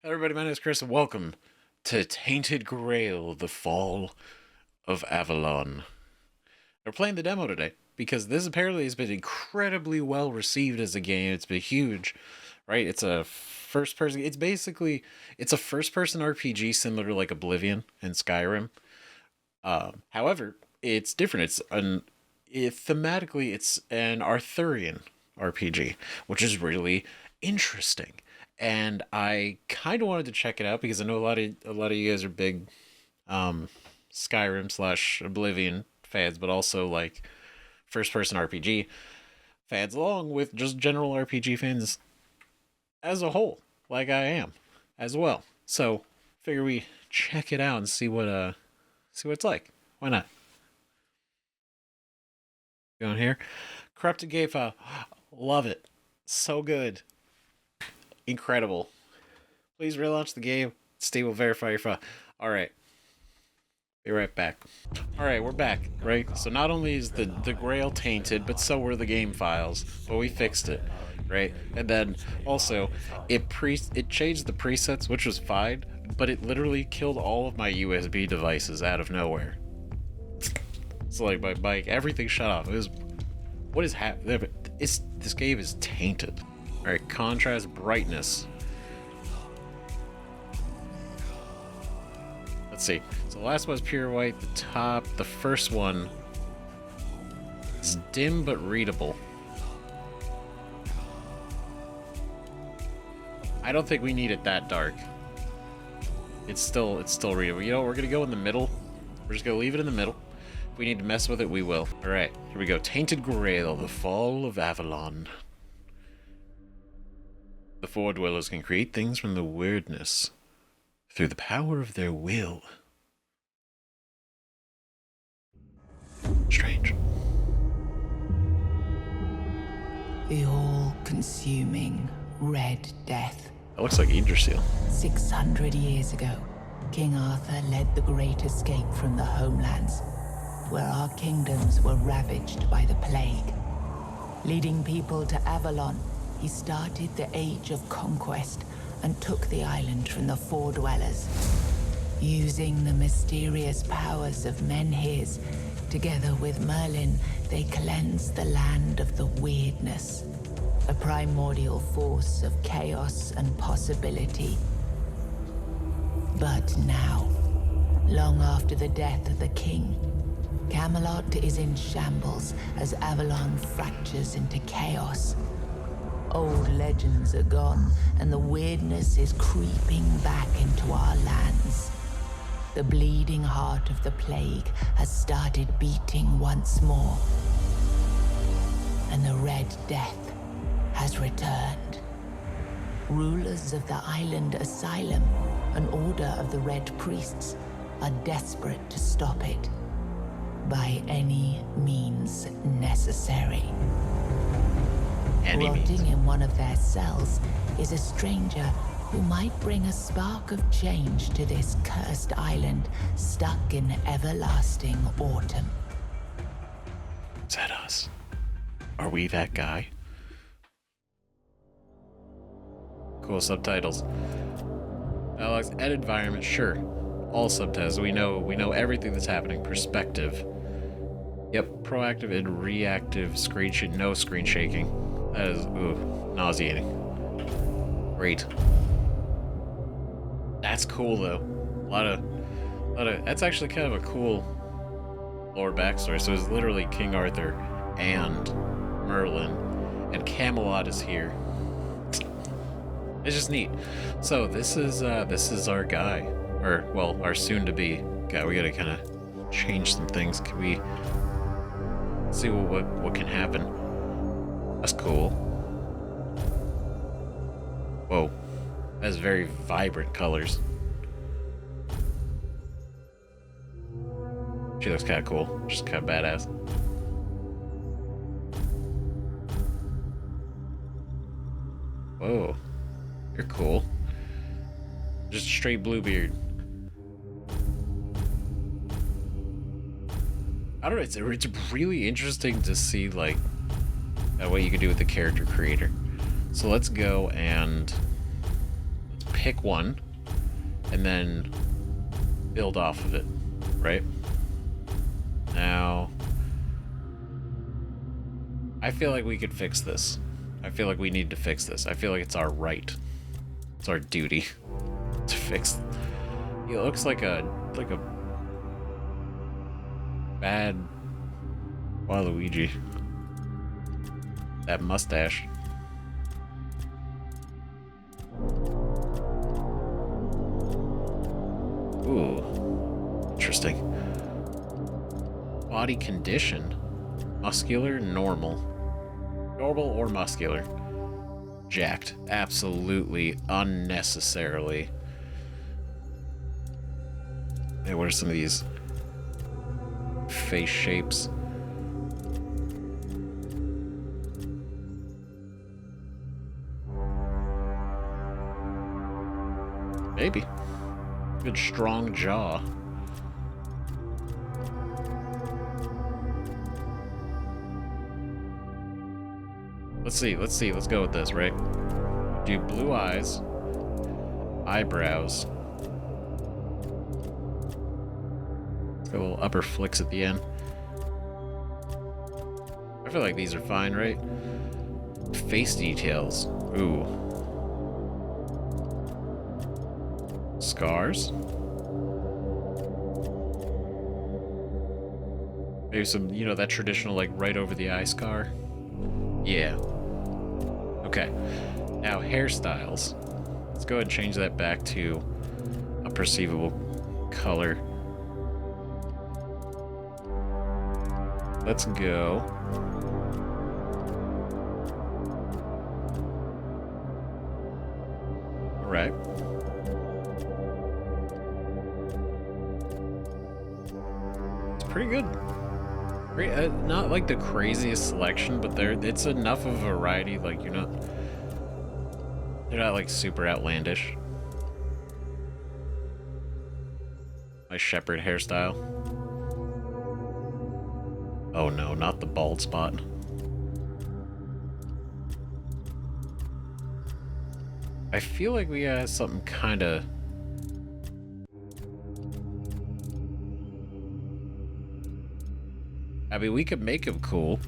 Everybody, my name is Chris, and welcome to Tainted Grail, the Fall of Avalon. We're playing the demo today, because this apparently has been incredibly well received as a game. It's been huge, right? It's a first-person... It's a first-person RPG similar to, like, Oblivion and Skyrim. However, it's different. Thematically, it's an Arthurian RPG, which is really interesting. And I kind of wanted to check it out because I know a lot of you guys are big Skyrim slash Oblivion fans, but also like first person RPG fans, along with just general RPG fans as a whole, like I am as well. So figure we check it out and see what it's like. Why not? Going here, corrupted game file, love it, so good. Incredible. Please relaunch the game. Steam will verify your file. Alright. Be right back. Alright, we're back, right? So not only is the Grail tainted, but so were the game files. But we fixed it, right? And then also, it changed the presets, which was fine, but it literally killed all of my USB devices out of nowhere. So like everything shut off. It was... What is happening? This game is tainted. Alright, contrast brightness. Let's see. So the last one's pure white. The first one is dim but readable. I don't think we need it that dark. It's still readable. You know, we're gonna go in the middle. We're just gonna leave it in the middle. If we need to mess with it, we will. Alright, here we go. Tainted Grail, the Fall of Avalon. The Four Dwellers can create things from the weirdness through the power of their will. Strange. The all-consuming Red Death. That looks like Yggdrasil. 600 years ago, King Arthur led the Great Escape from the homelands, where our kingdoms were ravaged by the plague. Leading people to Avalon, he started the Age of Conquest and took the island from the Four Dwellers. Using the mysterious powers of Menhirs, together with Merlin, they cleansed the land of the weirdness, a primordial force of chaos and possibility. But now, long after the death of the king, Camelot is in shambles as Avalon fractures into chaos. Old legends are gone, and the weirdness is creeping back into our lands. The bleeding heart of the plague has started beating once more, and the Red Death has returned. Rulers of the island asylum, an order of the Red Priests, are desperate to stop it by any means necessary. Rotting in one of their cells is a stranger who might bring a spark of change to this cursed island stuck in everlasting autumn. Is that us? Are we that guy? Cool subtitles. Alex, and environment, sure. All subtitles. We know everything that's happening. Perspective. Yep, proactive and reactive screen shaking. No screen shaking. That is, nauseating. Great. That's cool though. A lot of. That's actually kind of a cool lore backstory. So it's literally King Arthur and Merlin, and Camelot is here. It's just neat. So this is our guy, or well, our soon-to-be guy. We gotta kind of change some things. Can we see what can happen? That's cool. Whoa. That's very vibrant colors. She looks kind of cool. She's kind of badass. Whoa. You're cool. Just a straight blue beard. I don't know, it's really interesting to see, like, what you can do with the character creator. So let's go and pick one and then build off of it, right? Now, I feel like we could fix this. I feel like we need to fix this. I feel like it's our right. It's our duty to fix. He looks like a bad Waluigi. That mustache. Ooh, interesting. Body condition. Muscular, normal. Normal or muscular. Jacked. Absolutely unnecessarily. Hey, what are some of these face shapes? Maybe. Good strong jaw. Let's see. Let's go with this, right? Do blue eyes, eyebrows. Let's go a little upper flicks at the end. I feel like these are fine, right? Face details. Ooh. Scars. Maybe some, you know, that traditional, like, right over the eye scar. Yeah. Okay. Now, hairstyles. Let's go ahead and change that back to a perceivable color. Let's go. All right. It's pretty good. Not like the craziest selection, but it's enough of a variety. Like they're not like super outlandish. My shepherd hairstyle. Oh no, not the bald spot. I feel like we got something kind of. I mean, we could make him cool.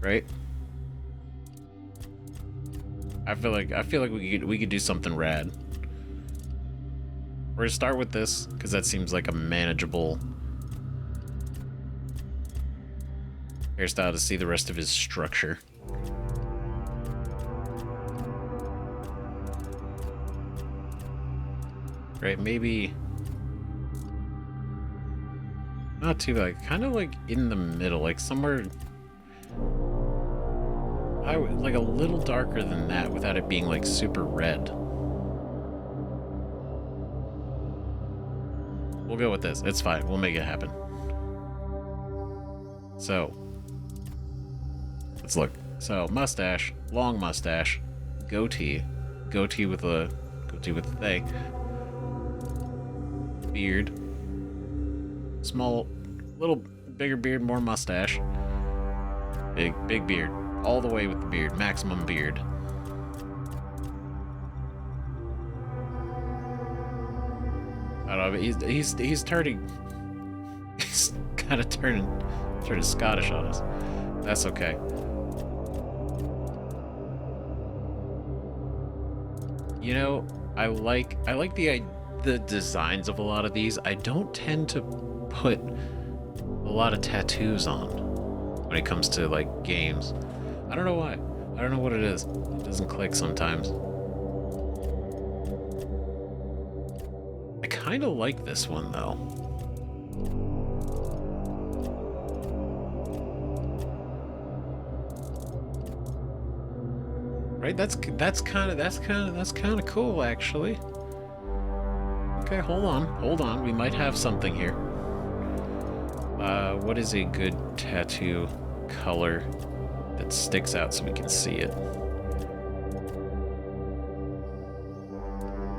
Right? I feel like we could do something rad. We're gonna start with this because that seems like a manageable hairstyle to see the rest of his structure. Right, maybe not too like kind of like in the middle, like somewhere like a little darker than that without it being like super red. We'll go with this. It's fine. We'll make it happen. So let's look. So mustache, long mustache, goatee with a thing. Beard, small, little bigger beard, more mustache, big beard, all the way with the beard, maximum beard. I don't know, he's turning, he's kind of turning Scottish on us. That's okay. You know, I like the designs of a lot of these. I don't tend to put a lot of tattoos on when it comes to like games. I don't know why. I don't know what it is. It doesn't click sometimes. I kind of like this one though. Right? That's kind of cool actually. Okay, hold on. We might have something here. What is a good tattoo color that sticks out so we can see it?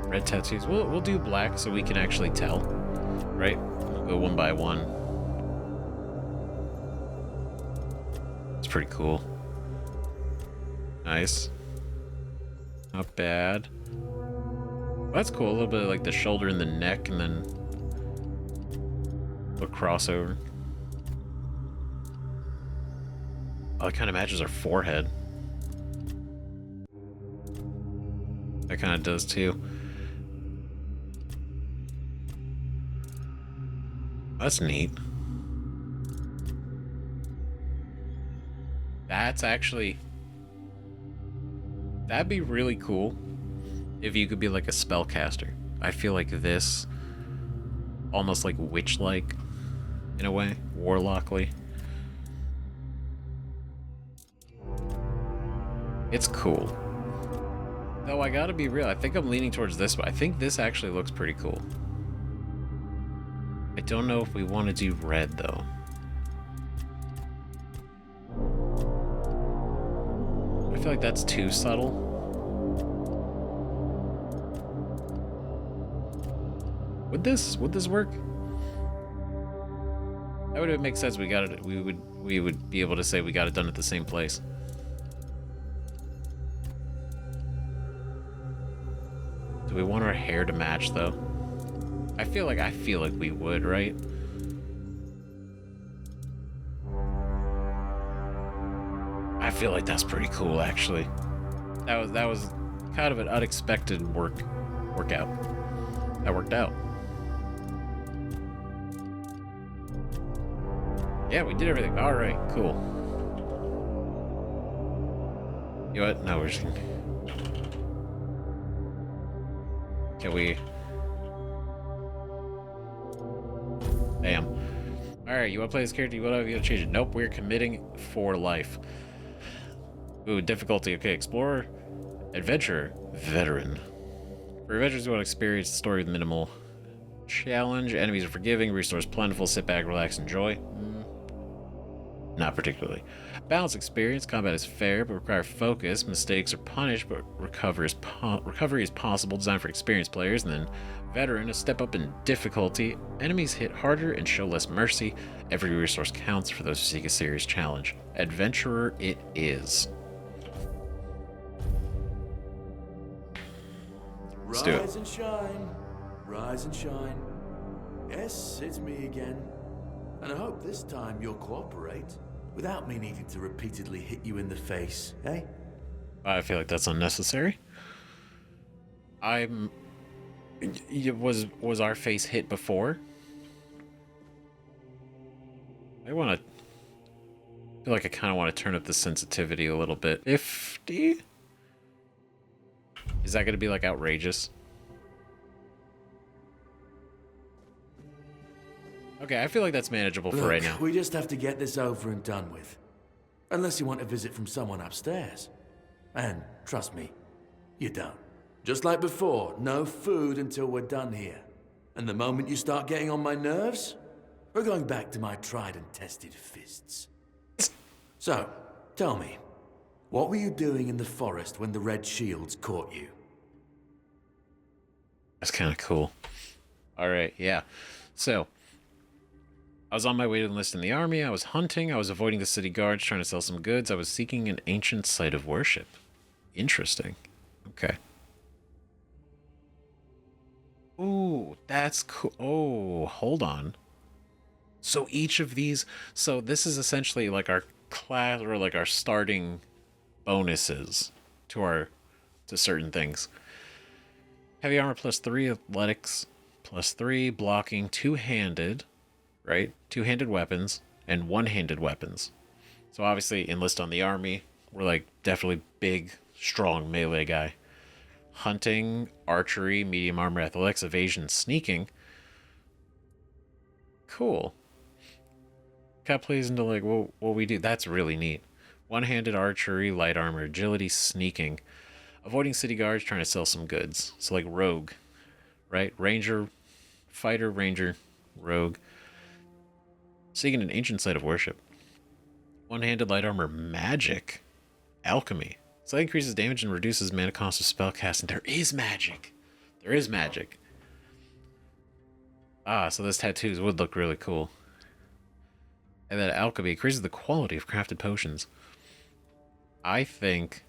Red tattoos. We'll do black so we can actually tell. Right? We'll go one by one. It's pretty cool. Nice. Not bad. That's cool. A little bit of like the shoulder and the neck, and then a little crossover. Oh, it kind of matches our forehead. That kind of does too. That's neat. That's actually... That'd be really cool if you could be like a spellcaster. I feel like this, almost like witch-like, in a way, warlockly. It's cool. Though I gotta be real, I think I'm leaning towards this, but I think this actually looks pretty cool. I don't know if we want to do red, though. I feel like that's too subtle. Would this work? That would make sense. We got it. We would be able to say we got it done at the same place. Do we want our hair to match though? I feel like we would, right? I feel like that's pretty cool, actually. That was kind of an unexpected workout. That worked out. Yeah, we did everything. All right, cool. You know what? No, we're just gonna... Can we... Bam. Alright, you want to play this character? You want to change it? Nope, we're committing for life. Ooh, difficulty. Okay, explorer, adventurer, veteran. For adventurers who want to experience the story with minimal challenge, enemies are forgiving, resources plentiful, sit back, relax, enjoy. Not particularly. Balanced experience, combat is fair but require focus, mistakes are punished but recovery is possible, designed for experienced players. And then veteran, a step up in difficulty, enemies hit harder and show less mercy, every resource counts for those who seek a serious challenge. Adventurer it is. Let's do it. Rise and shine, rise and shine. Yes, it's me again. And I hope this time you'll cooperate without me needing to repeatedly hit you in the face, eh? I feel like that's unnecessary. Was our face hit before? I feel like I kind of want to turn up the sensitivity a little bit. 50? Is that going to be like outrageous? Okay, I feel like that's manageable for right now. We just have to get this over and done with. Unless you want a visit from someone upstairs. And trust me, you don't. Just like before, no food until we're done here. And the moment you start getting on my nerves, we're going back to my tried and tested fists. So, tell me, what were you doing in the forest when the Red Shields caught you? That's kind of cool. Alright, yeah. So, I was on my way to enlist in the army, I was hunting, I was avoiding the city guards, trying to sell some goods, I was seeking an ancient site of worship. Interesting. Okay. Ooh, that's cool. Oh, hold on. So each of these... So this is essentially like our class, or like our starting bonuses to certain things. Heavy armor +3, athletics +3, blocking, two-handed... Right? Two-handed weapons and one-handed weapons. So obviously enlist on the army. We're like definitely big, strong melee guy. Hunting, archery, medium armor, athletics, evasion, sneaking. Cool. Kind of plays into like what we do. That's really neat. One-handed archery, light armor, agility, sneaking. Avoiding city guards, trying to sell some goods. So like rogue, right? Ranger, fighter, ranger, rogue. Seeking an ancient site of worship. One-handed light armor, magic, alchemy. So that increases damage and reduces mana cost of spellcasting. There is magic. There is magic. Ah, so those tattoos would look really cool. And then alchemy increases the quality of crafted potions. I think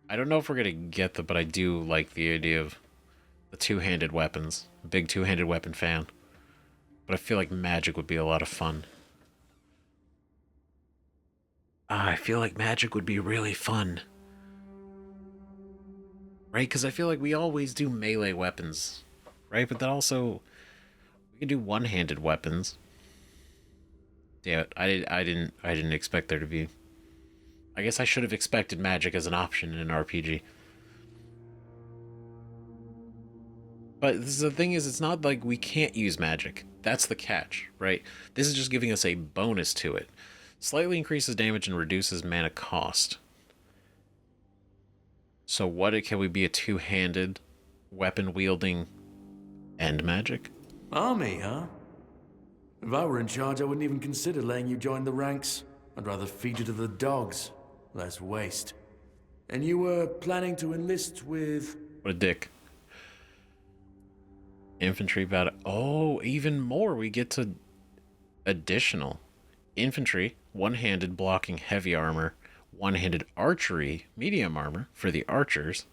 I don't know if we're gonna get but I do like the idea of the two-handed weapons. Big two-handed weapon fan. But I feel like magic would be a lot of fun. I feel like magic would be really fun. Right? Because I feel like we always do melee weapons. Right? But then also, we can do one-handed weapons. Damn it, I didn't expect there to be... I guess I should have expected magic as an option in an RPG. But the thing is, it's not like we can't use magic. That's the catch, right? This is just giving us a bonus to it. Slightly increases damage and reduces mana cost. So can we be a two-handed, weapon-wielding end magic? Army, huh? If I were in charge, I wouldn't even consider letting you join the ranks. I'd rather feed you to the dogs. Less waste. And you were planning to enlist with... What a dick. Infantry battle. Oh, even more. We get to additional. Infantry, one-handed blocking heavy armor. One-handed archery, medium armor for the archers.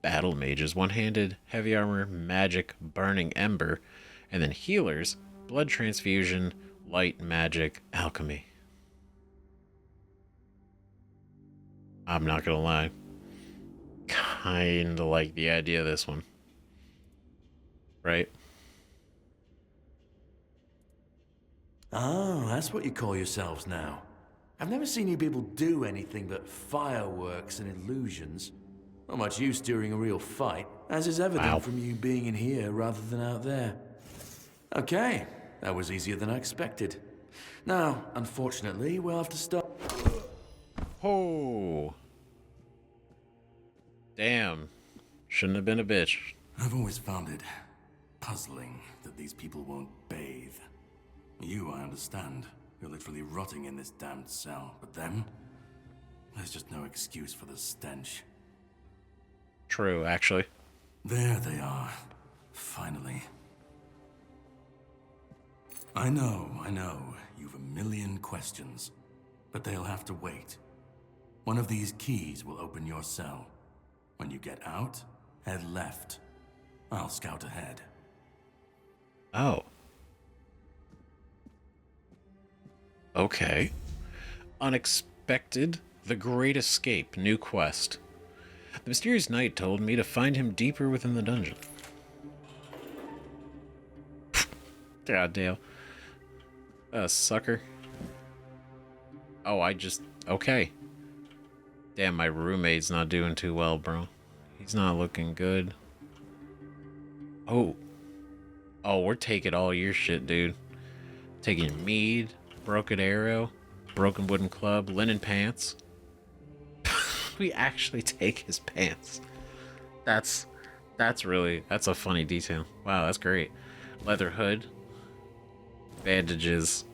Battle mages, one-handed heavy armor, magic, burning ember. And then healers, blood transfusion, light magic, alchemy. I'm not gonna lie. Kinda like the idea of this one. Right? Oh, that's what you call yourselves now. I've never seen you people do anything but fireworks and illusions. Not much use during a real fight, as is evident from you being in here rather than out there. Okay, that was easier than I expected. Now, unfortunately, we'll have to stop. Oh. Damn. Shouldn't have been a bitch. I've always found it puzzling that these people won't bathe. You, I understand. You're literally rotting in this damned cell. But them? There's just no excuse for the stench. True, actually. There they are. Finally. I know. You've a million questions. But they'll have to wait. One of these keys will open your cell. When you get out, head left. I'll scout ahead. Oh. Okay. Unexpected. The Great Escape. New quest. The mysterious knight told me to find him deeper within the dungeon. God damn. Sucker. Oh, okay. Damn, my roommate's not doing too well, bro. He's not looking good. Oh. Oh, we're taking all your shit, dude. Taking mead, broken arrow, broken wooden club, linen pants. We actually take his pants. That's a funny detail. Wow, that's great. Leather hood, bandages,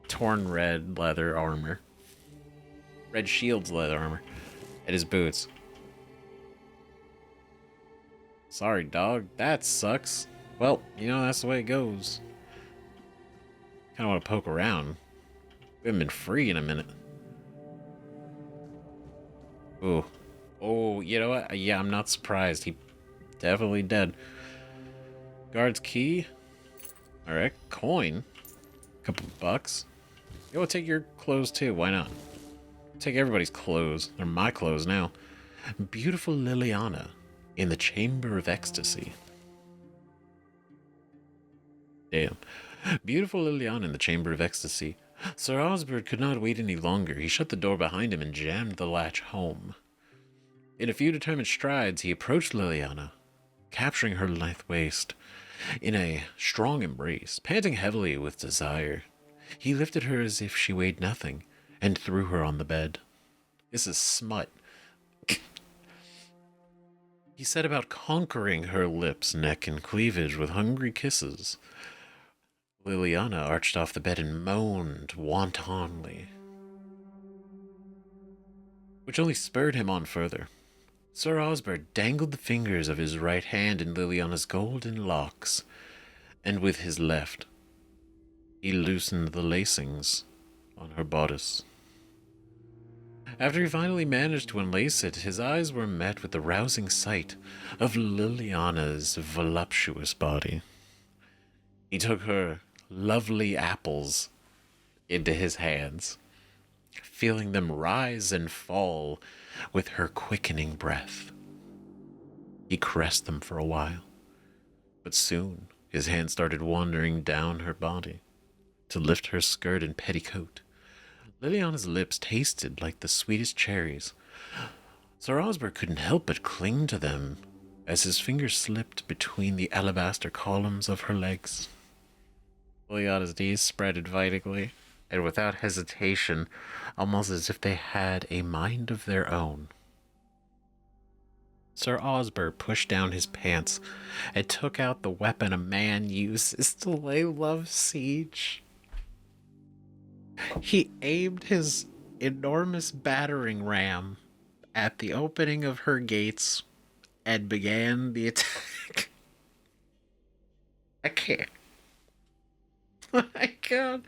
torn red leather armor, red shield's leather armor, and his boots. Sorry, dog. That sucks. Well, that's the way it goes. Kind of want to poke around. We haven't been free in a minute. Ooh. Oh, you know what? Yeah, I'm not surprised. He definitely dead. Guard's key. Alright, coin. Couple bucks. You want to take your clothes too? Why not? Take everybody's clothes. They're my clothes now. Beautiful Liliana in the Chamber of Ecstasy. Damn. Beautiful Liliana in the Chamber of Ecstasy. Sir Osbert could not wait any longer. He shut the door behind him and jammed the latch home. In a few determined strides, he approached Liliana, capturing her lithe waist in a strong embrace, panting heavily with desire. He lifted her as if she weighed nothing and threw her on the bed. This is smut. He set about conquering her lips, neck, and cleavage with hungry kisses. Liliana arched off the bed and moaned wantonly, which only spurred him on further. Sir Osbert dangled the fingers of his right hand in Liliana's golden locks, and with his left, he loosened the lacings on her bodice. After he finally managed to unlace it, his eyes were met with the rousing sight of Liliana's voluptuous body. He took her lovely apples into his hands, feeling them rise and fall with her quickening breath. He caressed them for a while, but soon his hand started wandering down her body to lift her skirt and petticoat. Liliana's lips tasted like the sweetest cherries. Sir Osber couldn't help but cling to them as his fingers slipped between the alabaster columns of her legs. Liliana's knees spread invitingly, and without hesitation, almost as if they had a mind of their own. Sir Osber pushed down his pants and took out the weapon a man uses to lay love siege. He aimed his enormous battering ram at the opening of her gates and began the attack. I can't. Oh my god.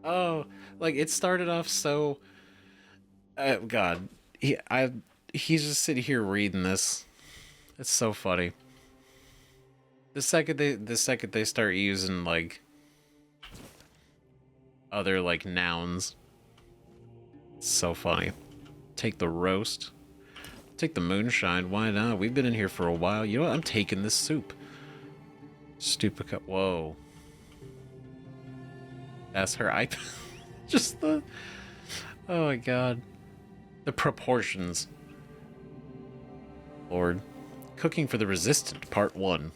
Oh, like it started off so. God, he's just sitting here reading this. It's so funny. The second they start using like other like nouns, it's so funny. Take the roast. Take the moonshine. Why not? We've been in here for a while. You know what? I'm taking this soup. Stupid cup. Whoa. That's her eye. Just the. Oh my god. The proportions. Lord. Cooking for the Resistant, Part 1.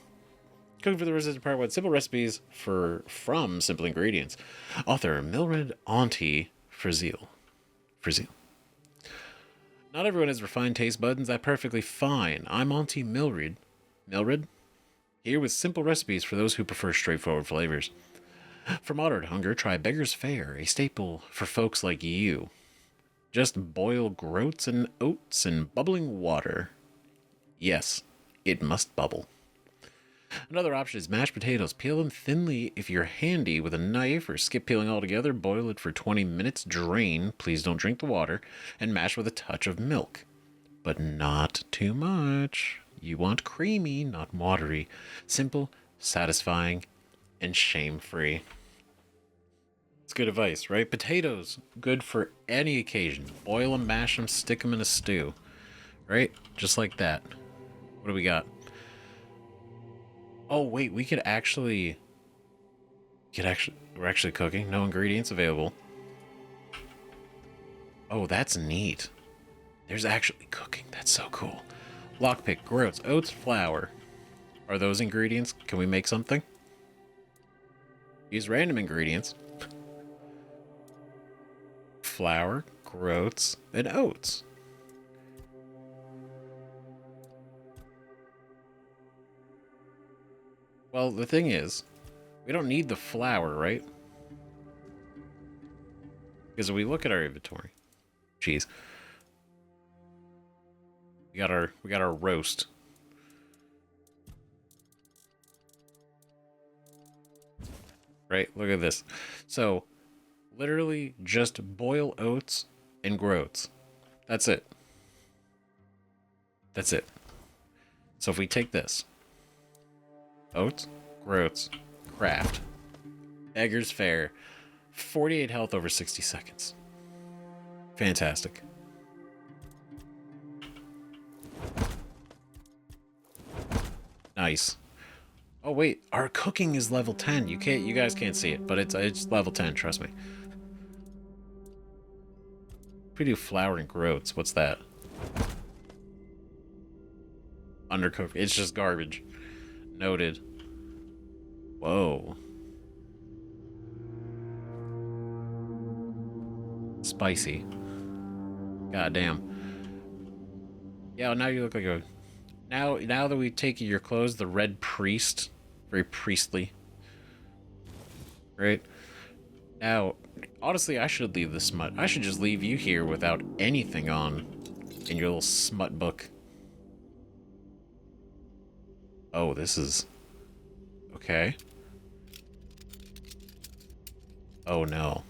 Cooking for the Resistant, Part 1. Simple recipes from simple ingredients. Author Mildred Auntie Frizzell. Not everyone has refined taste buds, and that's perfectly fine. I'm Auntie Mildred. Here with simple recipes for those who prefer straightforward flavors. For moderate hunger, try Beggar's Fare, a staple for folks like you. Just boil groats and oats in bubbling water. Yes, it must bubble. Another option is mashed potatoes. Peel them thinly if you're handy with a knife, or skip peeling altogether. Boil it for 20 minutes, drain, please don't drink the water, and mash with a touch of milk. But not too much. You want creamy, not watery. Simple, satisfying, and shame-free. It's good advice, right? Potatoes, good for any occasion. Boil them, mash them, stick them in a stew. Right? Just like that. What do we got? Oh, wait, we're actually cooking. No ingredients available. Oh, that's neat. There's actually cooking. That's so cool. Lockpick, groats, oats, flour. Are those ingredients? Can we make something? Use random ingredients. Flour, groats, and oats. Well, the thing is, we don't need the flour, right? Because if we look at our inventory, geez, we got our roast. Right? Look at this. So, literally just boil oats and groats. That's it. That's it. So if we take this, oats, groats, craft, Beggar's Fare, 48 health over 60 seconds. Fantastic. Nice. Oh wait, our cooking is level 10. You guys can't see it, but it's level 10, trust me. If we do flour and groats, what's that? Undercooked. It's just garbage. Noted. Whoa. Spicy. Goddamn. Yeah, now you look like a... Now that we've taken your clothes, the Red Priest, very priestly. Right? Now, honestly, I should leave the smut. I should just leave you here without anything on in your little smut book. Oh, this is... Okay. Oh, no.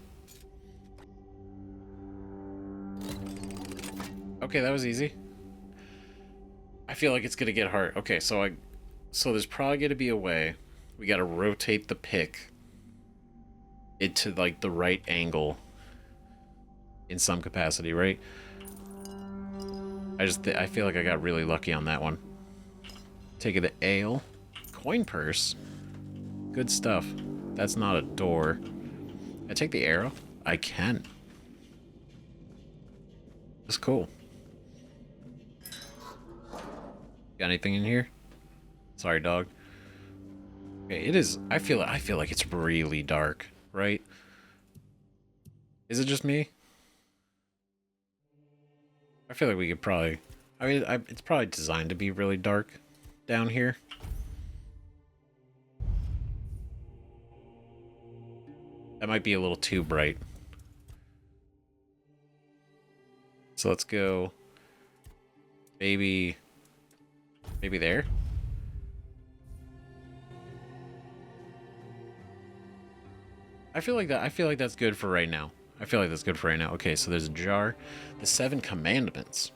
Okay, that was easy. I feel like it's gonna get hard. Okay, so there's probably gonna be a way. We gotta rotate the pick into like the right angle in some capacity, right? I feel like I got really lucky on that one. Taking the ale, coin purse, good stuff. That's not a door. I take the arrow. I can. That's cool. Got anything in here? Sorry, dog. Okay, it is. I feel like it's really dark, right? Is it just me? I feel like we could probably. I mean, it's probably designed to be really dark down here. That might be a little too bright. So let's go. Maybe there. I feel like that's good for right now. Okay, so there's a jar. The 7 commandments.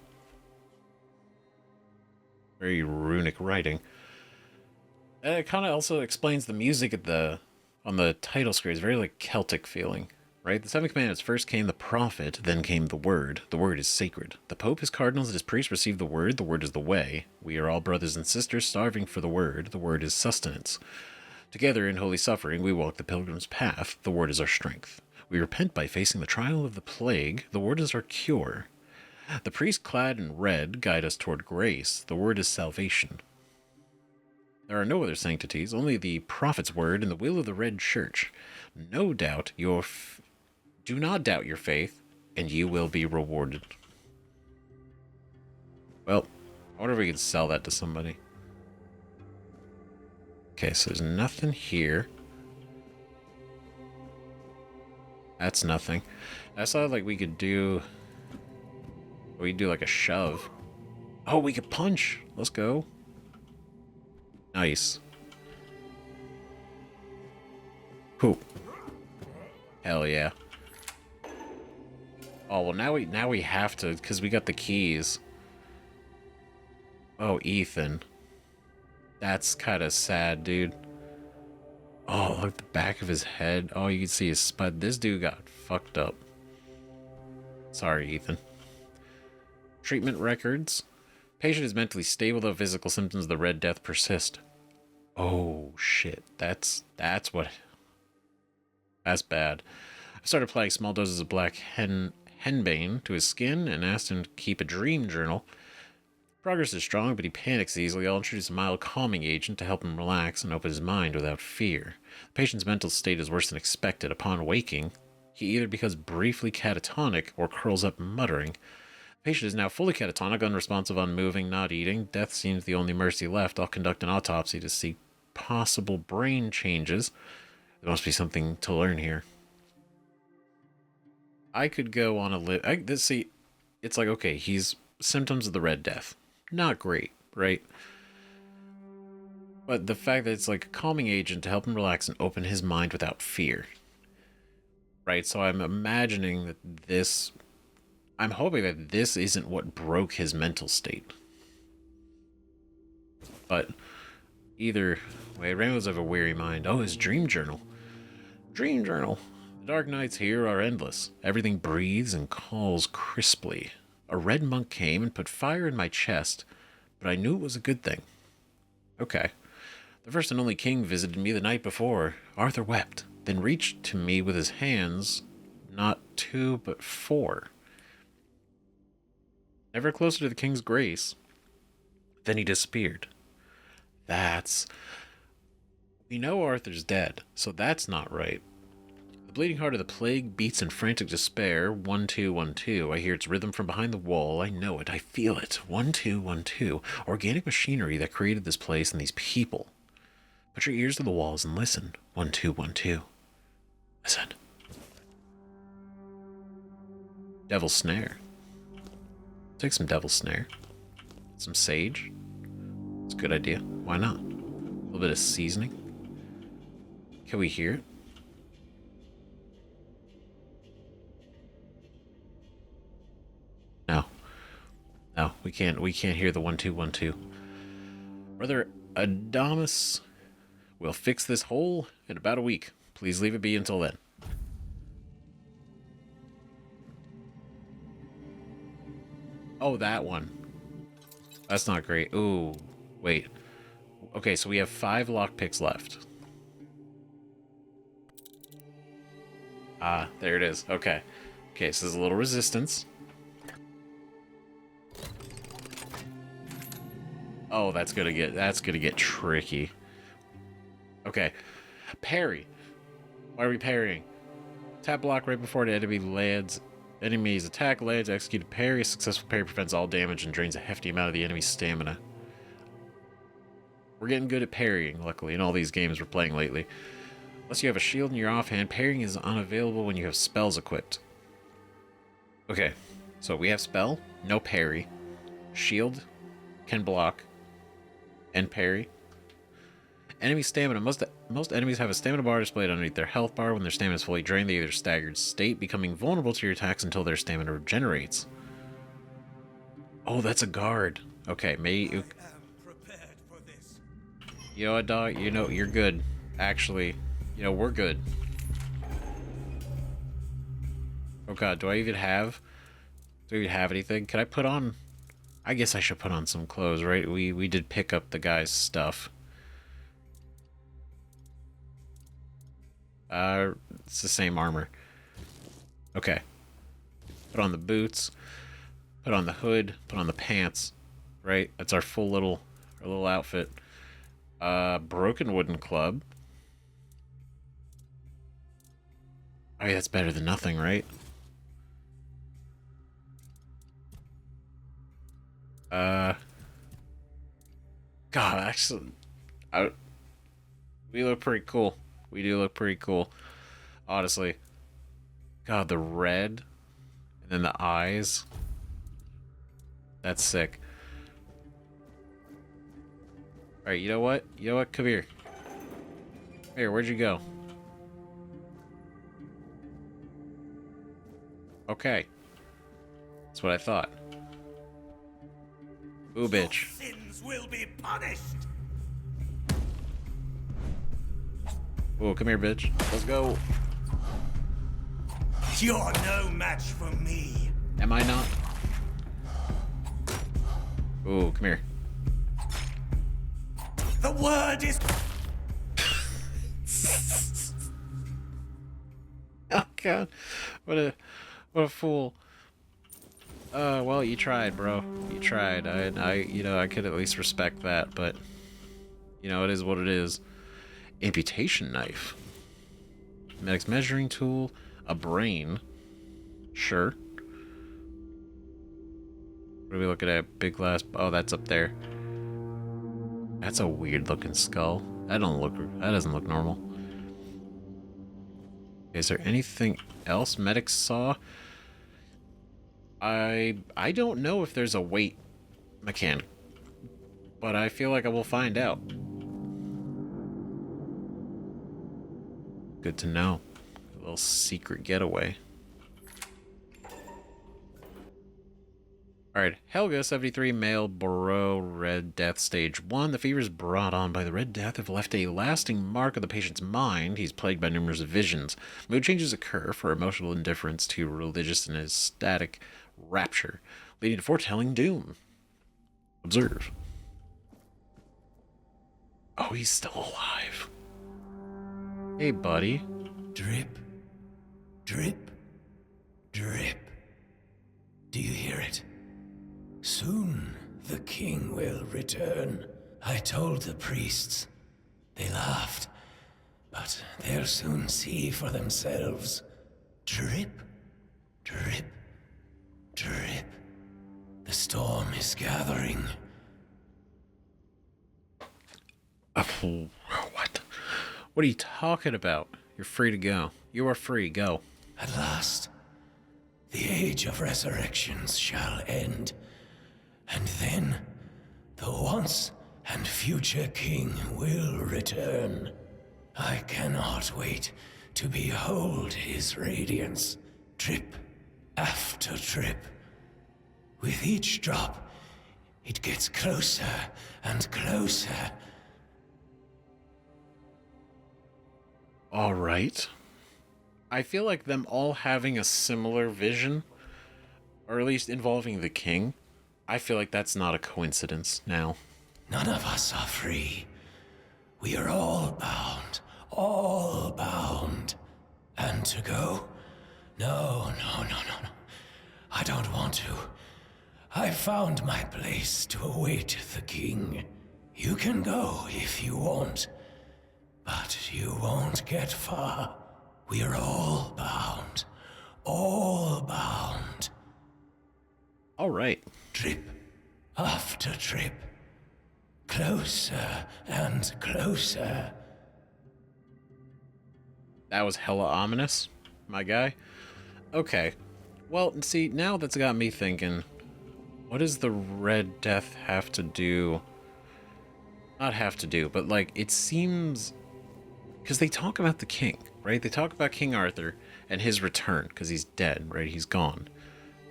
Very runic writing. And it kind of also explains the music on the title screen. It's very like Celtic feeling, right? The 7 commandments: first came the prophet, then came the word. The word is sacred. The pope, his cardinals, and his priests receive the word. The word is the way. We are all brothers and sisters starving for the word. The word is sustenance. Together in holy suffering, we walk the pilgrim's path. The word is our strength. We repent by facing the trial of the plague. The word is our cure. The priest clad in red guide us toward grace. The word is salvation. There are no other sanctities, only the prophet's word and the will of the red church. Do not doubt your faith, and you will be rewarded. Well, I wonder if we can sell that to somebody. Okay, so there's nothing here. That's nothing. I saw like we could do like a shove. Oh, we could punch. Let's go. Nice. Whew. Hell yeah. Oh well, now we have to, because we got the keys. Oh, Ethan. That's kind of sad, dude. Oh, look at the back of his head. Oh, you can see his spud. This dude got fucked up. Sorry, Ethan. Treatment records. Patient is mentally stable, though physical symptoms of the Red Death persist. Oh, shit. That's bad. I started applying small doses of black henbane to his skin and asked him to keep a dream journal. Progress is strong, but he panics easily. I'll introduce a mild calming agent to help him relax and open his mind without fear. The patient's mental state is worse than expected. Upon waking, he either becomes briefly catatonic or curls up muttering. The patient is now fully catatonic, unresponsive, unmoving, not eating. Death seems the only mercy left. I'll conduct an autopsy to see possible brain changes. There must be something to learn here. I could go on a see, it's like, okay, he's symptoms of the Red Death. Not great, right? But the fact that it's like a calming agent to help him relax and open his mind without fear. Right? So I'm imagining that I'm hoping that this isn't what broke his mental state. But either way, Rainbows have a weary mind. Oh, his dream journal. Dream journal. The dark nights here are endless. Everything breathes and calls crisply. A red monk came and put fire in my chest, but I knew it was a good thing. Okay. The first and only king visited me the night before. Arthur wept, then reached to me with his hands, not 2, but 4. Never closer to the king's grace. Then he disappeared. We know Arthur's dead, so that's not right. The bleeding heart of the plague beats in frantic despair. 1212. I hear its rhythm from behind the wall. I know it. I feel it. 1212. Organic machinery that created this place and these people. Put your ears to the walls and listen. 1212. Listen. Devil's Snare. Take some Devil's Snare. Some sage. It's a good idea. Why not? A little bit of seasoning. Can we hear it? No. Oh, we can't hear the 1-2-1-2. Brother Adamus will fix this hole in about a week. Please leave it be until then. Oh, that one. That's not great. Ooh, wait. Okay, so we have 5 lockpicks left. Ah, there it is. Okay. Okay, so there's a little resistance. Oh, that's gonna get tricky. Okay. Parry. Why are we parrying? Tap block right before the enemy lands. Enemy's attack lands, executed parry. A successful parry prevents all damage and drains a hefty amount of the enemy's stamina. We're getting good at parrying, luckily, in all these games we're playing lately. Unless you have a shield in your offhand, parrying is unavailable when you have spells equipped. Okay, so we have spell, no parry. Shield, can block, and parry. Enemy stamina. Most enemies have a stamina bar displayed underneath their health bar. When their stamina is fully drained, they either staggered state, becoming vulnerable to your attacks until their stamina regenerates. Oh, that's a guard. Okay, you know what, dog? You know, you're good. Actually, you know, we're good. Oh god, do I even have anything? Can I put on... I guess I should put on some clothes, right? We did pick up the guy's stuff. It's the same armor. Okay. Put on the boots. Put on the hood. Put on the pants. Right? That's our full little outfit. Broken wooden club. Oh, yeah, that's better than nothing, right? God, actually, we look pretty cool. We do look pretty cool, honestly. God, the red, and then the eyes. That's sick. All right, you know what? You know what? Come here. Come here, where'd you go? Okay. That's what I thought. Ooh, bitch. Sins will be punished. Ooh, come here, bitch. Let's go. You're no match for me. Am I not? Ooh, come here. The word is... Oh, God. What a fool. Well, you tried, bro. You tried. I could at least respect that, but, you know, it is what it is. Amputation knife. Medic's measuring tool. A brain. Sure. What are we looking at? Big glass. Oh, that's up there. That's a weird looking skull. That doesn't look normal. Is there anything else? Medic saw. I don't know if there's a weight mechanic, but I feel like I will find out. Good to know. A little secret getaway. Alright, Helga, 73, male, Boro, Red Death, Stage 1. The fevers brought on by the Red Death have left a lasting mark on the patient's mind. He's plagued by numerous visions. Mood changes occur for emotional indifference to religious and ecstatic rapture, leading to foretelling doom. Observe. Oh, he's still alive. Hey, buddy. Drip, drip, drip. Do you hear it? Soon the king will return. I told the priests. They laughed. But they'll soon see for themselves. Drip, drip, drip. The storm is gathering. What? What are you talking about? You're free to go. You are free. Go. At last, the age of resurrections shall end. And then, the once and future king will return. I cannot wait to behold his radiance, drip after drip. With each drop, It gets closer and closer. All right. I feel like them all having a similar vision, or at least involving the king, I feel like that's not a coincidence now. None of us are free. We are all bound. All bound. And to go? No. I don't want to. I found my place to await the king. You can go if you want, but you won't get far. We are all bound. All bound. All right. Trip after trip. Closer and closer. That was hella ominous, my guy. Okay. Well, see, now that's got me thinking, what does the Red Death have to do? Not have to do, but like, it seems... Because they talk about the king, right? They talk about King Arthur and his return, because he's dead, right? He's gone.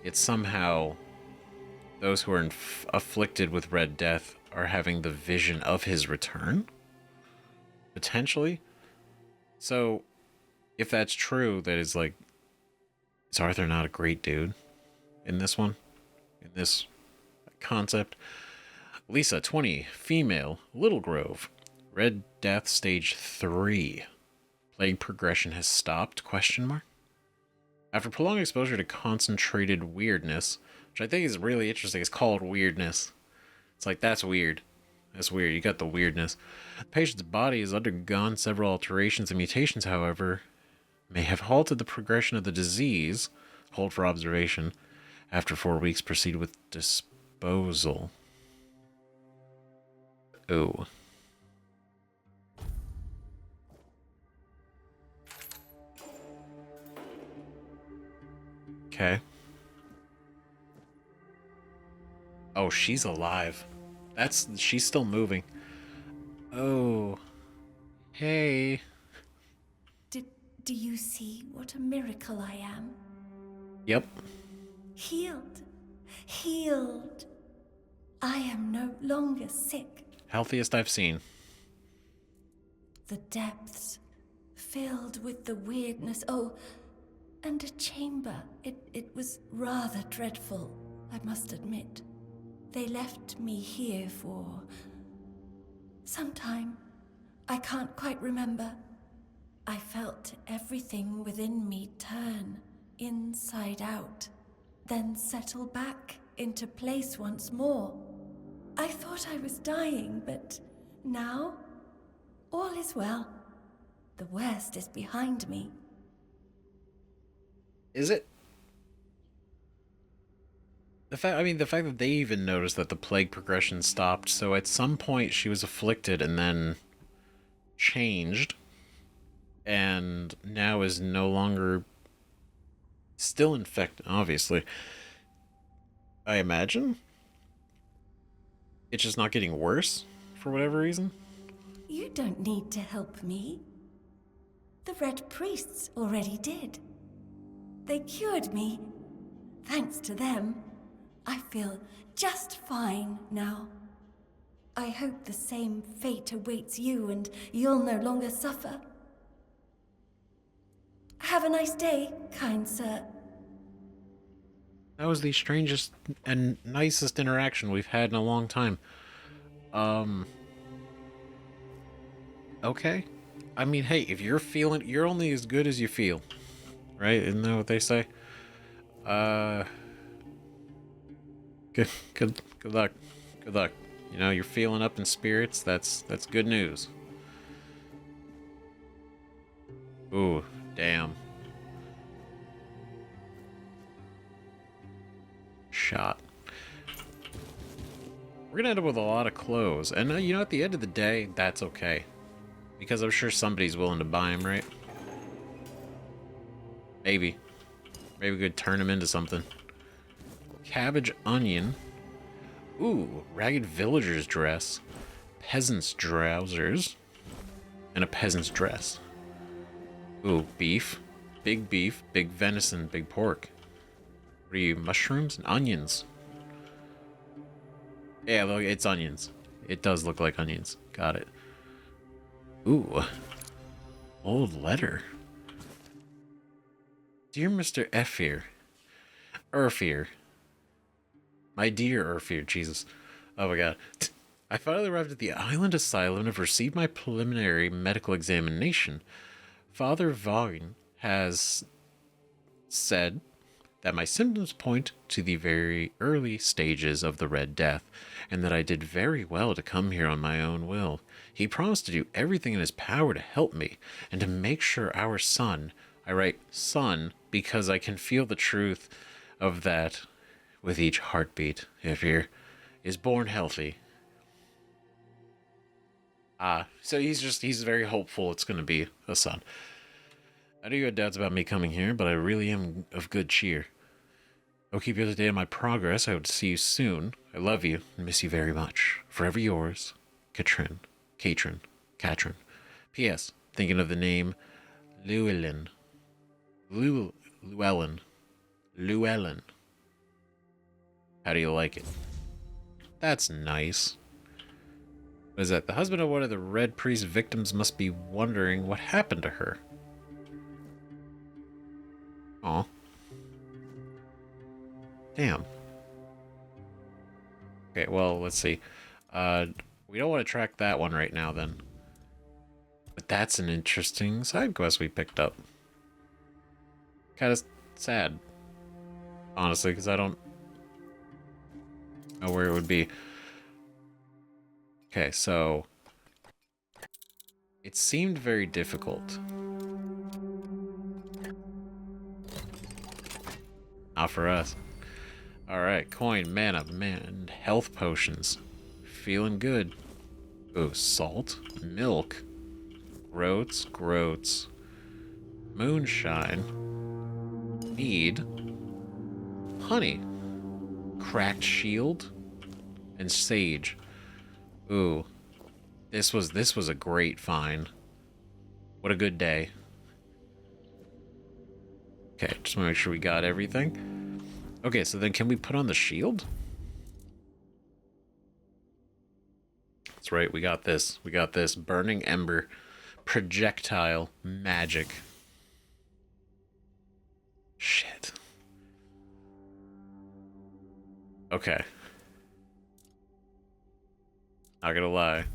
It's somehow those who are afflicted with Red Death are having the vision of his return? Potentially? So, if that's true, that is like... Is Arthur not a great dude in this one? In this concept? Lisa, 20, female, Little Grove. Red Death Stage 3. Plague progression has stopped? Question mark. After prolonged exposure to concentrated weirdness, which I think is really interesting, it's called weirdness. It's like, that's weird. That's weird. You got the weirdness. The patient's body has undergone several alterations and mutations, however, may have halted the progression of the disease. Hold for observation. After 4 weeks, proceed with disposal. Oh. Okay. Oh, she's alive. She's still moving. Oh. Hey. Do you see what a miracle I am? Yep. Healed. Healed. I am no longer sick. Healthiest I've seen. The depths, filled with the weirdness. Oh, and a chamber. It was rather dreadful, I must admit. They left me here for some time. I can't quite remember. I felt everything within me turn inside out, then settle back into place once more. I thought I was dying, but now all is well. The worst is behind me. Is it? The fact that they even noticed that the plague progression stopped, so at some point she was afflicted and then changed, and now is no longer still infected, obviously. I imagine. It's just not getting worse, for whatever reason. You don't need to help me. The Red Priests already did. They cured me. Thanks to them, I feel just fine now. I hope the same fate awaits you and you'll no longer suffer. Have a nice day, kind sir. That was the strangest and nicest interaction we've had in a long time. Okay. I mean, hey, if you're feeling, you're only as good as you feel. Right? Isn't that what they say? Good luck. Good luck. You know, you're feeling up in spirits. That's good news. Ooh, damn. Shot. We're gonna end up with a lot of clothes, and you know, at the end of the day, that's okay, because I'm sure somebody's willing to buy them, right? Maybe we could turn them into something. Cabbage onion. Ooh, ragged villager's dress, peasant's trousers, and a peasant's dress. Ooh, beef, big venison, big pork. What are you, mushrooms and onions? Yeah, look, it's onions. It does look like onions. Got it. Ooh. Old letter. Dear Mr. Efir. Urfir. My dear Urfir, Jesus. Oh my god. I finally arrived at the island asylum and have received my preliminary medical examination. Father Vaughn has said that my symptoms point to the very early stages of the Red Death, and that I did very well to come here on my own will. He promised to do everything in his power to help me, and to make sure our son, I write son because I can feel the truth of that with each heartbeat, Ifir, is born healthy. So he's very hopeful it's going to be a son. I know you had doubts about me coming here, but I really am of good cheer. I'll keep you up to date on my progress. I hope to see you soon. I love you and miss you very much. Forever yours, Katrin. P.S. Thinking of the name Llewellyn. Llewellyn. How do you like it? That's nice. What is that? The husband of one of the Red Priest victims must be wondering what happened to her. Aw. Damn. Okay, well, let's see. We don't want to track that one right now, then. But that's an interesting side quest we picked up. Kind of sad. Honestly, because I don't know where it would be. Okay, so... It seemed very difficult. Not for us. Alright, coin, mana, and health potions. Feeling good. Ooh, salt, milk, groats, moonshine, mead, honey, cracked shield, and sage. Ooh, this was a great find. What a good day. Okay, just want to make sure we got everything. Okay, so then can we put on the shield? That's right, we got this. We got this. Burning Ember. Projectile. Magic. Shit. Okay. Not gonna lie.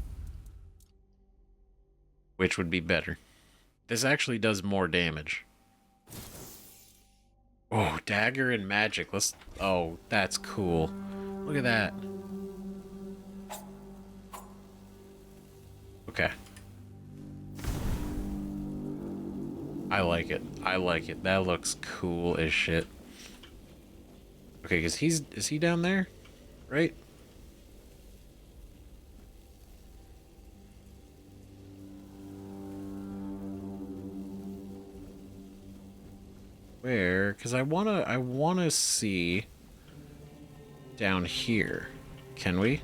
Which would be better? This actually does more damage. Oh, dagger and magic. Let's... Oh, that's cool. Look at that. Okay. I like it. I like it. That looks cool as shit. Okay, because he's... Is he down there? Right? Where? Because I wanna see down here. Can we?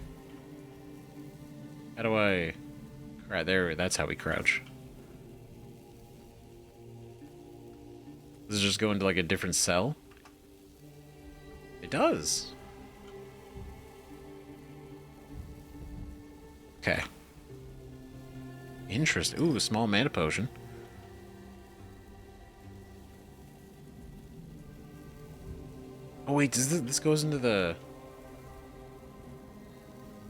How do I... Right there, that's how we crouch. Does it just go into like a different cell? It does. Okay. Interesting. Ooh, a small mana potion. Oh wait, does this goes into the...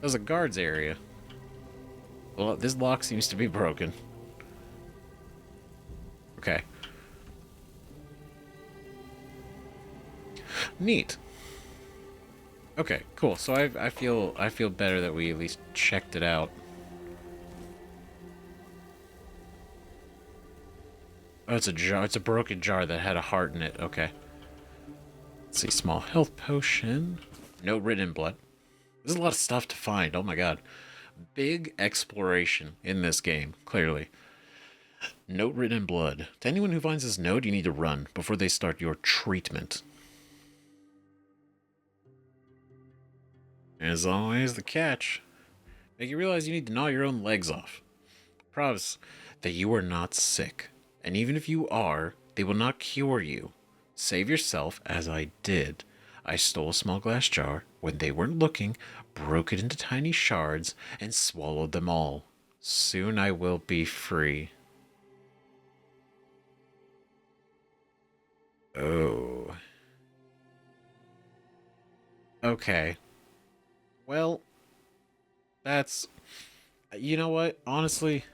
There's a guards area. Well, this lock seems to be broken. Okay. Neat. Okay, cool. So I feel better that we at least checked it out. Oh, it's a jar. It's a broken jar that had a heart in it. Okay. Let's see. Small health potion. No written in blood. There's a lot of stuff to find. Oh my god. Big exploration in this game, clearly. Note written in blood. To anyone who finds this note, you need to run before they start your treatment. As always, the catch. Make you realize you need to gnaw your own legs off. Promise that you are not sick. And even if you are, they will not cure you. Save yourself, as I did. I stole a small glass jar when they weren't looking, broke it into tiny shards, and swallowed them all. Soon I will be free. Oh. Okay. Well, that's... You know what? Honestly,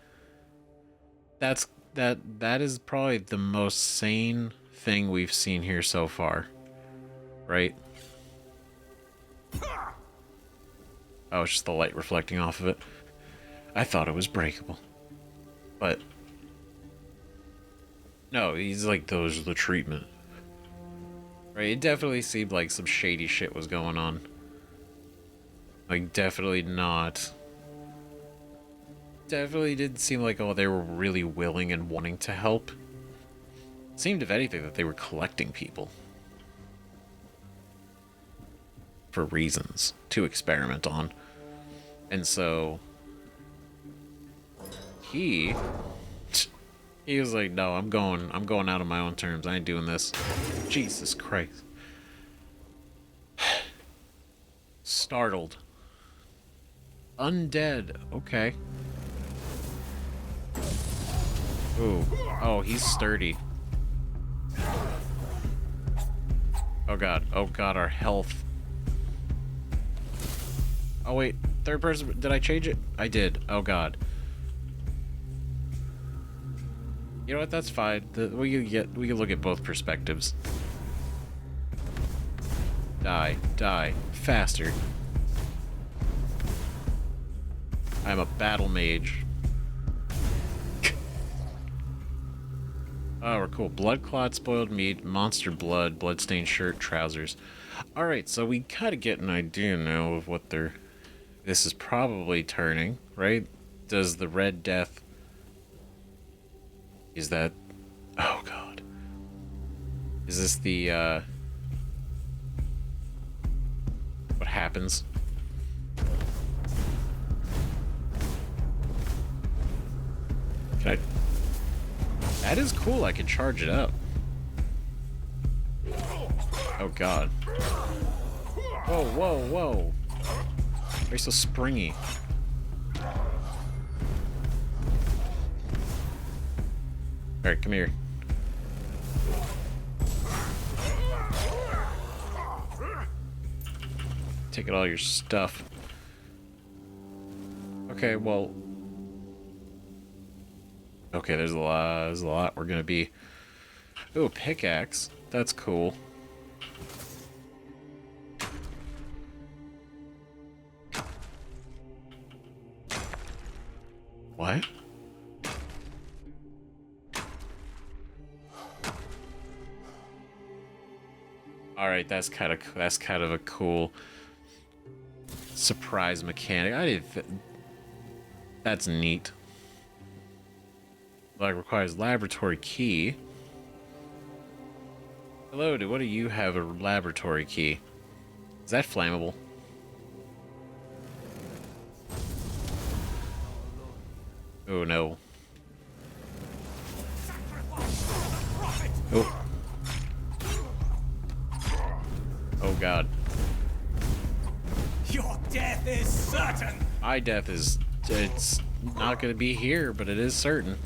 that is probably the most sane thing we've seen here so far. Right? Oh, it's just the light reflecting off of it. I thought it was breakable. But... No, he's like, those are the treatment. Right, it definitely seemed like some shady shit was going on. Like, definitely not. Definitely didn't seem like, oh, they were really willing and wanting to help. It seemed, if anything, that they were collecting people. For reasons to experiment on. And so... He was like, no, I'm going out on my own terms. I ain't doing this. Jesus Christ. Startled. Undead. Okay. Ooh. Oh, he's sturdy. Oh god. Oh god, our health. Oh wait, third person. Did I change it? I did. Oh god. You know what? That's fine. We can look at both perspectives. Die, die, faster. I'm a battle mage. Oh, we're cool. Blood clot, spoiled meat, monster blood, bloodstained shirt, trousers. All right, so we kind of get an idea now of what this is probably turning, right? Does the Red Death... Is that... Oh, God. Is this the, what happens? Can I... That is cool. I can charge it up. Oh, God. Whoa, whoa, whoa. Why are you so springy? Alright, come here. Taking all your stuff. Okay, well... Okay, there's a lot we're gonna be... Ooh, pickaxe. That's cool. What? Alright, that's kind of a cool surprise mechanic. That's neat. Like, requires laboratory key. Hello, what do you have a laboratory key? Is that flammable? Oh no. Oh. Oh god. Your death is certain! My death is... It's not gonna be here, but it is certain.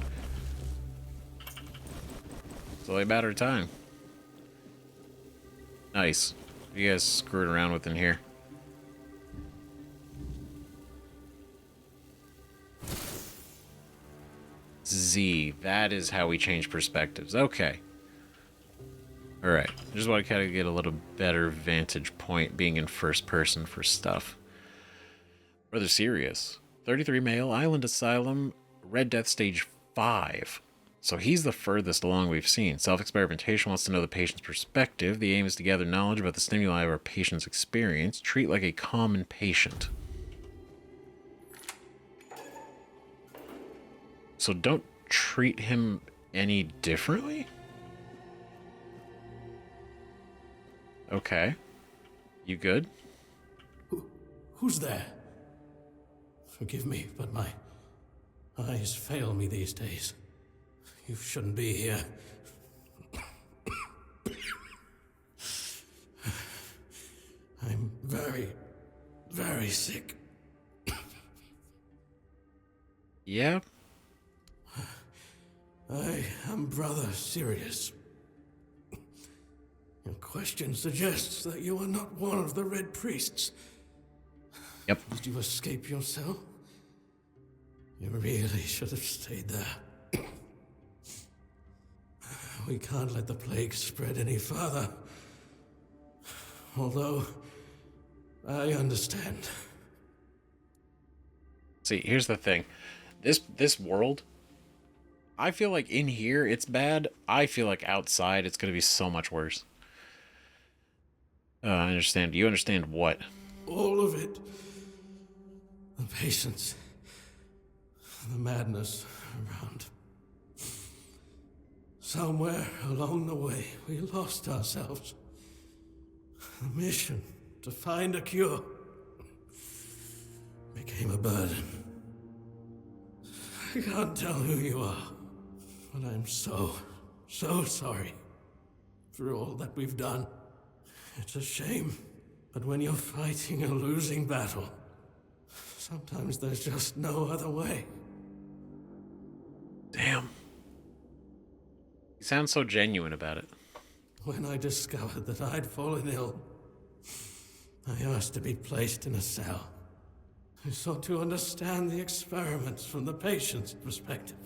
It's only a matter of time. Nice. What are you guys screwing around with in here? Z. That is how we change perspectives. Okay. Alright. I just want to kind of get a little better vantage point being in first person for stuff. Rather serious. 33 male, Island Asylum, Red Death Stage 5. So he's the furthest along we've seen. Self-experimentation wants to know the patient's perspective. The aim is to gather knowledge about the stimuli of our patient's experience. Treat like a common patient. So don't treat him any differently? Okay. You good? Who's there? Forgive me, but my eyes fail me these days. You shouldn't be here. very sick. Yeah? I am Brother Sirius. Your question suggests that you are not one of the Red Priests. Yep. Did you escape your cell? You really should have stayed there. We can't let the plague spread any further. Although, I understand. See, here's the thing. This world, I feel like in here it's bad. I feel like outside it's going to be so much worse. I understand. You understand what? All of it. The patience. The madness around. Somewhere along the way, we lost ourselves. The mission to find a cure became a burden. I can't tell who you are, but I'm so sorry for all that we've done. It's a shame, but when you're fighting a losing battle, sometimes there's just no other way. Damn. You sound so genuine about it. When I discovered that I'd fallen ill, I asked to be placed in a cell. I sought to understand the experiments from the patient's perspective.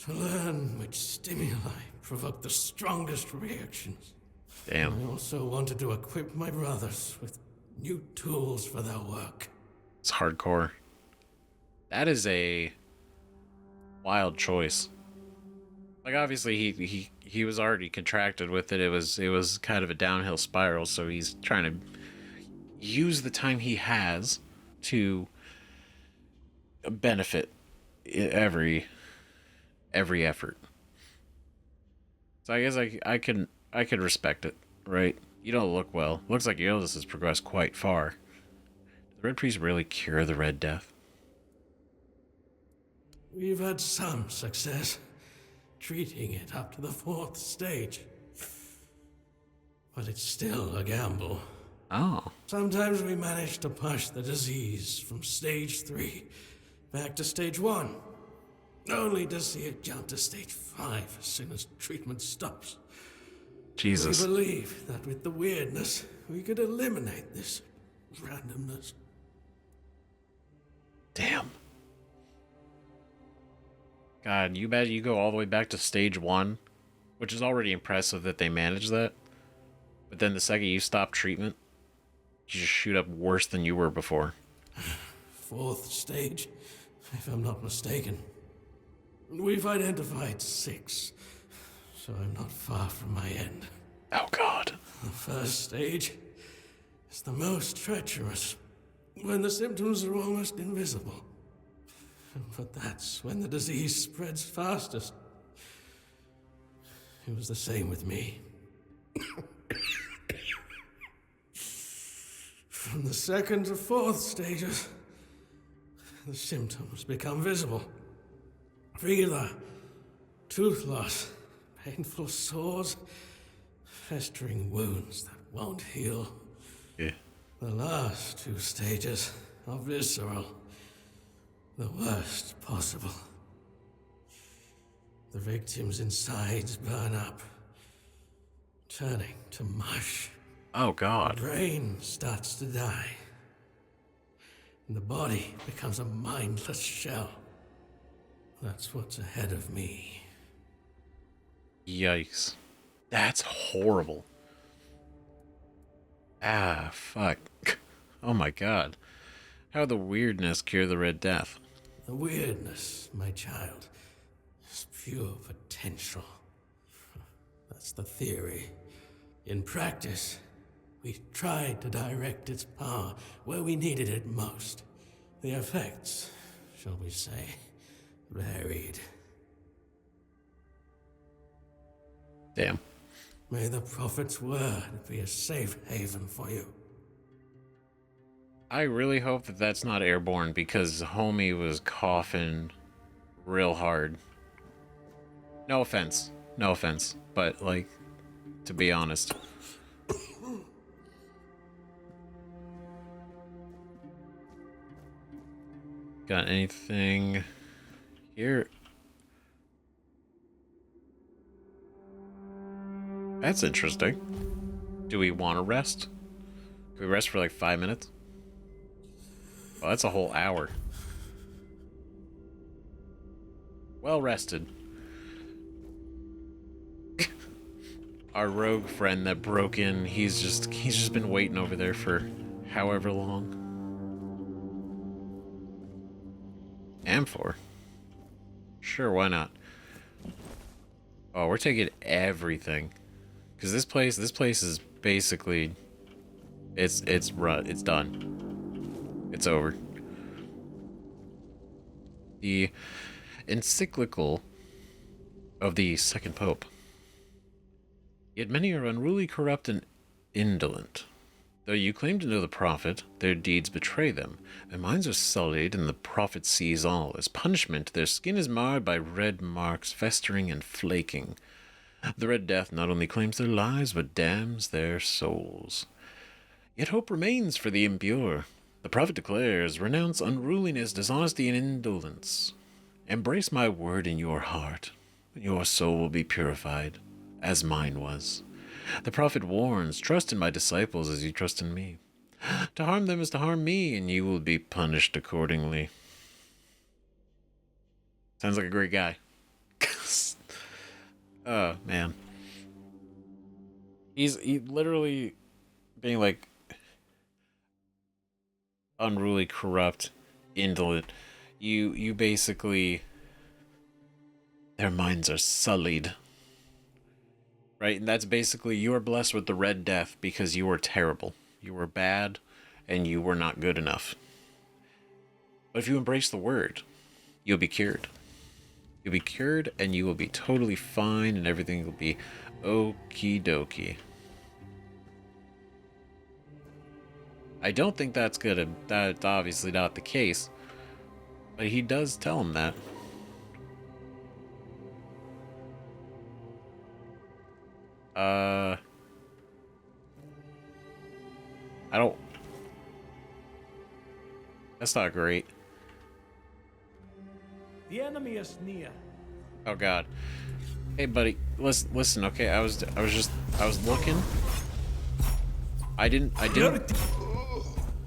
To learn which stimuli provoke the strongest reactions. Damn. I also wanted to equip my brothers with new tools for their work. It's hardcore. That is a wild choice. Like, obviously he was already contracted with it. It was kind of a downhill spiral, so he's trying to use the time he has to benefit every effort. So I guess I could respect it, right? You don't look well. Looks like your illness has progressed quite far. Did the Red Priest really cure the Red Death? We've had some success treating it up to the 4th stage. But it's still a gamble. Oh. Sometimes we manage to push the disease from stage 3 back to stage 1, only to see it jump to stage 5 as soon as treatment stops. Jesus. We believe that with the weirdness, we could eliminate this randomness. Damn. God, you bet you go all the way back to stage 1, which is already impressive that they managed that. But then the second you stop treatment, you just shoot up worse than you were before. 4th stage, if I'm not mistaken. We've identified 6, so I'm not far from my end. Oh, God. The 1st stage is the most treacherous, when the symptoms are almost invisible. But that's when the disease spreads fastest. It was the same with me. From the 2nd to 4th stages, the symptoms become visible. Fever, tooth loss, painful sores, festering wounds that won't heal. Yeah. The last 2 stages are visceral. The worst possible. The victim's insides burn up, turning to mush. Oh, God. The brain starts to die. And the body becomes a mindless shell. That's what's ahead of me. Yikes. That's horrible. Ah, fuck. Oh, my God. How would the weirdness cure the Red Death? The weirdness, my child, is pure potential. That's the theory. In practice, we tried to direct its power where we needed it most. The effects, shall we say, varied. Damn. May the Prophet's word be a safe haven for you. I really hope that that's not airborne, because homie was coughing real hard. No offense. No offense. But, like, to be honest. Got anything here? That's interesting. Do we want to rest? Can we rest for like 5 minutes? Oh, that's a whole hour. Well rested. Our rogue friend that broke in, he's just been waiting over there for however long. Amphor. Sure, why not? Oh, we're taking everything. Cause this place is basically it's done. It's over. The encyclical of the second pope. Yet many are unruly, corrupt, and indolent. Though you claim to know the prophet, their deeds betray them. Their minds are sullied, and the prophet sees all. As punishment, their skin is marred by red marks, festering and flaking. The Red Death not only claims their lives, but damns their souls. Yet hope remains for the impure. The prophet declares, renounce unruliness, dishonesty, and indolence. Embrace my word in your heart, and your soul will be purified, as mine was. The prophet warns, trust in my disciples as you trust in me. To harm them is to harm me, and you will be punished accordingly. Sounds like a great guy. Oh, man. He literally being like unruly, corrupt, indolent. You basically, their minds are sullied. Right? And that's basically, you are blessed with the Red Death because you were terrible. You were bad, and you were not good enough. But if you embrace the word, you'll be cured. You'll be cured, and you will be totally fine, and everything will be okie dokie. I don't think that's good. That's obviously not the case. But he does tell him that. I don't... That's not great. The enemy is near. Oh god. Hey buddy, listen, okay? I was looking. I didn't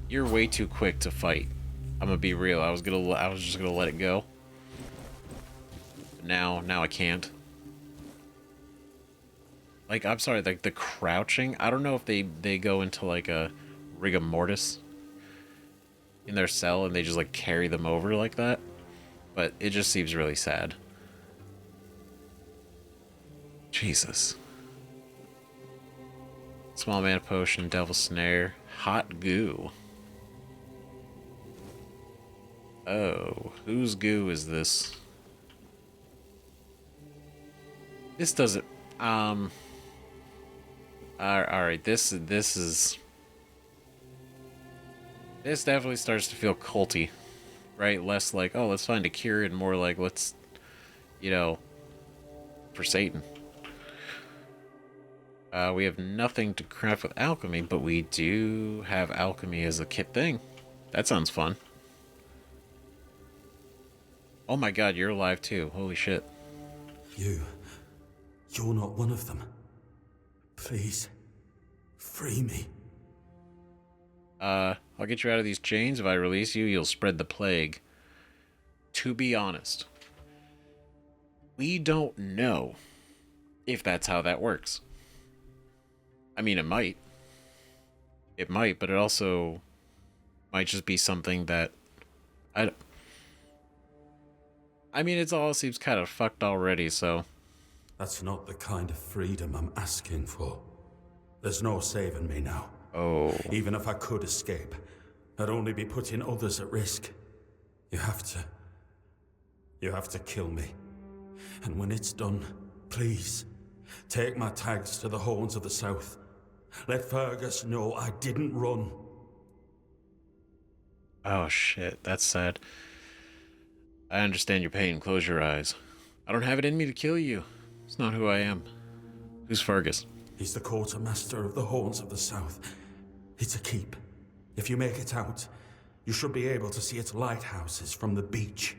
You're way too quick to fight. I'm gonna be real. I was just gonna let it go. Now I can't. Like, I'm sorry, like the crouching, I don't know if they go into like a rigor mortis in their cell and they just like carry them over like that. But it just seems really sad. Jesus. Small mana potion, devil snare, hot goo. Oh, whose goo is this? This doesn't, alright, this definitely starts to feel culty, right? Less like, oh, let's find a cure, and more like, let's, you know, for Satan. We have nothing to craft with alchemy, but we do have alchemy as a kit thing. That sounds fun. Oh my god, you're alive too. Holy shit. You're not one of them. Please, free me. I'll get you out of these chains. If I release you, you'll spread the plague. To be honest, we don't know if that's how that works. I mean, it might. It might, but it also might just be something that I mean, it all seems kind of fucked already, so... That's not the kind of freedom I'm asking for. There's no saving me now. Oh. Even if I could escape, I'd only be putting others at risk. You have to kill me. And when it's done, please, take my tags to the Horns of the South. Let Fergus know I didn't run. Oh shit, that's sad. I understand your pain. Close your eyes. I don't have it in me to kill you. It's not who I am. Who's Fergus? He's the quartermaster of the Horns of the South. It's a keep. If you make it out, You should be able to see its lighthouses from the beach.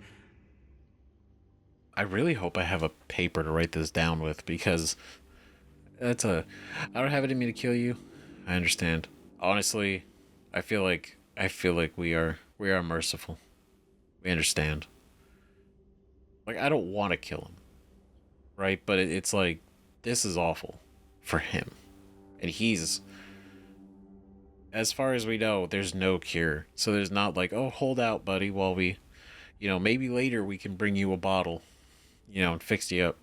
I really hope I have a paper to write this down with, because I don't have it in me to kill you. I understand. Honestly, I feel like we are merciful. We understand. Like, I don't want to kill him, right? But it's like, this is awful for him. And he's, as far as we know, there's no cure. So there's not like, oh, hold out, buddy, while we, maybe later we can bring you a bottle, and fix you up.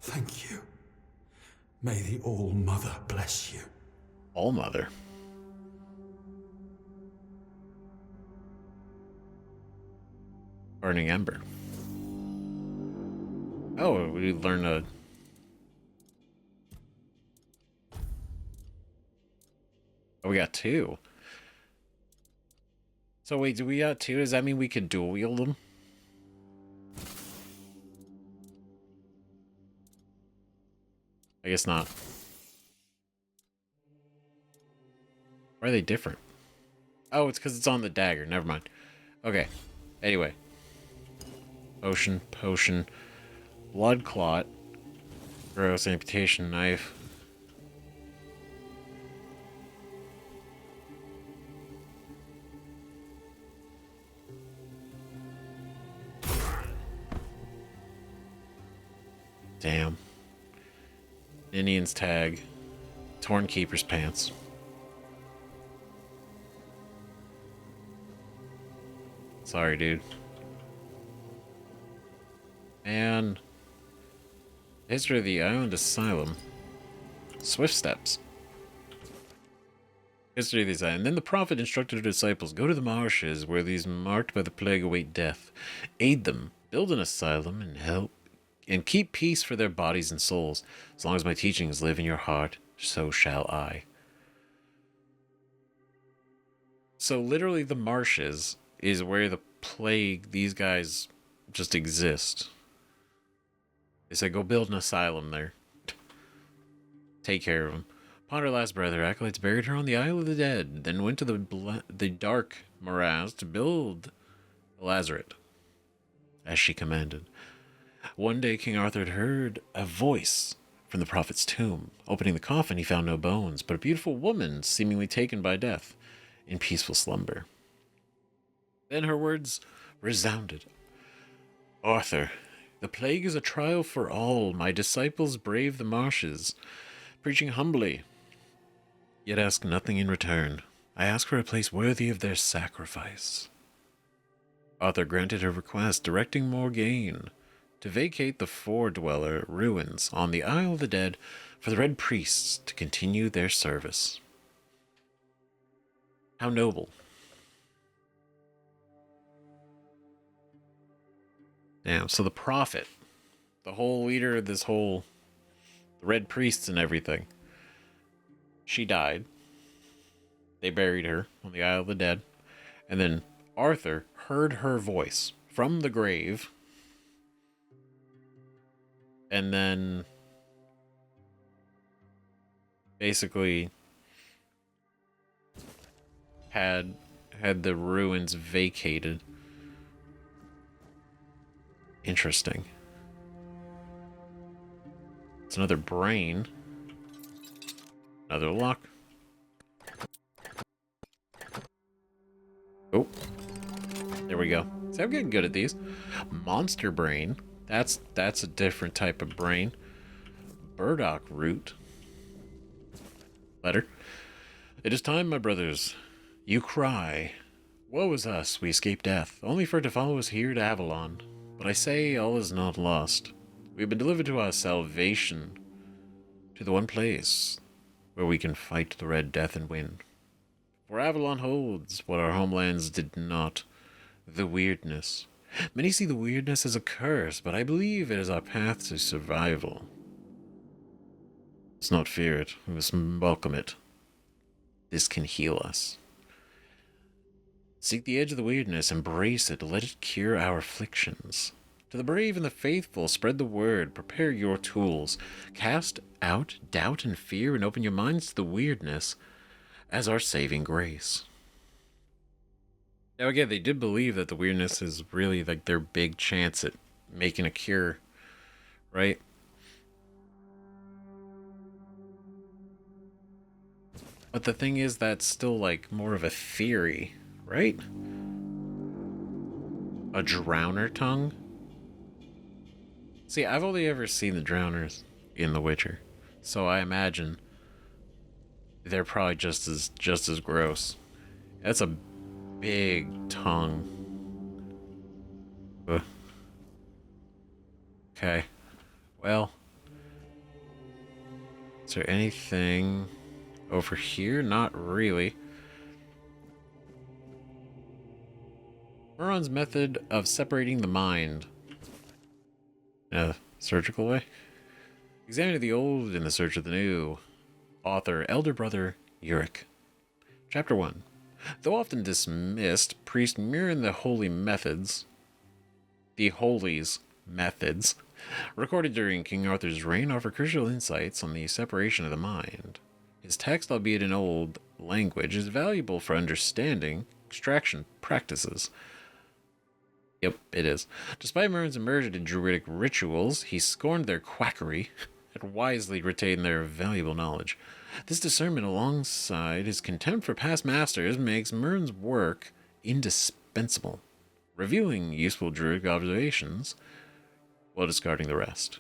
Thank you. May the All-Mother bless you. All-Mother? Burning Ember. Oh, we learn a... Oh, we got 2. So wait, do we got 2? Does that mean we can dual wield them? I guess not. Why are they different? Oh, it's because it's on the dagger. Never mind. Okay. Anyway. Potion. Blood clot. Gross amputation knife. Damn. Indian's tag. Torn keeper's pants. Sorry, dude. And history of the island asylum. Swift steps. History of the island. Then the prophet instructed her disciples, go to the marshes where these marked by the plague await death. Aid them, build an asylum, and help, and keep peace for their bodies and souls. As long as my teachings live in your heart, so shall I. So literally the marshes is where the plague, these guys just exist. They said, go build an asylum there. Take care of them. Upon her last breath, her acolytes buried her on the Isle of the Dead, then went to the dark morass to build a lazaret, as she commanded. One day King Arthur had heard a voice from the prophet's tomb. Opening the coffin, he found no bones, but a beautiful woman seemingly taken by death in peaceful slumber. Then her words resounded. Arthur, the plague is a trial for all. My disciples brave the marshes, preaching humbly, yet ask nothing in return. I ask for a place worthy of their sacrifice. Arthur granted her request, directing Morgaine to vacate the four-dweller ruins on the Isle of the Dead for the Red Priests to continue their service. How noble. Damn, so the prophet, the whole leader of this whole, the Red Priests and everything, she died. They buried her on the Isle of the Dead. And then Arthur heard her voice from the grave. And then basically had the ruins vacated. Interesting. It's another brain. Another lock. Oh. There we go. See, I'm getting good at these. Monster brain. That's a different type of brain. Burdock root. Letter. It is time, my brothers. You cry. Woe is us, we escaped death, only for it to follow us here to Avalon. But I say all is not lost. We have been delivered to our salvation, to the one place where we can fight the Red Death and win. For Avalon holds what our homelands did not, the weirdness. Many see the weirdness as a curse, but I believe it is our path to survival. Let's not fear it, we must welcome it. This can heal us. Seek the edge of the weirdness, embrace it, let it cure our afflictions. To the brave and the faithful, spread the word, prepare your tools. Cast out doubt and fear and open your minds to the weirdness as our saving grace. Now again, they did believe that the weirdness is really like their big chance at making a cure, right? But the thing is, that's still like more of a theory, right? A drowner tongue? See, I've only ever seen the drowners in The Witcher, so I imagine they're probably just as gross. That's a big tongue. Ugh. Okay. Well, is there anything over here? Not really. Murron's method of separating the mind. In a surgical way. Examining the old in the search of the new. Author, elder brother, Uric. Chapter 1. Though often dismissed, priest Mirren the Holy Methods. The Holy's Methods. Recorded during King Arthur's reign, offer crucial insights on the separation of the mind. His text, albeit in old language, is valuable for understanding extraction practices. Yep, it is. Despite Mirren's immersion in druidic rituals, he scorned their quackery and wisely retained their valuable knowledge. This discernment, alongside his contempt for past masters, makes Mirren's work indispensable, revealing useful druidic observations while discarding the rest.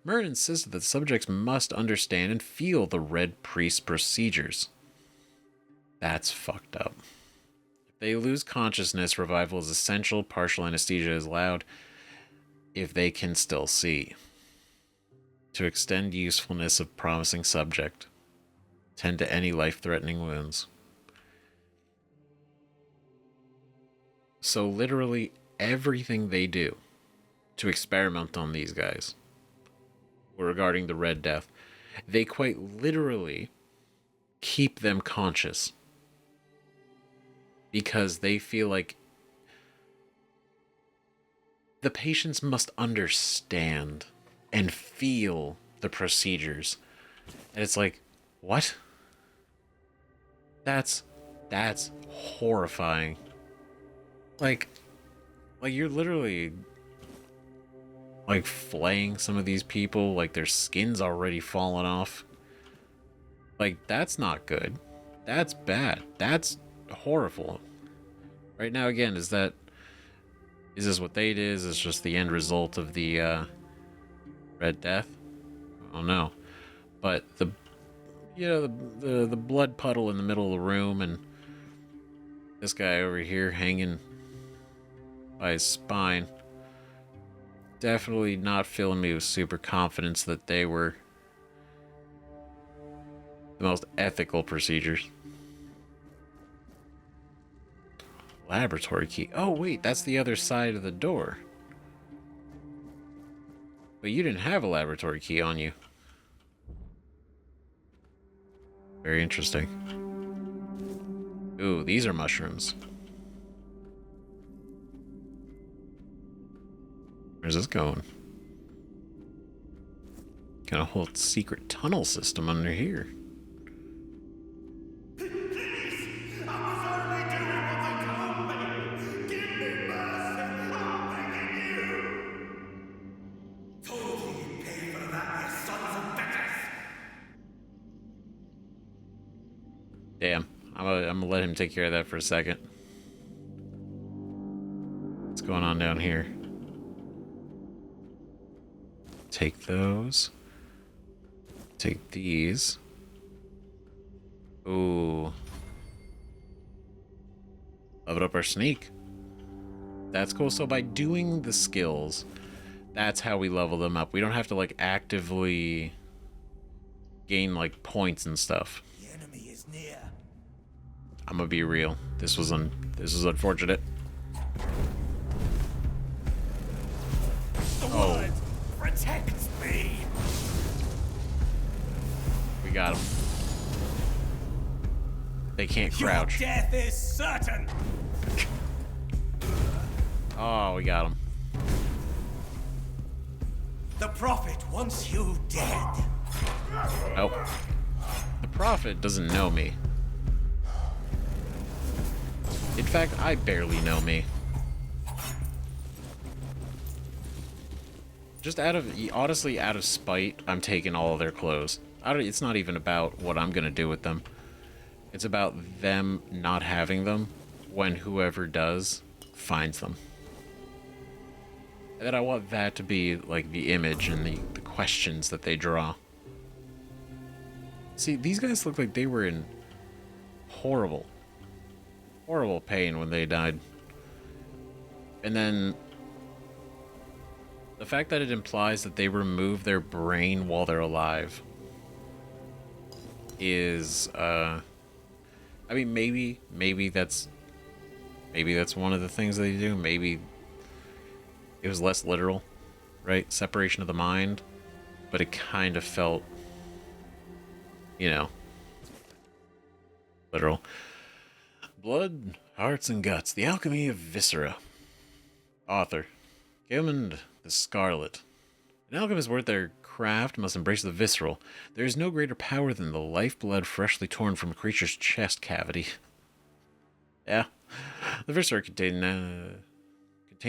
Mirren insisted that subjects must understand and feel the Red Priest's procedures. That's fucked up. If they lose consciousness, revival is essential. Partial anesthesia is allowed if they can still see. To extend usefulness of promising subject. Tend to any life-threatening wounds. So literally everything they do to experiment on these guys regarding the Red Death, they quite literally keep them conscious because they feel like the patients must understand and feel the procedures. And it's like, what? That's horrifying. Like you're literally like flaying some of these people, like their skin's already fallen off. Like, that's not good. That's bad. That's horrible. Right now, again, is this what they did? Is this just the end result of the Red Death? I don't know. But the blood puddle in the middle of the room, and this guy over here hanging by his spine, definitely not filling me with super confidence that they were the most ethical procedures. Laboratory key. Oh, wait, that's the other side of the door. But you didn't have a laboratory key on you. Very interesting. Ooh, these are mushrooms. Where's this going? Got a whole secret tunnel system under here. Damn, I'm gonna let him take care of that for a second. What's going on down here? Take those. Take these. Ooh. Level up our sneak. That's cool. So by doing the skills, that's how we level them up. We don't have to like actively gain like points and stuff. The enemy is near. I'm gonna be real. This was unfortunate. Oh. Protect me. We got him. They can't crouch. Your death is certain. Oh, we got him. The Prophet wants you dead. Nope. The Prophet doesn't know me. In fact, I barely know me. Just honestly, out of spite, I'm taking all of their clothes. It's not even about what I'm gonna do with them. It's about them not having them when whoever does finds them. And then I want that to be like the image and the questions that they draw. See, these guys look like they were in horrible, horrible pain when they died. And then the fact that it implies that they remove their brain while they're alive is, I mean, maybe that's one of the things they do. Maybe it was less literal, right? Separation of the mind, but it kind of felt, you know, literal. Blood, Hearts, and Guts, The Alchemy of Viscera. Author, Gilmund the Scarlet. An alchemist worth their craft must embrace the visceral. There is no greater power than the lifeblood freshly torn from a creature's chest cavity. Yeah. The viscera contains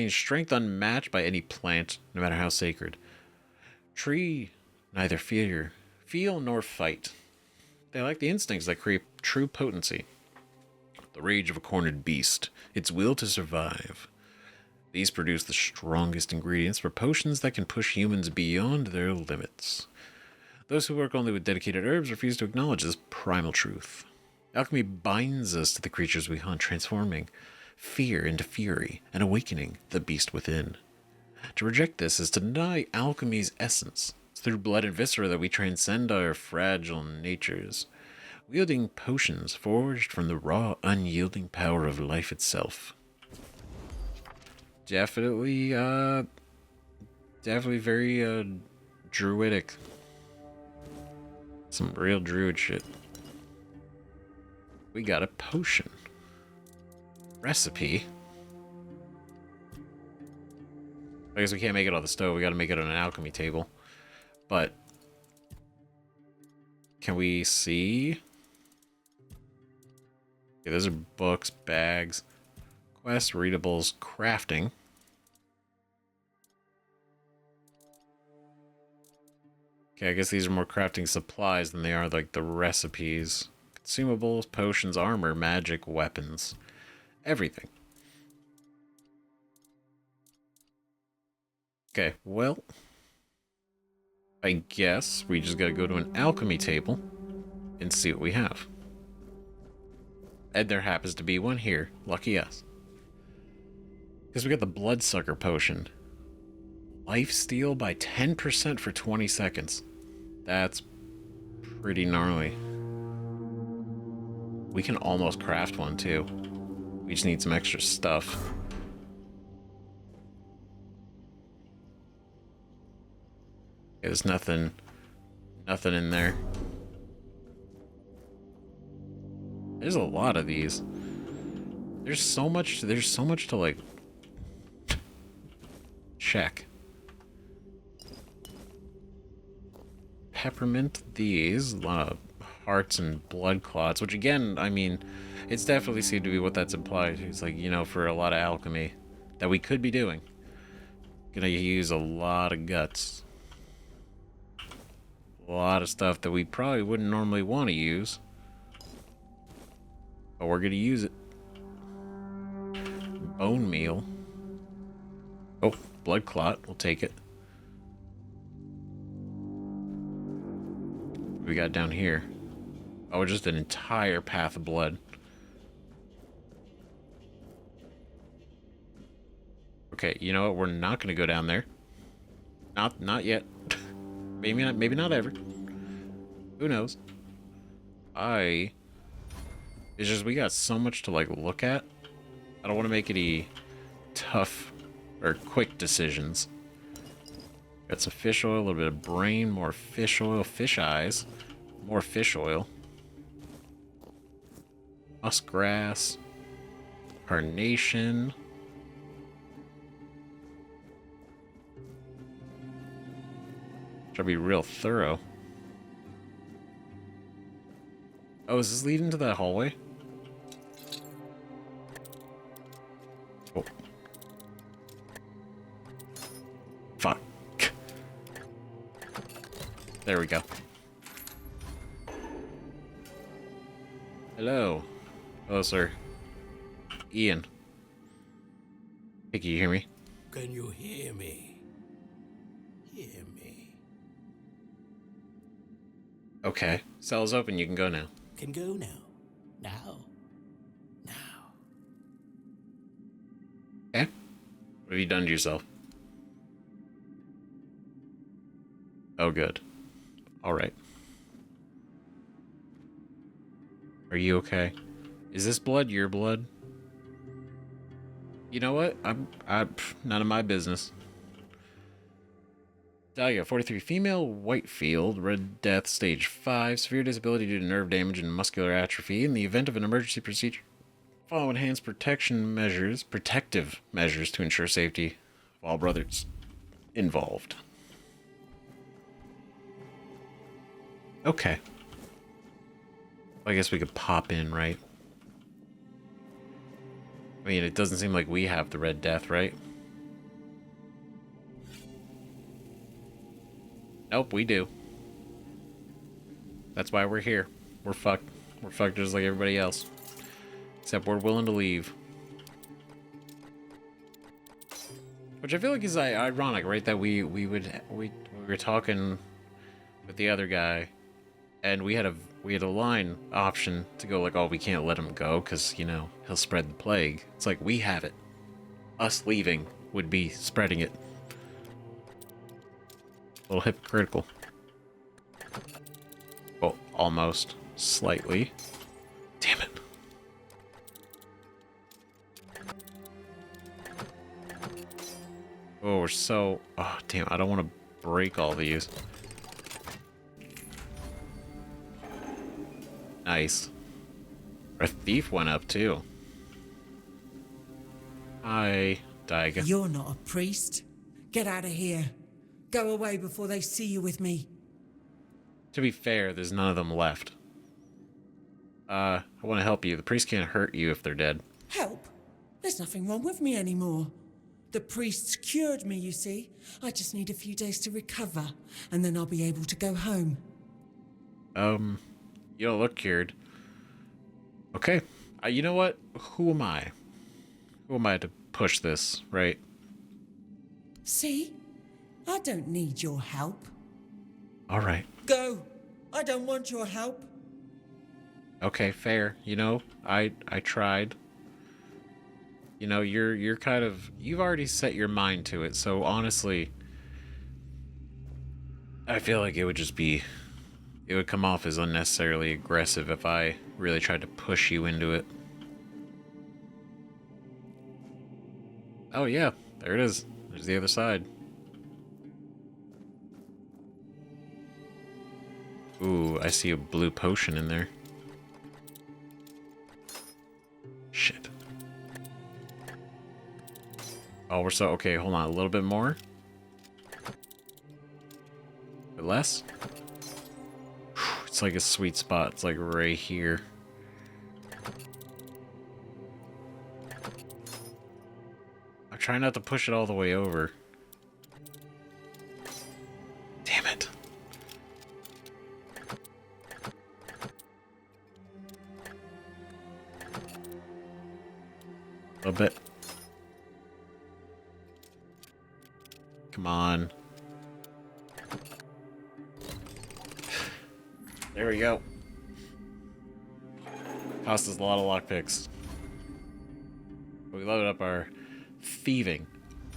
strength unmatched by any plant, no matter how sacred. Tree neither feel nor fight. They lack the instincts that create true potency. The rage of a cornered beast, its will to survive. These produce the strongest ingredients for potions that can push humans beyond their limits. Those who work only with dedicated herbs refuse to acknowledge this primal truth. Alchemy binds us to the creatures we hunt, transforming fear into fury and awakening the beast within. To reject this is to deny alchemy's essence. It's through blood and viscera that we transcend our fragile natures, wielding potions forged from the raw, unyielding power of life itself. Definitely very, druidic. Some real druid shit. We got a potion. Recipe. I guess we can't make it on the stove. We gotta make it on an alchemy table. But can we see? Okay, those are books, bags, quests, readables, crafting. Okay, I guess these are more crafting supplies than they are like the recipes. Consumables, potions, armor, magic, weapons. Everything. Okay, well, I guess we just gotta go to an alchemy table and see what we have. And there happens to be one here. Lucky us. Because we got the Bloodsucker Potion. Lifesteal by 10% for 20 seconds. That's pretty gnarly. We can almost craft one too. We just need some extra stuff. Okay, there's nothing in there. There's a lot of these. There's so much to like check. Peppermint these, a lot of hearts and blood clots, which again, I mean, it's definitely seemed to be what that's implied. It's like, you know, for a lot of alchemy that we could be doing. Gonna use a lot of guts. A lot of stuff that we probably wouldn't normally want to use. But we're gonna use it. Bone meal. Oh, blood clot. We'll take it. What we got down here? Oh, just an entire path of blood. Okay, you know what? We're not gonna go down there. Not yet. Maybe not ever. Who knows? It's just we got so much to like look at. I don't want to make any tough or quick decisions. Got some fish oil, a little bit of brain, more fish oil, fish eyes, more fish oil. Muskgrass, carnation. Try to be real thorough. Oh, is this leading to that hallway? Oh. Fuck. There we go. Hello. Hello, sir. Ian. Hey, can you hear me? Can you hear me? Hear me. Okay. Cell's open. You can go now. Can go now. Now. Now. Okay. What have you done to yourself? Oh, good. All right. Are you okay? Is this blood your blood? You know what? None of my business. Dahlia, 43, female, white field, red death, stage 5, severe disability due to nerve damage and muscular atrophy. In the event of an emergency procedure, follow enhanced protective measures to ensure safety of all brothers involved. Okay. I guess we could pop in, right? I mean, it doesn't seem like we have the Red Death, right? Nope, we do. That's why we're here. We're fucked. We're fucked just like everybody else. Except we're willing to leave. Which I feel like is ironic, right? That we were talking with the other guy, and we had a line option to go like, oh, we can't let him go because, you know, he'll spread the plague. It's like, we have it. Us leaving would be spreading it. A little hypocritical. Well, almost. Slightly. Damn it. Oh, we're so... Oh, damn, I don't want to break all these. Nice. Our thief went up, too. Hi, Daiga. You're not a priest. Get out of here. Go away before they see you with me. To be fair, there's none of them left. I want to help you. The priest can't hurt you if they're dead. Help? There's nothing wrong with me anymore. The priests cured me, you see. I just need a few days to recover, and then I'll be able to go home. You don't look cured. Okay. You know what? Who am I? Who am I to push this, right? See? I don't need your help. All right. Go. I don't want your help. Okay, fair. You know, I tried. You know, you're kind of... You've already set your mind to it, so honestly... I feel like it would just be... It would come off as unnecessarily aggressive if I really tried to push you into it. Oh yeah, there it is. There's the other side. Ooh, I see a blue potion in there. Shit. Oh, we're so... Okay, hold on. A little bit more. A bit less. It's like a sweet spot. It's like right here. I'm trying not to push it all the way over. Damn it. A little bit. Come on. There we go. Cost us a lot of lockpicks. We loaded up our thieving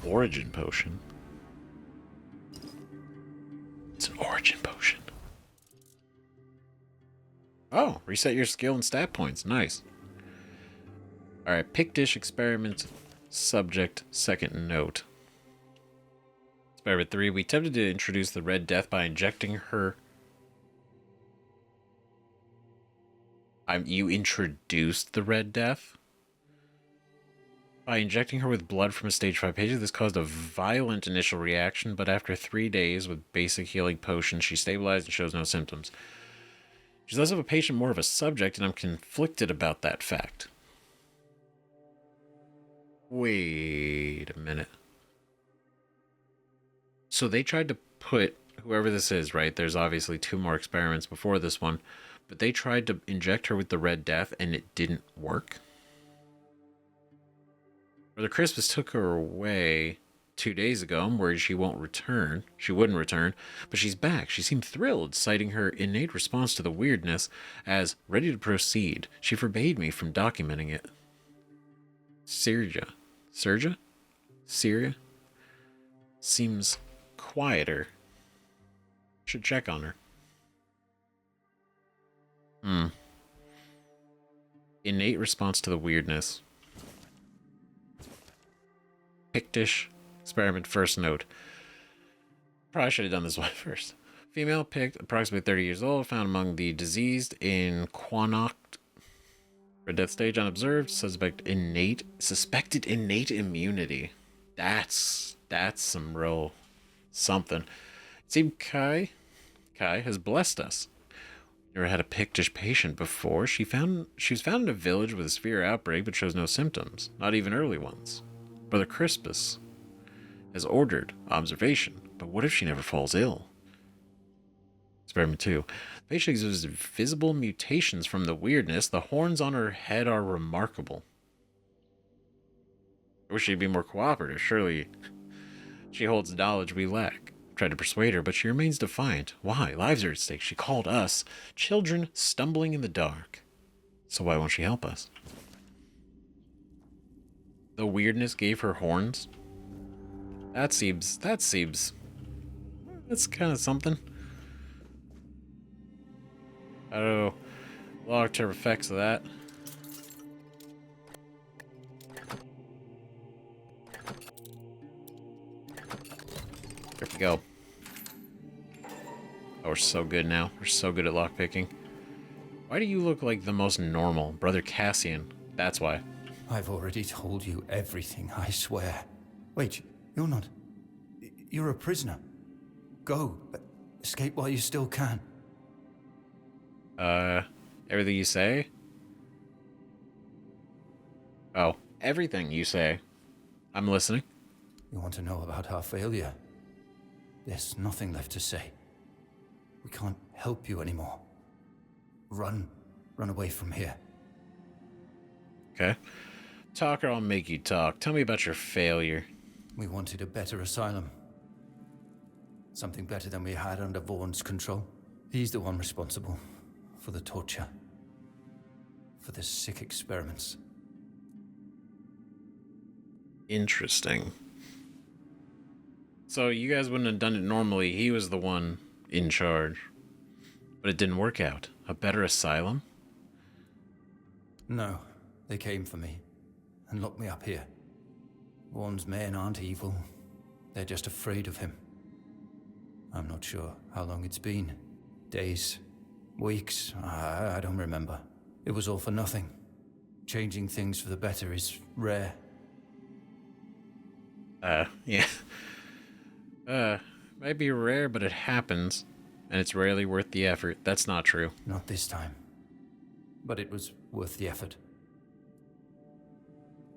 origin potion. It's an origin potion. Oh, reset your skill and stat points. Nice. Alright, pick dish experiment subject second note. Experiment 3. We attempted to introduce the Red Death by injecting her... You introduced the Red Death? By injecting her with blood from a stage 5 patient, this caused a violent initial reaction, but after 3 days with basic healing potions, she stabilized and shows no symptoms. She's less of a patient, more of a subject, and I'm conflicted about that fact. Wait a minute. So they tried to put whoever this is, right? There's obviously 2 more experiments before this one, but they tried to inject her with the Red Death and it didn't work. Brother Crispus took her away 2 days ago. I'm worried she wouldn't return, but she's back. She seemed thrilled, citing her innate response to the weirdness as ready to proceed. She forbade me from documenting it. Syria seems quieter. Should check on her. Innate response to the weirdness. Pictish experiment first note. Probably should have done this one first. Female Pict, approximately 30 years old, found among the diseased in Quanacht. For death stage unobserved. Suspected innate immunity. That's some real something. It seemed Kai has blessed us. Never had a Pictish patient before. She was found in a village with a severe outbreak, but shows no symptoms, not even early ones. Brother Crispus has ordered observation, but what if she never falls ill? Experiment 2. The patient exhibits visible mutations from the weirdness. The horns on her head are remarkable. I wish she'd be more cooperative. Surely she holds knowledge we lack. Tried to persuade her, but she remains defiant. Why? Lives are at stake. She called us children stumbling in the dark. So why won't she help us? The weirdness gave her horns? That's kind of something. I don't know. Long-term effects of that. There we go. Oh, we're so good now. We're so good at lockpicking. Why do you look like the most normal? Brother Cassian. That's why. I've already told you everything, I swear. Wait, you're not... You're a prisoner. Go. Escape while you still can. Everything you say? Oh, everything you say. I'm listening. You want to know about our failure? There's nothing left to say. We can't help you anymore. Run away from here. Okay. Talk or I'll make you talk. Tell me about your failure. We wanted a better asylum. Something better than we had under Vaughn's control. He's the one responsible for the torture. For the sick experiments. Interesting. So you guys wouldn't have done it normally. He was the one in charge. But it didn't work out. A better asylum? No. They came for me. And locked me up here. Vaughn's men aren't evil. They're just afraid of him. I'm not sure how long it's been. Days. Weeks. I don't remember. It was all for nothing. Changing things for the better is rare. Yeah. Might be rare, but it happens. And it's rarely worth the effort. That's not true. Not this time. But it was worth the effort.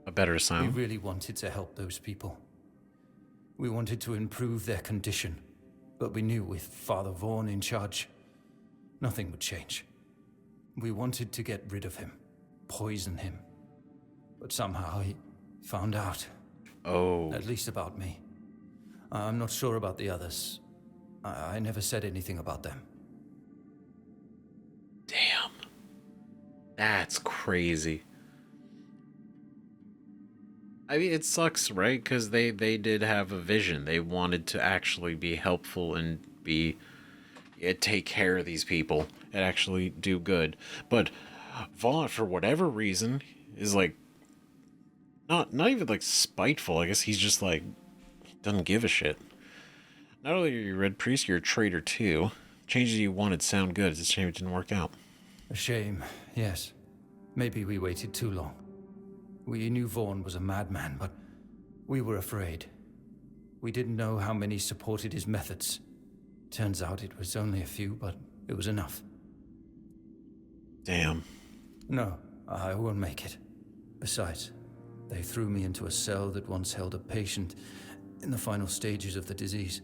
A better We asylum? really wanted to help those people. We wanted to improve their condition. But we knew with Father Vaughn in charge, nothing would change. We wanted to get rid of him. Poison him. But somehow he found out. Oh. At least about me. I'm not sure about the others. I never said anything about them. Damn. That's crazy. I mean, it sucks, right? Because they did have a vision. They wanted to actually be helpful and take care of these people and actually do good. But Vaughn, for whatever reason, is like not even like spiteful. I guess he's just like doesn't give a shit. Not only are you Red Priest, you're a traitor too. Changes you wanted sound good. It's a shame it didn't work out. A shame, yes. Maybe we waited too long. We knew Vaughn was a madman, but we were afraid. We didn't know how many supported his methods. Turns out it was only a few, but it was enough. Damn. No, I won't make it. Besides, They threw me into a cell that once held a patient in the final stages of the disease.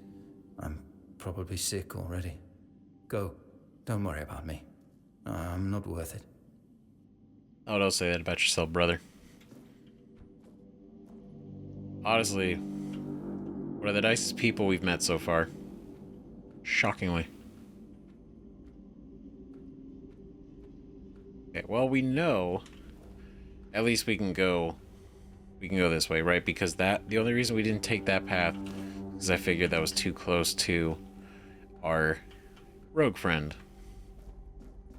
I'm probably sick already. Go. Don't worry about me. I'm not worth it. Oh, don't say that about yourself, brother. Honestly, one of the nicest people we've met so far. Shockingly. Okay, well, we know at least we can go this way, right? Because the only reason we didn't take that path is I figured that was too close to our rogue friend.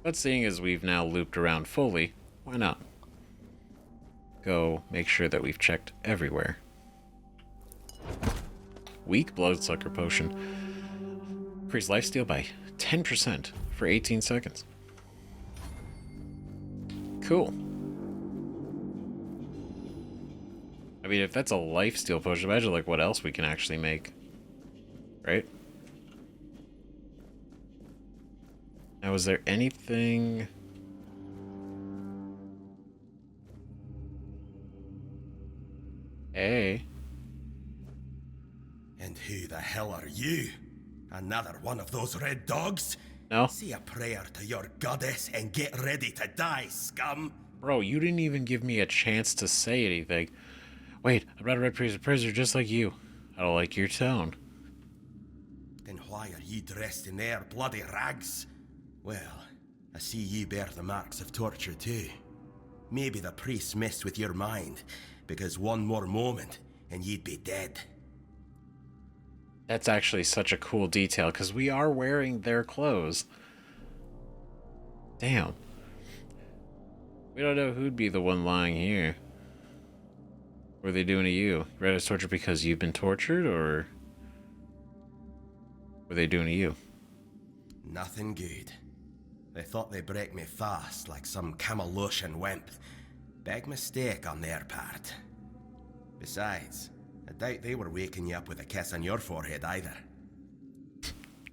But seeing as we've now looped around fully, why not? Go make sure that we've checked everywhere. Weak bloodsucker potion. Increase lifesteal by 10% for 18 seconds. Cool. I mean, if that's a lifesteal potion, imagine like what else we can actually make. Right? Now, is there anything... Hey. And who the hell are you? Another one of those red dogs? No. Say a prayer to your goddess and get ready to die, scum! Bro, you didn't even give me a chance to say anything. Wait, I'm not a red prisoner just like you. I don't like your tone. Then why are you dressed in their bloody rags? Well, I see you bear the marks of torture too. Maybe the priest messed with your mind, because one more moment and you'd be dead. That's actually such a cool detail, because we are wearing their clothes. Damn. We don't know who'd be the one lying here. What are they doing to you? Read as torture because you've been tortured, or... what are they doing to you? Nothing good. They thought they'd break me fast, like some Camelusian wimp. Big mistake on their part. Besides, I doubt they were waking you up with a kiss on your forehead either.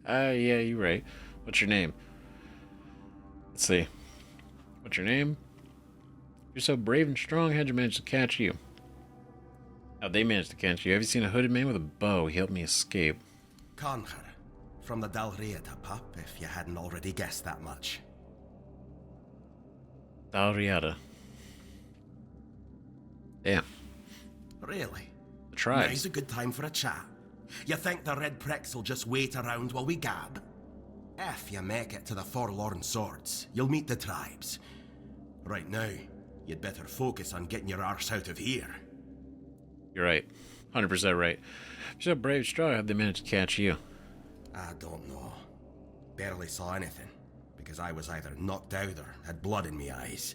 Yeah, you're right. What's your name? Let's see. What's your name? You're so brave and strong, how'd you manage to catch you? How'd they manage to catch you? Have you seen a hooded man with a bow? He helped me escape. Conquer. From the Dalriata pup, if you hadn't already guessed that much. Dalriata. Damn. Really? The tribes. Now's a good time for a chat. You think the red pricks will just wait around while we gab? If you make it to the Forlorn Swords, you'll meet the tribes. Right now, you'd better focus on getting your arse out of here. You're right. 100% right. You're so brave and strong, how'd they manage to catch you? I don't know. Barely saw anything, because I was either knocked out or had blood in me eyes.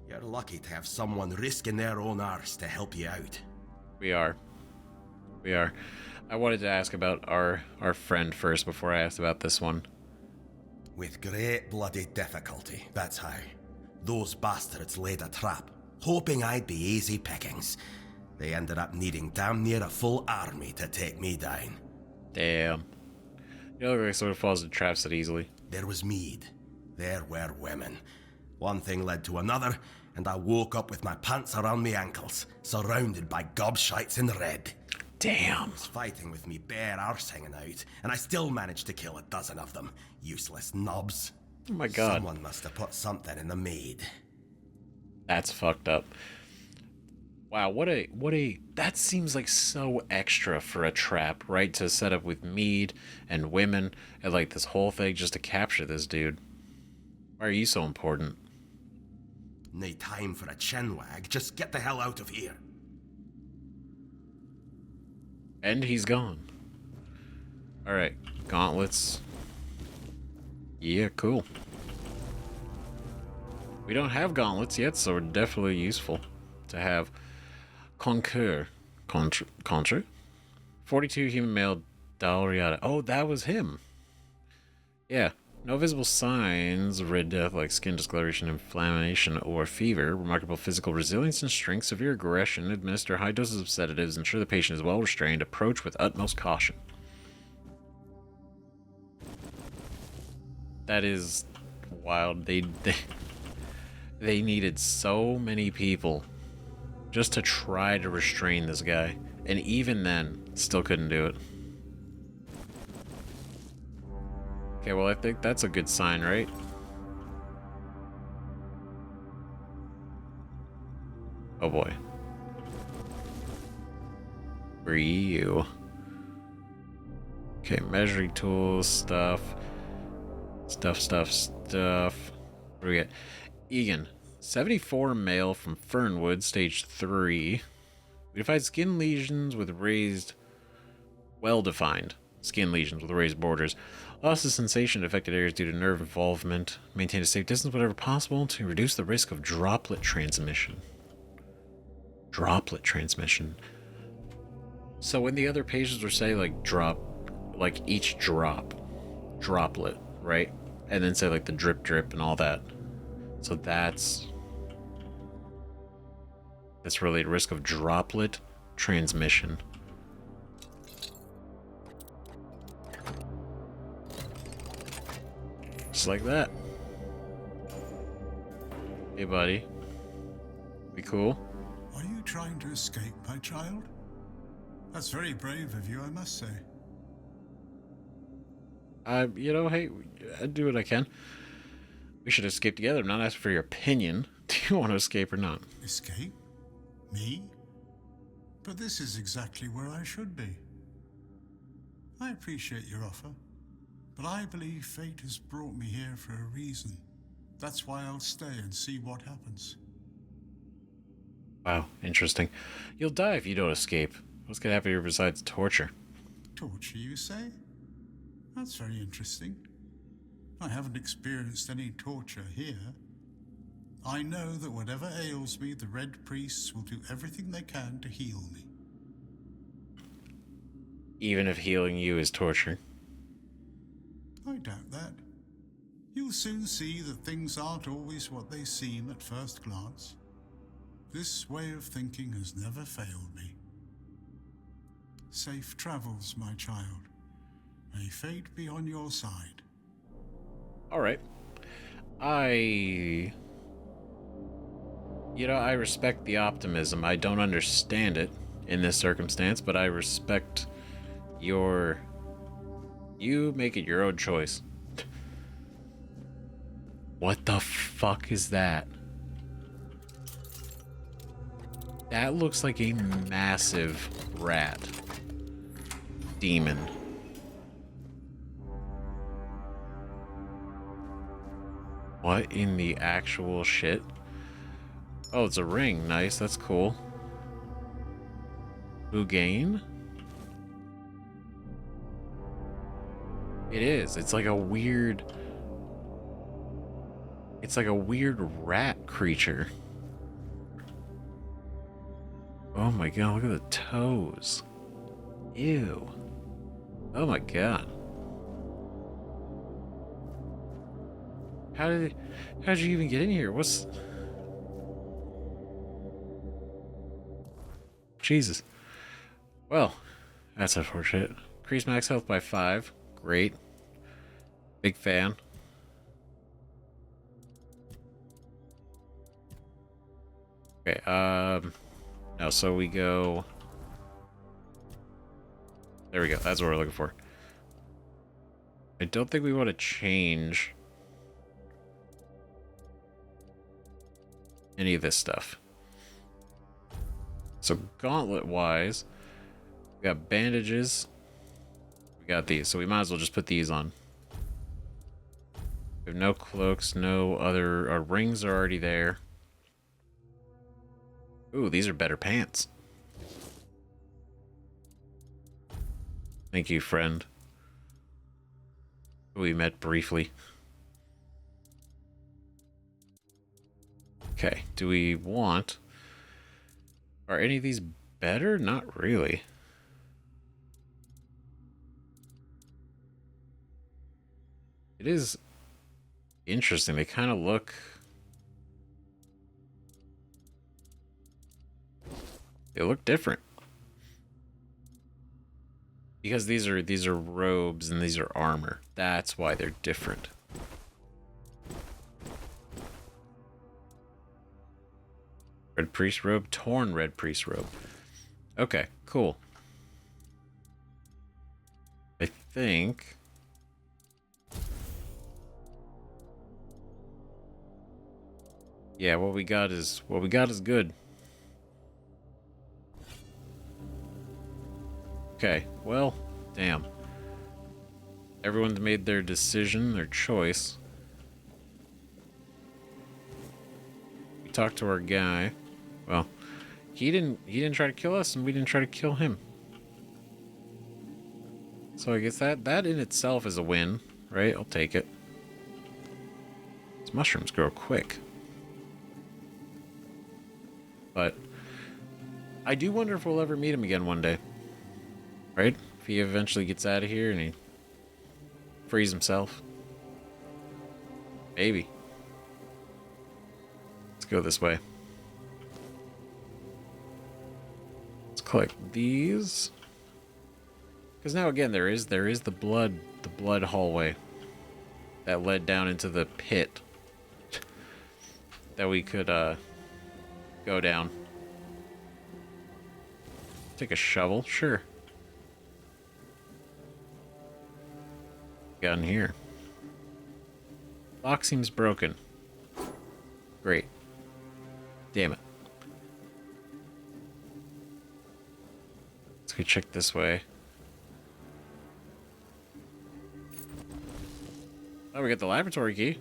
You're lucky to have someone risking their own arse to help you out. We are. I wanted to ask about our friend first before I asked about this one. With great bloody difficulty, that's how. Those bastards laid a trap, hoping I'd be easy pickings. They ended up needing damn near a full army to take me down. Damn. You look like someone falls into traps that easily. There was mead. There were women. One thing led to another, and I woke up with my pants around my ankles, surrounded by gobshites in red. Damn. Was fighting with me bare arse hanging out, and I still managed to kill a dozen of them. Useless knobs. Oh my god. Someone must have put something in the mead. That's fucked up. Wow, that seems like so extra for a trap, right? To set up with mead and women and like this whole thing just to capture this dude. Why are you so important? No time for a chinwag, just get the hell out of here. And he's gone. Alright, gauntlets. Yeah, cool. We don't have gauntlets yet, so we're definitely useful to have. Conquer. Contra? 42 human male Dalriata. Oh, that was him. Yeah. No visible signs of red death like skin discoloration, inflammation, or fever. Remarkable physical resilience and strength. Severe aggression. Administer high doses of sedatives. Ensure the patient is well restrained. Approach with utmost caution. That is wild. They needed so many people just to try to restrain this guy. And even then, still couldn't do it. Okay, well, I think that's a good sign, right? Oh boy. Free you. Okay, measuring tools, stuff. Stuff. What do we get? Egan. 74 male from Fernwood, stage 3. We find skin lesions with raised... Well-defined skin lesions with raised borders. Loss of sensation in affected areas due to nerve involvement. Maintain a safe distance whenever possible to reduce the risk of droplet transmission. Droplet transmission. So when the other patients were saying like like each droplet, right? And then say like the drip and all that. So that's related risk of droplet transmission. Just like that. Hey buddy. We cool? Are you trying to escape, my child? That's very brave of you, I must say. You know, hey, I do what I can. We should escape together. I'm not asking for your opinion. Do you want to escape or not? Escape? Me? But this is exactly where I should be. I appreciate your offer, but I believe fate has brought me here for a reason. That's why I'll stay and see what happens. Wow, interesting. You'll die if you don't escape. What's gonna happen here besides torture? Torture, you say? That's very interesting. I haven't experienced any torture here. I know that whatever ails me, the Red Priests will do everything they can to heal me. Even if healing you is torture? I doubt that. You'll soon see that things aren't always what they seem at first glance. This way of thinking has never failed me. Safe travels, my child. May fate be on your side. Alright. I respect the optimism. I don't understand it in this circumstance, but I respect you make it your own choice. What the fuck is that? That looks like a massive rat. Demon. What in the actual shit? Oh, it's a ring. Nice, that's cool. Ugain? It is. It's like a weird... It's like a weird rat creature. Oh my god, look at the toes. Ew. Oh my god. How'd you even get in here? What's... Jesus. Well, that's unfortunate. Increase max health by 5. Great. Big fan. Okay, no, so we go... There we go, that's what we're looking for. I don't think we want to change any of this stuff. So gauntlet-wise, we got bandages. We got these, so we might as well just put these on. We have no cloaks, no other... Our rings are already there. Ooh, these are better pants. Thank you, friend. We met briefly. Okay, do we want... Are any of these better? Not really. It is interesting. They kind of look... They look different. Because these are robes and these are armor. That's why they're different. Red priest robe, torn red priest robe. Okay, cool. I think... yeah, what we got is good. Okay, well, damn. Everyone's made their decision, their choice. We talked to our guy. Well, he didn't try to kill us, and we didn't try to kill him. So I guess that in itself is a win, right? I'll take it. These mushrooms grow quick. But I do wonder if we'll ever meet him again one day. Right? If he eventually gets out of here and he frees himself. Maybe. Let's go this way. Let's collect these. Because now again there is the blood hallway that led down into the pit that we could go down. Take a shovel, sure. Got in here. Lock seems broken. Great. Damn it. Let's go check this way. Oh, we got the laboratory key.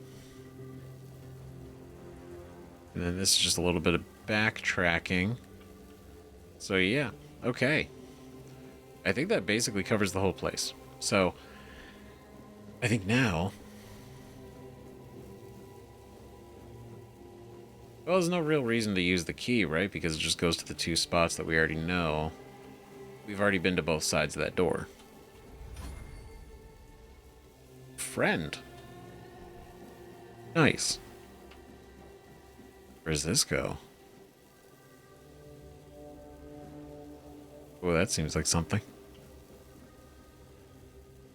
And then this is just a little bit of backtracking. So yeah, okay. I think that basically covers the whole place. So I think now... well, there's no real reason to use the key, right? Because it just goes to the two spots that we already know. We've already been to both sides of that door. Friend. Nice. Where does this go? Oh, that seems like something.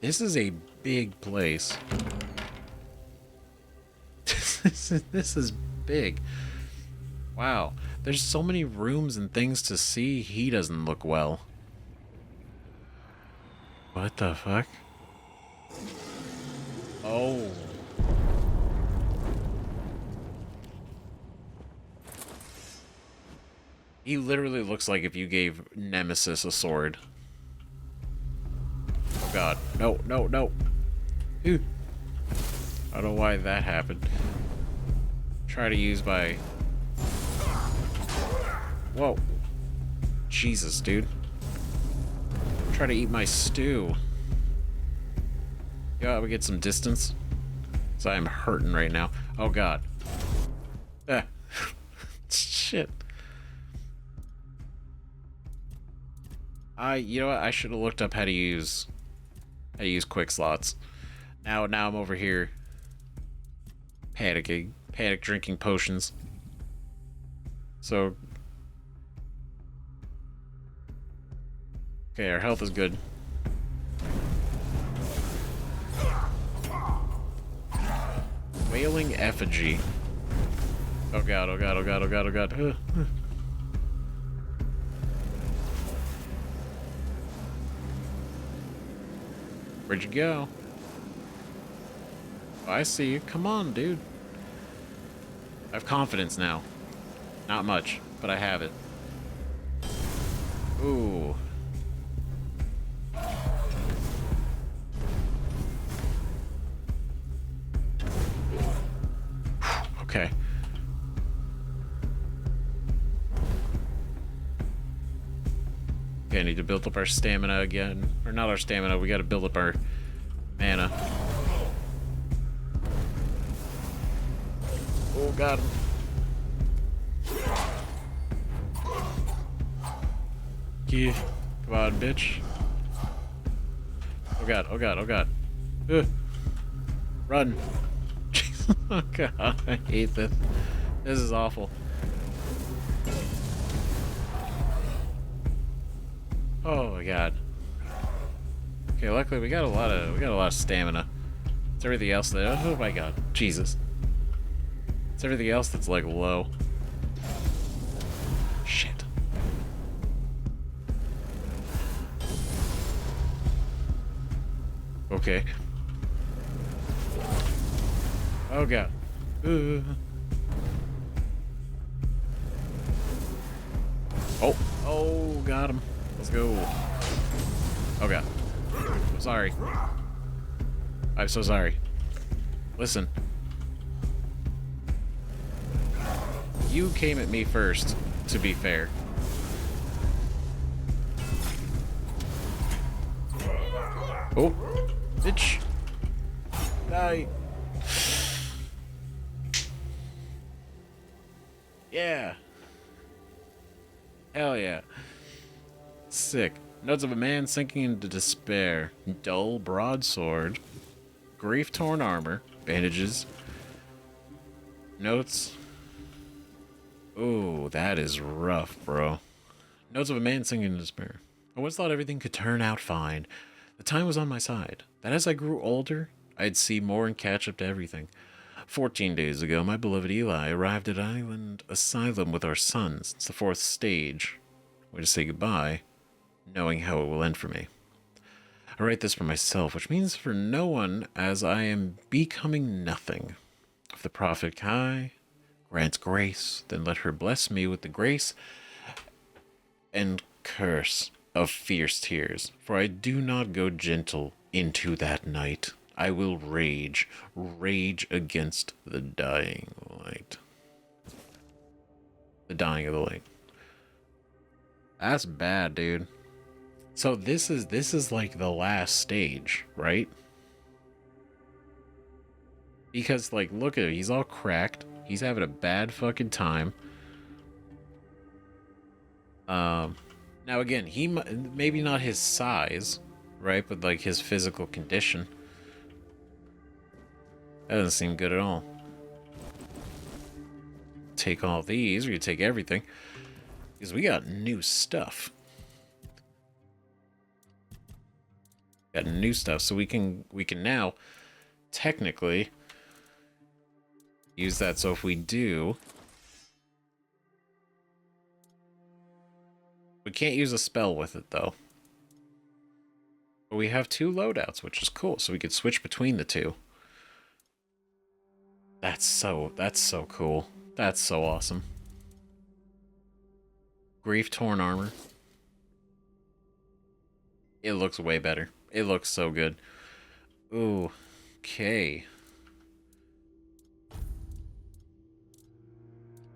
This is a big place. This is big. Wow. There's so many rooms and things to see. He doesn't look well. What the fuck? Oh. He literally looks like if you gave Nemesis a sword. Oh god. No, no, no. Ew. I don't know why that happened. Try to use my... whoa. Jesus, dude. Try to eat my stew. Yeah, we get some distance. So I am hurting right now. Oh god. Ah. Shit. You know what? I should have looked up how to use quick slots. Now I'm over here panic drinking potions. So okay, our health is good. Wailing effigy. Oh god, oh god, oh god, oh god, oh god. Where'd you go? Oh, I see you. Come on, dude. I have confidence now. Not much, but I have it. Ooh. Okay. Okay, I need to build up our stamina again. Or not our stamina, we gotta build up our mana. Oh, got him. Yeah. Come on, bitch. Oh god, oh god, oh god. Run. Oh god, I hate this. This is awful. Oh my god. Okay, luckily we got a lot of stamina. It's everything else that, oh my god, Jesus. It's everything else that's like low. Okay. Oh god. Oh, got him. Let's go. Oh god. I'm sorry. I'm so sorry. Listen. You came at me first, to be fair. Oh, bitch. Die. Yeah. Hell yeah. Sick. Notes of a man sinking into despair. Dull broadsword. Grief-torn armor. Bandages. Notes. Ooh, that is rough, bro. Notes of a man sinking in despair. I once thought everything could turn out fine. The time was on my side. That as I grew older, I'd see more and catch up to everything. 14 days ago, my beloved Eli arrived at Island Asylum with our sons. It's the 4th stage. Way to say goodbye, knowing how it will end for me. I write this for myself, which means for no one, as I am becoming nothing. If the Prophet Kai grants grace, then let her bless me with the grace and curse of fierce tears, for I do not go gentle into that night. I will rage against the dying light. The dying of the light. That's bad, dude. So this is like the last stage, right? Because like, look at him, he's all cracked. He's having a bad fucking time. Now again, he maybe not his size, right? But like his physical condition. That doesn't seem good at all. Take all these, or you take everything. Because we got new stuff. Got new stuff, so we can now technically use that. So if we do, we can't use a spell with it though. But we have 2 loadouts, which is cool, so we could switch between the 2. That's so cool. That's so awesome. Grief-torn armor. It looks way better. It looks so good. Ooh, okay.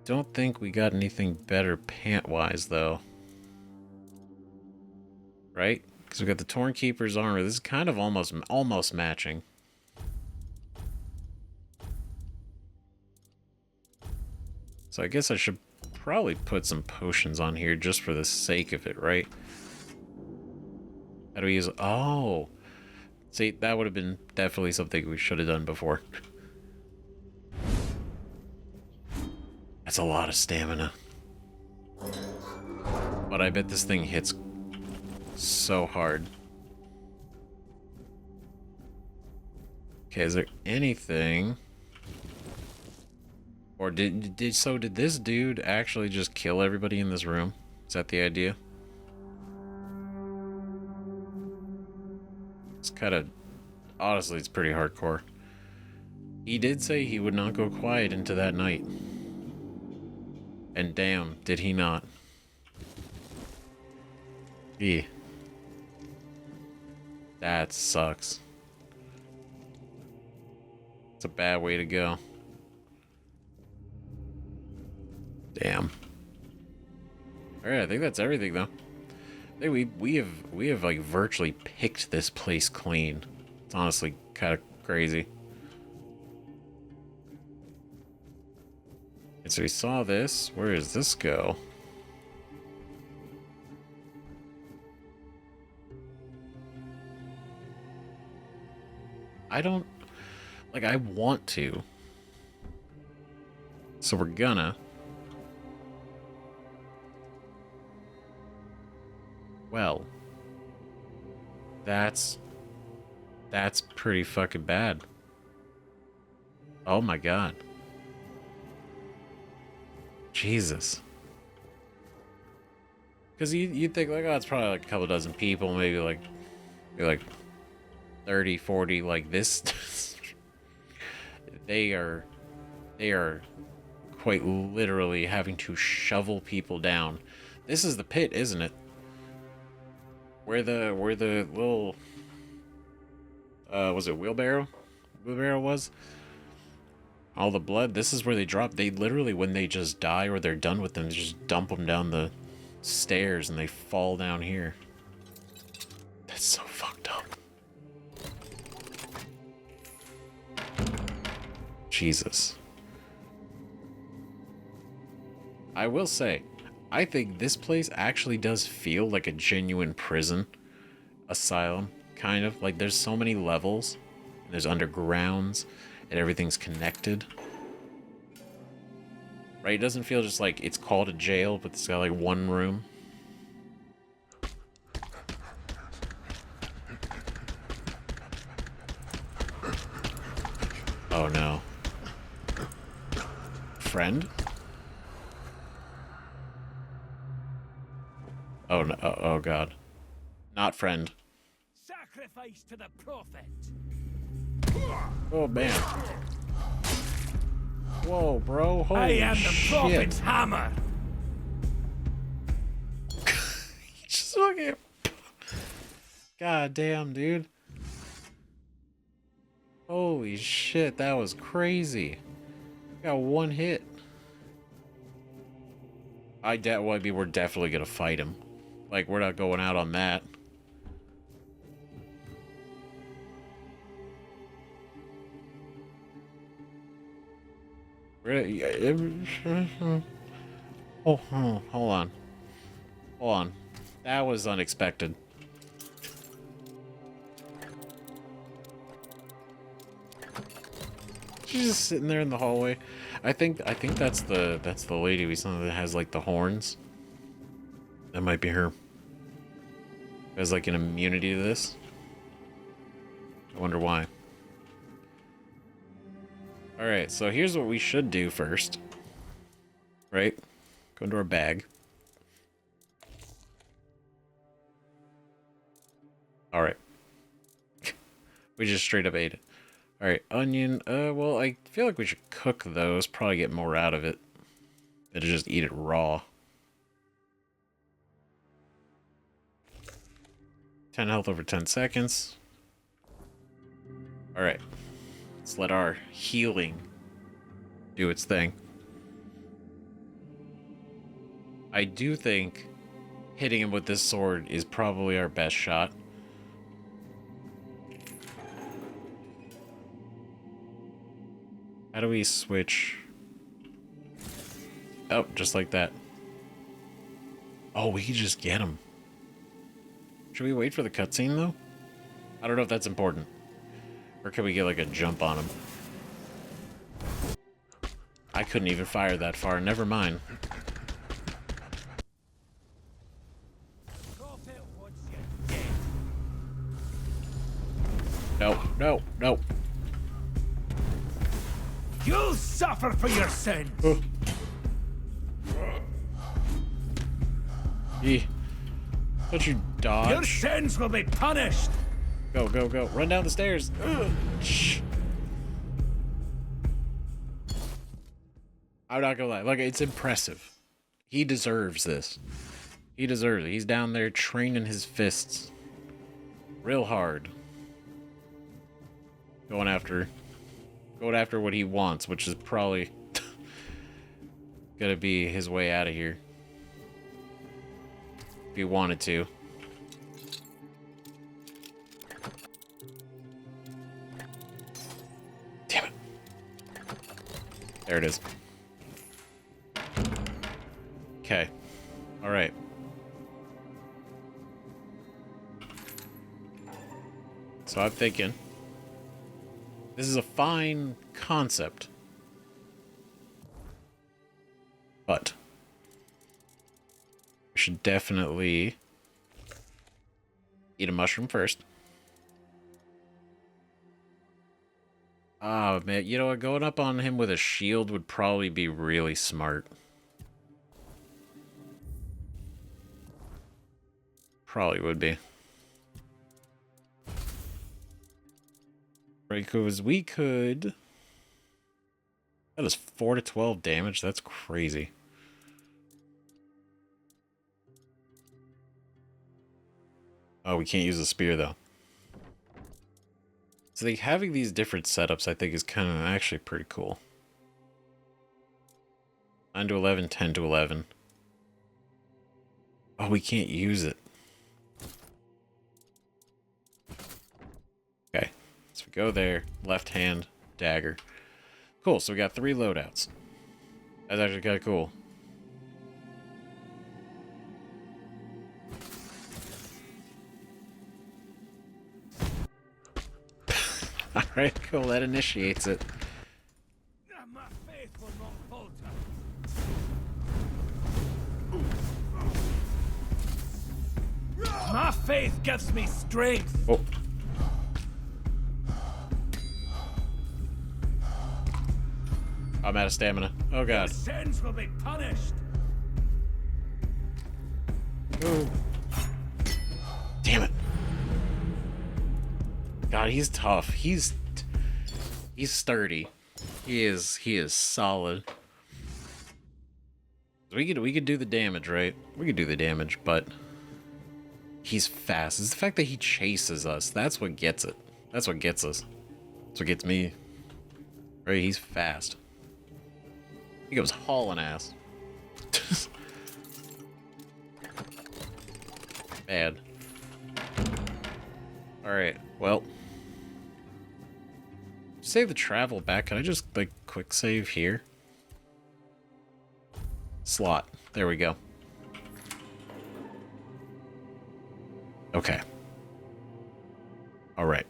Don't think we got anything better pant-wise, though. Right? Because we got the Torn Keeper's armor. This is kind of almost matching. So I guess I should probably put some potions on here just for the sake of it, right? How do we use... Oh! See, that would have been definitely something we should have done before. That's a lot of stamina. But I bet this thing hits so hard. Okay, is there anything... Or did this dude actually just kill everybody in this room? Is that the idea? It's kind of... Honestly, it's pretty hardcore. He did say he would not go quiet into that night. And damn, did he not. Yeah. That sucks. It's a bad way to go. Damn. Alright, I think that's everything though. I think we have like virtually picked this place clean. It's honestly kind of crazy. And so we saw this. Where does this go? I don't... Like, I want to. So we're gonna... Well... That's pretty fucking bad. Oh my god. Jesus. Because you'd think, like, oh, it's probably like a couple dozen people, maybe like 30, 40, like this. they are quite literally having to shovel people down. This is the pit, isn't it? Where the little was it wheelbarrow was? All the blood. This is where they drop. They literally, when they just die or they're done with them, they just dump them down the stairs and they fall down here. That's so fucked up. Jesus. I will say, I think this place actually does feel like a genuine prison asylum, kind of. Like, there's so many levels, and there's undergrounds, and everything's connected. Right? It doesn't feel just like it's called a jail, but it's got like one room. Oh no. Friend? Oh no. Oh god. Not friend. Sacrifice to the prophet. Oh man. Whoa, bro. Holy I am the shit. prophet's hammer. Just fucking. God damn, dude. Holy shit, that was crazy. Got one hit. We're definitely gonna fight him. Like, we're not going out on that. Oh, hold on. Hold on. That was unexpected. She's just sitting there in the hallway. I think that's the lady we saw that has like the horns. That might be her. Has like an immunity to this. I wonder why. Alright, so here's what we should do first. Right? Go into our bag. Alright. We just straight up ate it. Alright, onion. Well, I feel like we should cook those. Probably get more out of it than to just eat it raw. 10 health over 10 seconds. Alright. Let's let our healing do its thing. I do think hitting him with this sword is probably our best shot. How do we switch? Oh, just like that. Oh, we can just get him. Should we wait for the cutscene, though? I don't know if that's important. Or can we get, like, a jump on him? I couldn't even fire that far. Never mind. No, no, no. You'll suffer for your sins. Don't you dodge? Your sins will be punished. Go, go, go. Run down the stairs. Shh. I'm not gonna lie. Look, it's impressive. He deserves this. He deserves it. He's down there training his fists real hard. Going after what he wants, which is probably gonna be his way out of here. If he wanted to. Damn it. There it is. Okay. Alright. So I'm thinking this is a fine concept. But we should definitely eat a mushroom first. Ah, man, you know what? Going up on him with a shield would probably be really smart. Probably would be. Right, because we could... That is 4 to 12 damage. That's crazy. Oh, we can't use the spear, though. So like, having these different setups, I think, is kind of actually pretty cool. 9 to 11, 10 to 11. Oh, we can't use it. Okay. So we go there. Left hand, dagger. Cool, so we got 3 loadouts. That's actually kind of cool. Alright, cool, that initiates it. My faith will not falter. My faith gives me strength. Oh. I'm out of stamina. Oh god. Sins will be punished. Oh. Damn it. God, he's tough. He's sturdy. He is solid. We could do the damage, right? We could do the damage, but he's fast. It's the fact that he chases us. That's what gets it. That's what gets us. That's what gets me. Right? He's fast. He goes hauling ass. Bad. Alright, well. Save the travel back. Can I just, like, quick save here? Slot. There we go. Okay. Alright.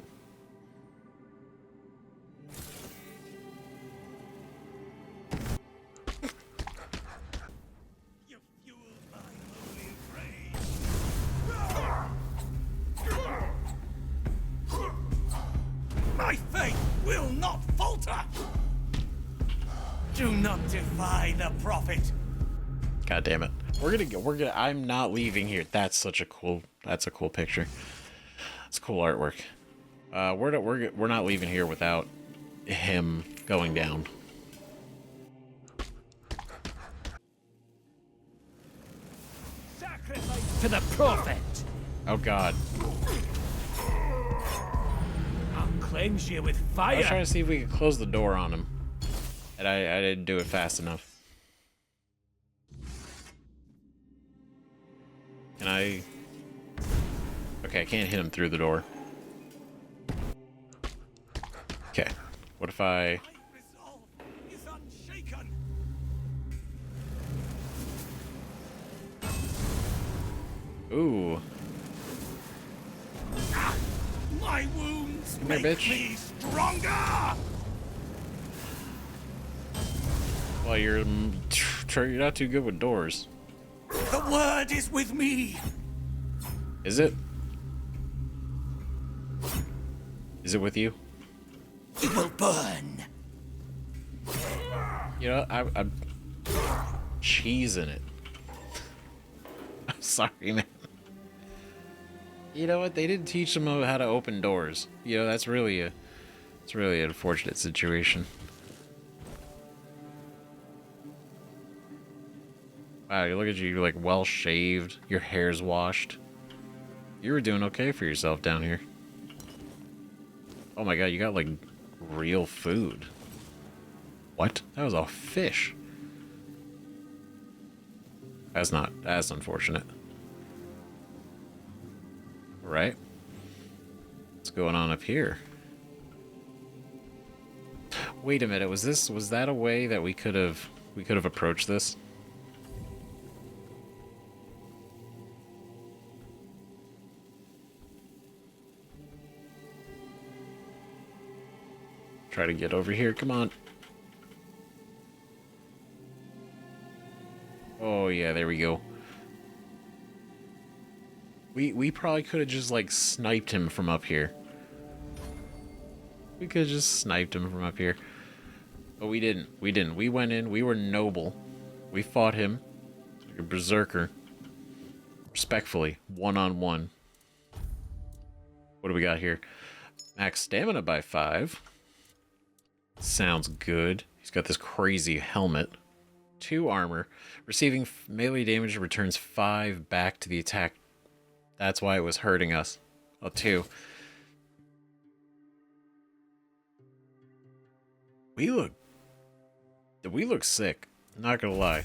My faith will not falter. Do not defy the prophet. God damn it. We're gonna I'm not leaving here. That's a cool picture. It's cool artwork. We're not leaving here without him going down. Sacrifice to the prophet. Oh god. I'll cleanse you with fire. I was trying to see if we could close the door on him. And I didn't do it fast enough. Can I... Okay, I can't hit him through the door. Okay. What if I... Ooh. My wounds Come here, make bitch. me stronger. Well, you're not too good with doors. The word is with me. Is it? Is it with you? It will burn. You know, I'm cheesing it. I'm sorry, man. You know what? They didn't teach them how to open doors. You know, it's really an unfortunate situation. Wow, you look at you, you're like well shaved, your hair's washed. You were doing okay for yourself down here. Oh my god, you got like real food. What? That was a fish. That's unfortunate. Right? What's going on up here? Wait a minute, was that a way that we could have approached this? Try to get over here, come on. Oh yeah, there we go. We probably could have just like sniped him from up here. We could have just sniped him from up here. But we didn't. We went in, we were noble. We fought him like a berserker. Respectfully, one-on-one. What do we got here? Max stamina by 5. Sounds good. He's got this crazy helmet. 2 armor. Receiving melee damage returns 5 back to the attack. That's why it was hurting us. Oh, 2. We look sick. Not gonna lie.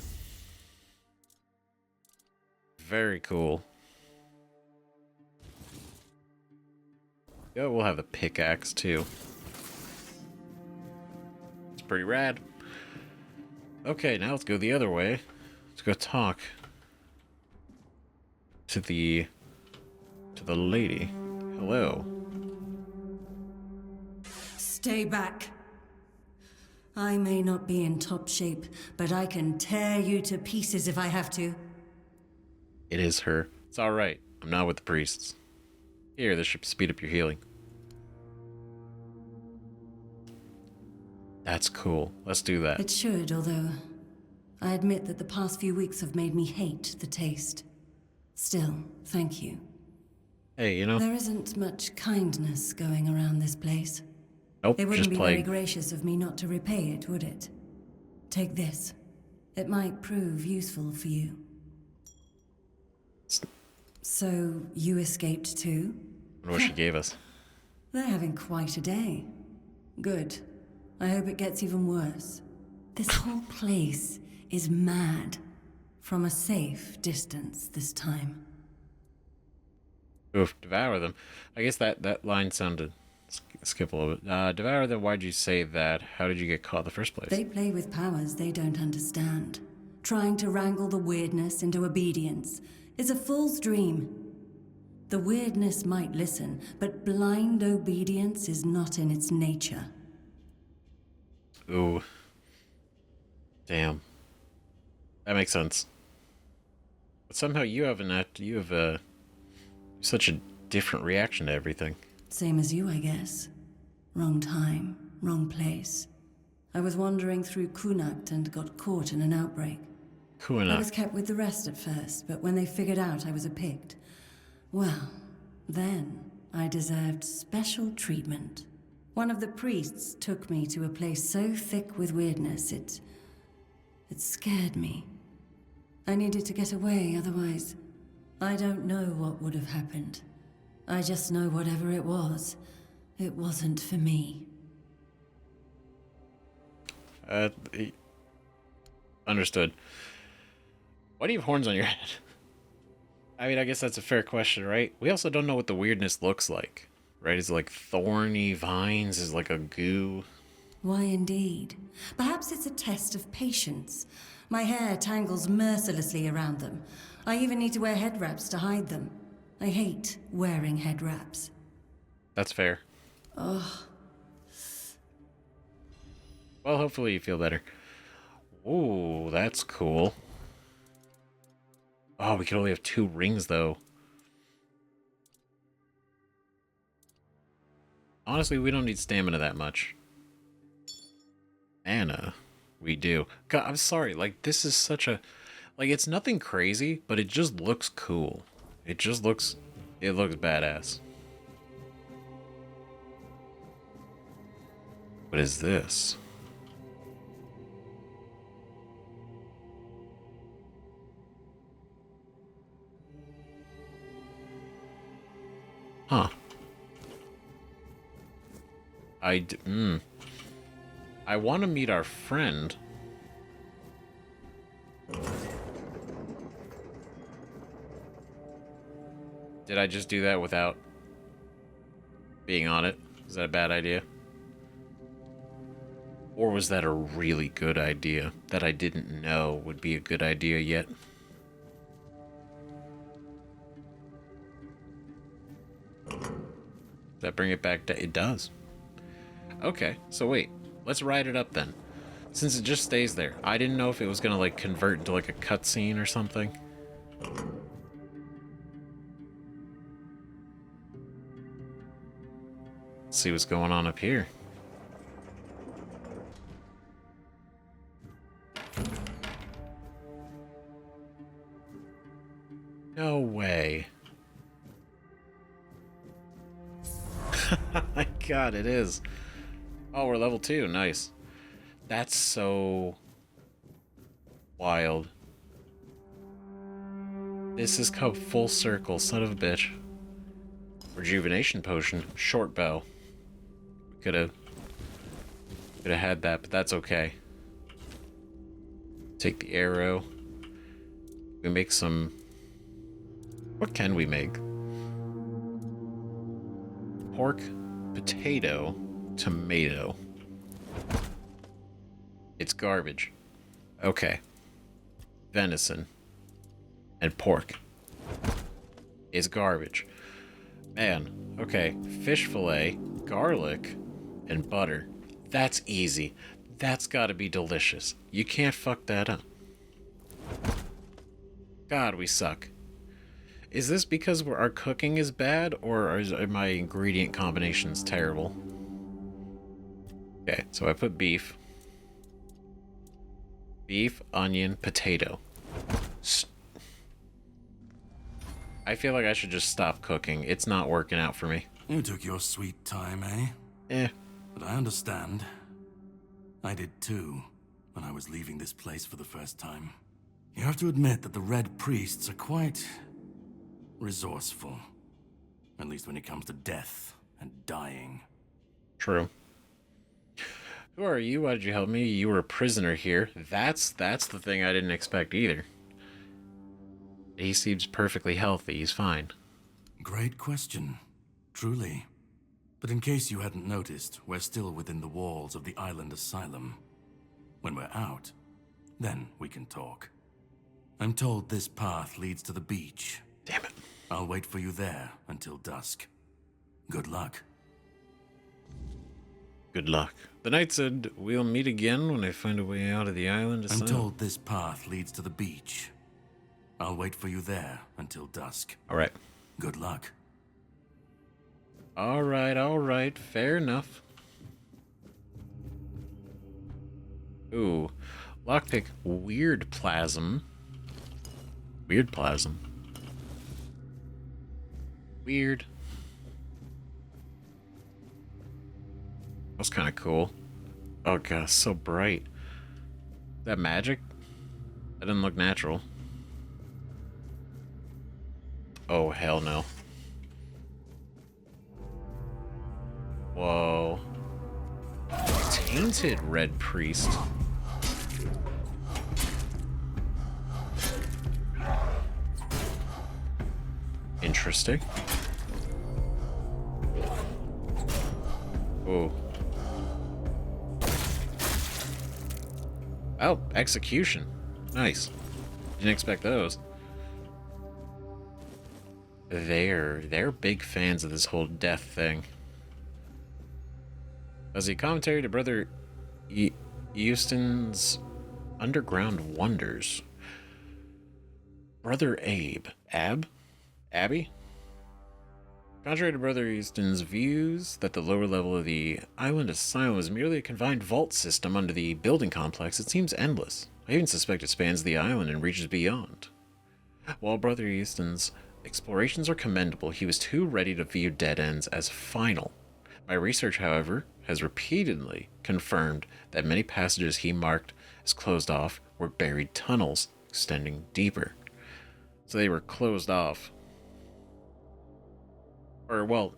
Very cool. Yeah, we'll have the pickaxe too. It's pretty rad. Okay, now let's go the other way. Let's go talk to the lady. Hello. Stay back. I may not be in top shape, but I can tear you to pieces if I have to. It is her. It's alright. I'm not with the priests. Here, this should speed up your healing. That's cool. Let's do that. It should, although I admit that the past few weeks have made me hate the taste. Still, thank you. Hey, you know? There isn't much kindness going around this place. Nope, It wouldn't just be very plague. gracious of me not to repay it, would it? Take this. It might prove useful for you. So, you escaped too? I wonder what she gave us. They're having quite a day. Good. I hope it gets even worse. This whole place is mad. From a safe distance this time. Oof, devour them. I guess that line sounded... Skip a little bit. Devour them, why'd you say that? How did you get caught in the first place? They play with powers they don't understand. Trying to wrangle the weirdness into obedience is a fool's dream. The weirdness might listen, but blind obedience is not in its nature. Ooh. Damn. That makes sense. But somehow you have such a different reaction to everything. Same as you, I guess. Wrong time, wrong place. I was wandering through Kunakt and got caught in an outbreak. I was kept with the rest at first, but when they figured out I was a Pict, well, then I deserved special treatment. One of the priests took me to a place so thick with weirdness, it scared me. I needed to get away, otherwise, I don't know what would have happened. I just know whatever it wasn't for me. Understood. Why do you have horns on your head? I mean, I guess that's a fair question, right? We also don't know what the weirdness looks like, right? Is it like thorny vines? Is it like a goo? Why indeed? Perhaps it's a test of patience. My hair tangles mercilessly around them. I even need to wear head wraps to hide them. I hate wearing head wraps. That's fair. Oh. Well, hopefully you feel better. Ooh, that's cool. Oh, we can only have 2 rings, though. Honestly, we don't need stamina that much. Mana, we do. God, I'm sorry. Like, this is such a... Like, it's nothing crazy, but it just looks cool. It looks badass. What is this? Huh. I want to meet our friend. Did I just do that without being on it? Is that a bad idea? Or was that a really good idea that I didn't know would be a good idea yet? Does that bring it back to... It does. Okay, so wait. Let's ride it up then. Since it just stays there. I didn't know if it was gonna like convert into like a cutscene or something. Let's see what's going on up here. No way. My god, it is. Oh, we're level 2. Nice. That's so wild. This has come full circle, son of a bitch. Rejuvenation potion. Short bow. We could have had that, but that's okay. Take the arrow. We make some... What can we make? Pork, potato, tomato. It's garbage. Okay. Venison and pork is garbage. Man, okay. Fish fillet, garlic, and butter. That's easy. That's gotta be delicious. You can't fuck that up. God, we suck. Is this because our cooking is bad, or are my ingredient combinations terrible? Okay, so I put beef. Beef, onion, potato. I feel like I should just stop cooking. It's not working out for me. You took your sweet time, eh? Eh. But I understand. I did too, when I was leaving this place for the first time. You have to admit that the Red Priests are quite resourceful. At least when it comes to death and dying. True. Who are you? Why did you help me? You were a prisoner here. That's the thing I didn't expect either. He seems perfectly healthy. He's fine. Great question. Truly. But in case you hadn't noticed, we're still within the walls of the island asylum. When we're out, then we can talk. I'm told this path leads to the beach. Damn it. I'll wait for you there until dusk. Good luck. Good luck. The knight said, we'll meet again when I find a way out of the island. I'm told this path leads to the beach. I'll wait for you there until dusk. Alright. Good luck. Alright. Fair enough. Ooh. Lockpick. Weird plasm. Weird plasm. Weird. That's kind of cool. Oh god, so bright. Is that magic? That didn't look natural. Oh, hell no. Whoa. Tainted Red Priest. Interesting. Oh. Oh, execution. Nice. Didn't expect those. They're big fans of this whole death thing. As a commentary to Brother Euston's Underground Wonders. Brother Abby? Contrary to Brother Euston's views that the lower level of the island asylum is merely a confined vault system under the building complex, it seems endless. I even suspect it spans the island and reaches beyond. While Brother Euston's explorations are commendable, he was too ready to view dead ends as final. My research, however, has repeatedly confirmed that many passages he marked as closed off were buried tunnels extending deeper. So they were closed off. Or, well,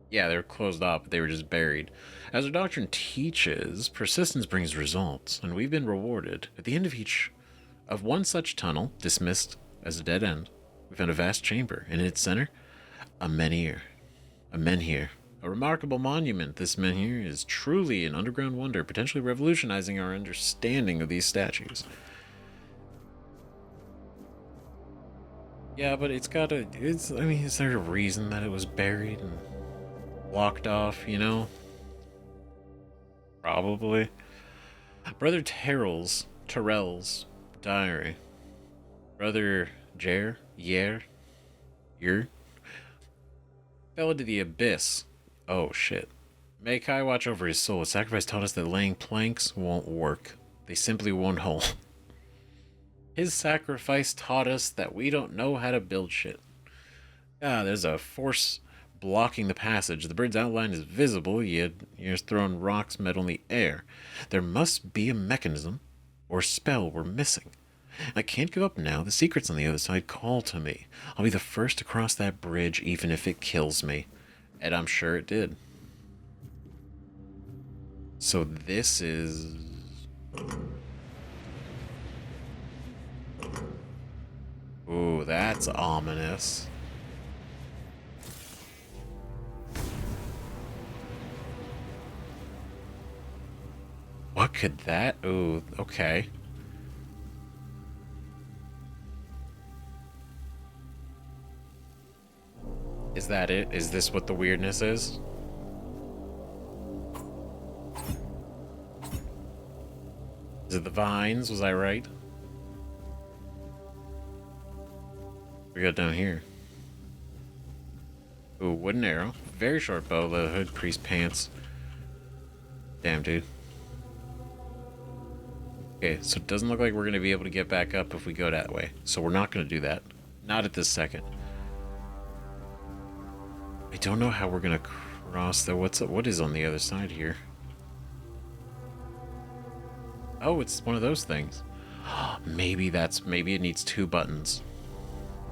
yeah, they were closed off, but they were just buried. As our doctrine teaches, persistence brings results, and we've been rewarded. At the end of one such tunnel, dismissed as a dead end, we found a vast chamber. In its center, a menhir. A remarkable monument. This menhir is truly an underground wonder, potentially revolutionizing our understanding of these statues. Yeah, but is there a reason that it was buried and blocked off, you know? Probably. Brother Terrell's diary. Brother Yer fell into the abyss. Oh shit. May Kai watch over his soul. His sacrifice taught us that laying planks won't work. They simply won't hold. His sacrifice taught us that we don't know how to build shit. There's a force blocking the passage. The bird's outline is visible, yet you're throwing rocks, metal in the air. There must be a mechanism or spell we're missing. I can't give up now. The secrets on the other side call to me. I'll be the first to cross that bridge, even if it kills me. And I'm sure it did. So this is... Ooh, that's ominous. What could that... Ooh, okay. Is that it? Is this what the weirdness is? Is it the vines? Was I right? We got down here. Ooh, wooden arrow. Very short bow, the hood, priest pants. Damn, dude. Okay, so it doesn't look like we're going to be able to get back up if we go that way. So we're not going to do that. Not at this second. I don't know how we're going to cross though. What is on the other side here? Oh, it's one of those things. Maybe it needs 2 buttons.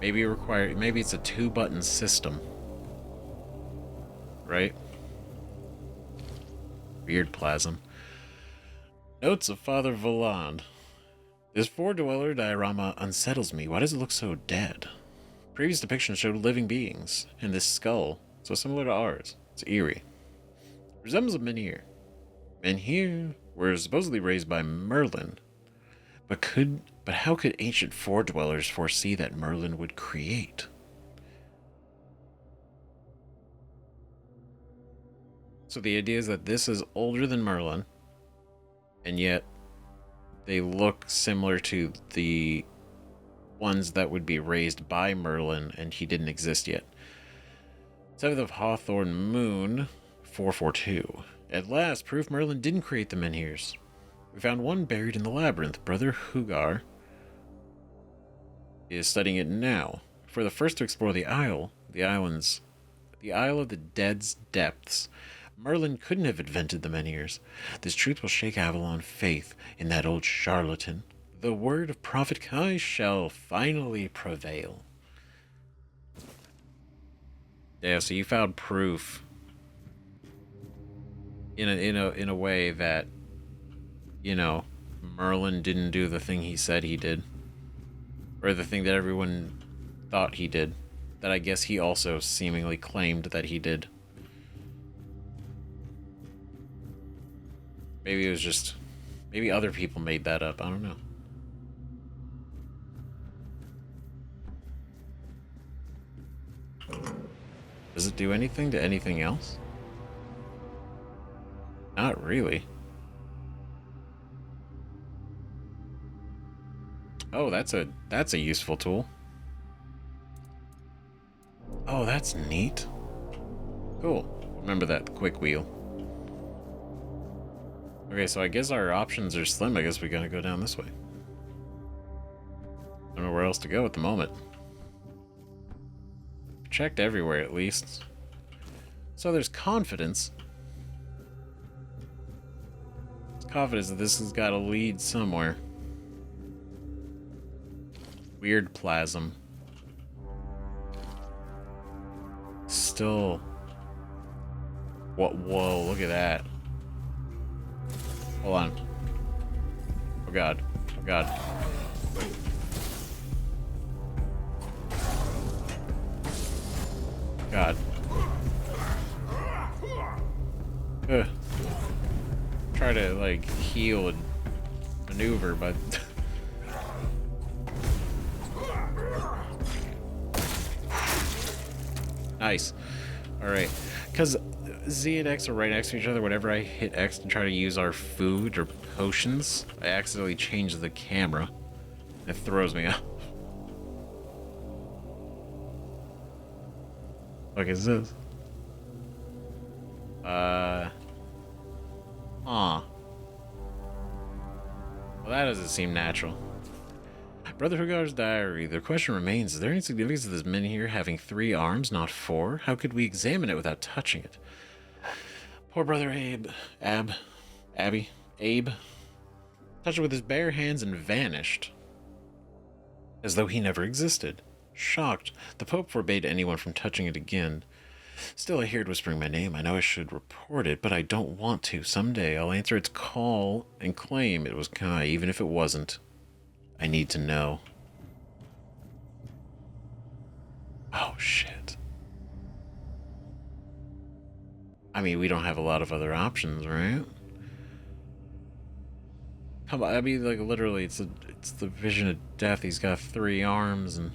Maybe it's a 2-button system. Right? Weird plasm. Notes of Father Voland. This 4-dweller diorama unsettles me. Why does it look so dead? Previous depictions showed living beings, and this skull, so similar to ours. It's eerie. It resembles a menhir. Menhir were supposedly raised by Merlin, but how could ancient 4-dwellers foresee that Merlin would create? So the idea is that this is older than Merlin, and yet they look similar to the ones that would be raised by Merlin, and he didn't exist yet. 7th of Hawthorn Moon, 442. At last, proof Merlin didn't create the menhirs. We found one buried in the labyrinth. Brother Hugar is studying it now. For the first to explore the Isle of the Dead's depths, Merlin couldn't have invented the menhirs. This truth will shake Avalon faith in that old charlatan. The word of Prophet Kai shall finally prevail. Yeah, so you found proof in a way that, you know, Merlin didn't do the thing he said he did, or the thing that everyone thought he did, that I guess he also seemingly claimed that he did. Maybe it was just, maybe other people made that up. I don't know. Does it do anything to anything else? Not really. Oh, that's a useful tool. Oh, that's neat. Cool. Remember that quick wheel. Okay, so I guess our options are slim. I guess we gotta go down this way. I don't know where else to go at the moment. Checked everywhere, at least. So there's confidence. There's confidence that this has got to lead somewhere. Weird plasm. Still. What? Whoa, look at that. Hold on. Oh god. Oh god. God. Ugh. Try to, like, heal and maneuver, but... Nice. Alright. Because Z and X are right next to each other. Whenever I hit X to try to use our food or potions, I accidentally change the camera. It throws me off. What is this? Well, that doesn't seem natural. Brother Hugar's diary. The question remains, is there any significance to this men here having 3 arms, not 4? How could we examine it without touching it? Poor brother Abe. Abe. Touched it with his bare hands and vanished. As though he never existed. Shocked, the Pope forbade anyone from touching it again. Still, I hear it whispering my name. I know I should report it, but I don't want to. Someday I'll answer its call and claim it was Kai, even if it wasn't. I need to know. Oh, shit. I mean, we don't have a lot of other options, right? Come on, I mean, like, literally, it's the vision of death. He's got 3 arms and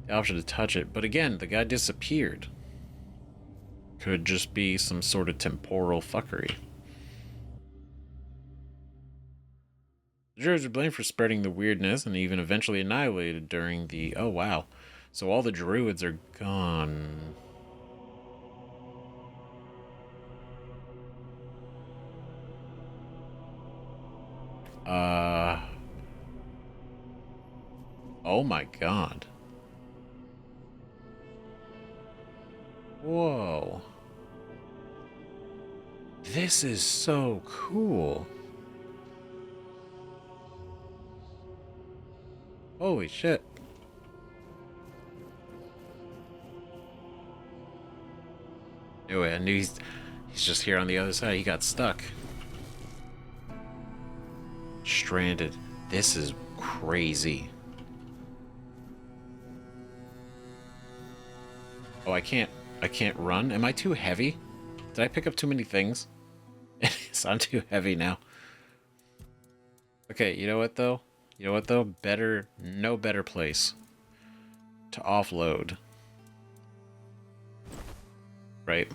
the option to touch it. But again, the guy disappeared. Could just be some sort of temporal fuckery. The druids were blamed for spreading the weirdness and even eventually annihilated during the... Oh, wow. So all the druids are gone. Oh my god. Whoa. This is so cool. Holy shit. Anyway, I knew he's just here on the other side. He got stuck. Stranded. This is crazy. Oh, I can't run? Am I too heavy? Did I pick up too many things? I'm too heavy now. Okay, you know what though? No better place to offload. Right?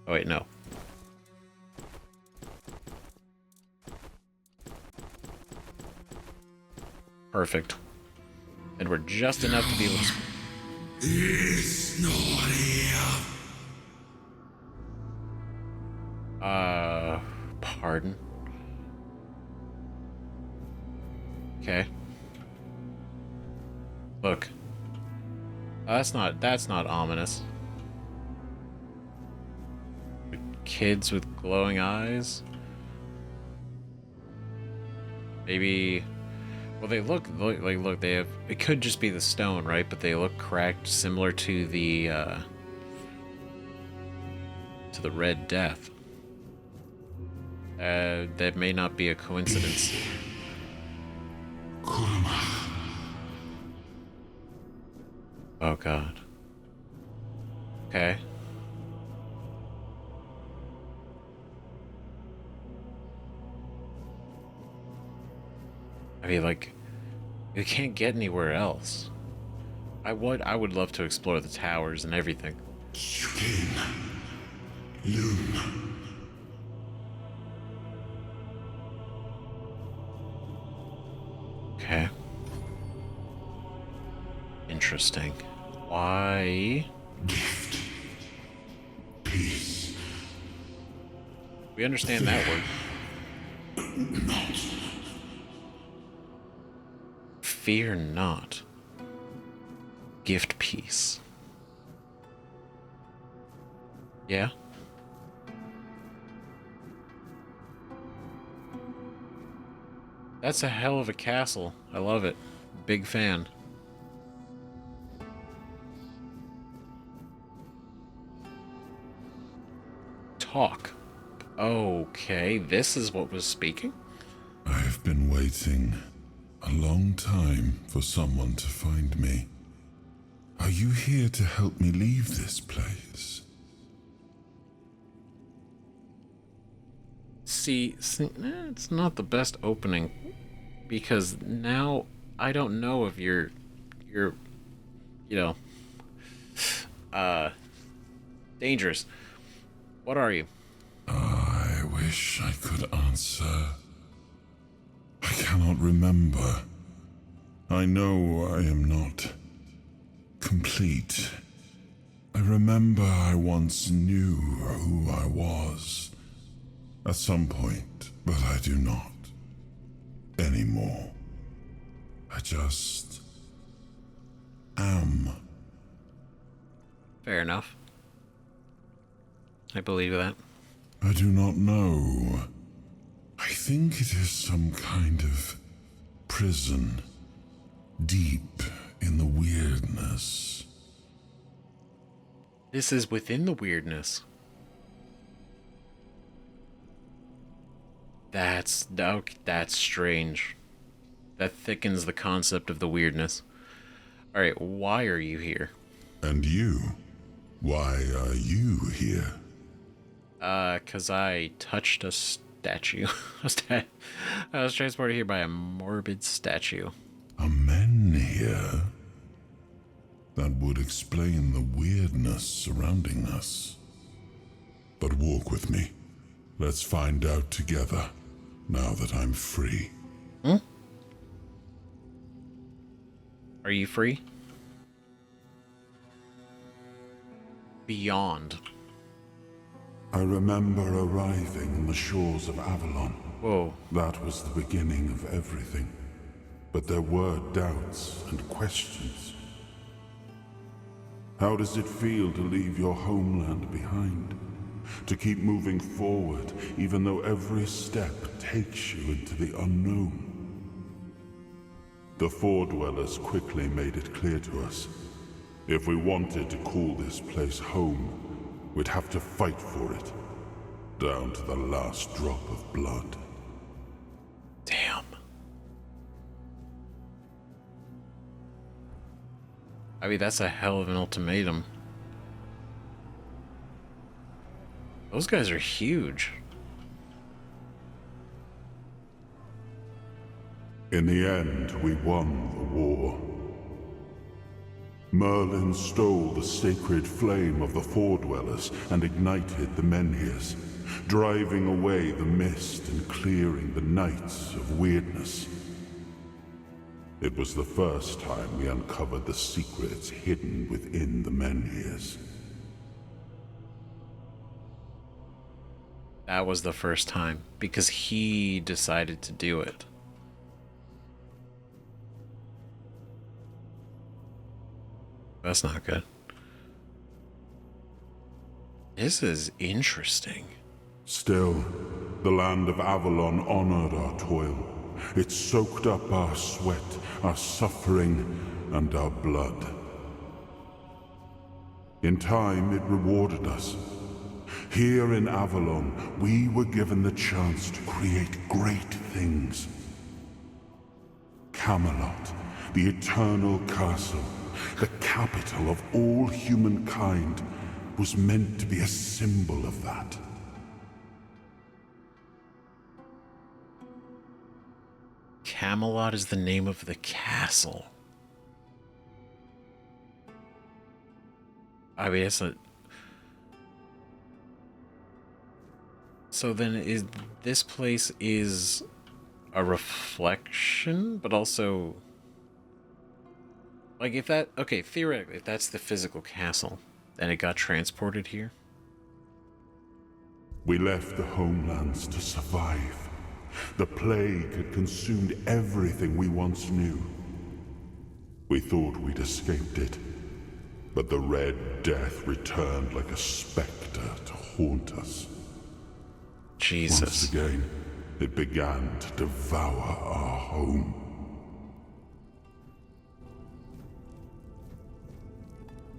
Oh wait, no. Perfect. And we're just enough to be able to... It's not here. Pardon? Okay. Look. That's not ominous. Kids with glowing eyes? Maybe... Well, they look, they have... It could just be the stone, right? But they look cracked, similar to the Red Death. That may not be a coincidence. Oh, God. Okay. I mean, like, you can't get anywhere else. I would love to explore the towers and everything. Skin. Loom. Okay. Interesting. Why? Gift. Peace. We understand that word. Not. Fear not. Gift peace. Yeah? That's a hell of a castle. I love it. Big fan. Talk. Okay, this is what was speaking? I have been waiting a long time for someone to find me. Are you here to help me leave this place? See, it's not the best opening, because now I don't know if you're dangerous. What are you? I wish I could answer. I cannot remember. I know I am not complete. I remember I once knew who I was at some point, but I do not anymore. I just am. Fair enough. I believe that. I do not know. I think it is some kind of prison, deep in the weirdness. This is within the weirdness. That's strange. That thickens the concept of the weirdness. Alright, why are you here? And you? Why are you here? 'Cause I touched a statue. I was transported here by a morbid statue. Are men here? That would explain the weirdness surrounding us. But walk with me. Let's find out together, now that I'm free. Are you free? Beyond. I remember arriving on the shores of Avalon. Whoa. That was the beginning of everything. But there were doubts and questions. How does it feel to leave your homeland behind? To keep moving forward, even though every step takes you into the unknown? The Four Dwellers quickly made it clear to us. If we wanted to call this place home, we'd have to fight for it, down to the last drop of blood. Damn. I mean, that's a hell of an ultimatum. Those guys are huge. In the end, we won the war. Merlin stole the sacred flame of the Four Dwellers and ignited the Menhirs, driving away the mist and clearing the nights of weirdness. It was the first time we uncovered the secrets hidden within the Menhirs. That was the first time, because he decided to do it. That's not good. This is interesting. Still, the land of Avalon honored our toil. It soaked up our sweat, our suffering, and our blood. In time, it rewarded us. Here in Avalon, we were given the chance to create great things. Camelot, the eternal castle, the capital of all humankind, was meant to be a symbol of that. Camelot is the name of the castle. I mean, it's a... So then is this place is a reflection, but also... Like if that... Okay, theoretically, if that's the physical castle, and it got transported here? We left the homelands to survive. The plague had consumed everything we once knew. We thought we'd escaped it, but the Red Death returned like a specter to haunt us. Jesus. Once again, it began to devour our home.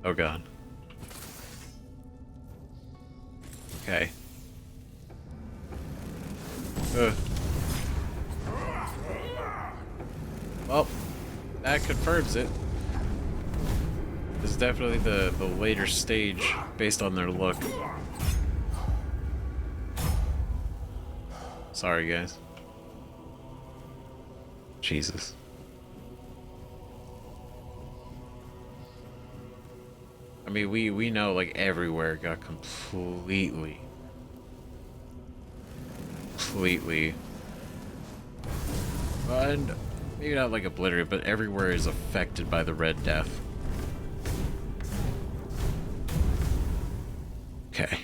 Oh god. Okay. Well, that confirms it. This is definitely the later stage based on their look. Sorry, guys. Jesus. I mean, we know, like, everywhere got completely, and maybe not like obliterated, but everywhere is affected by the Red Death. Okay.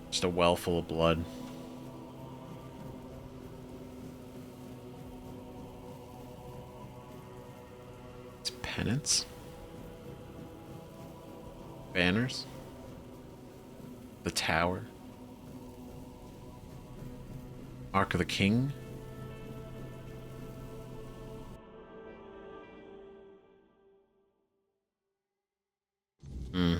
Just a well full of blood. Pennants? Banners? The tower? Mark of the King? Hmm.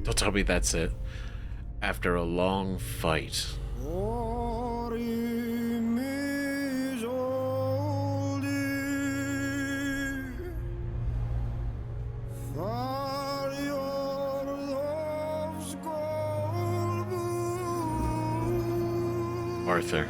Don't tell me that's it. After a long fight. Arthur.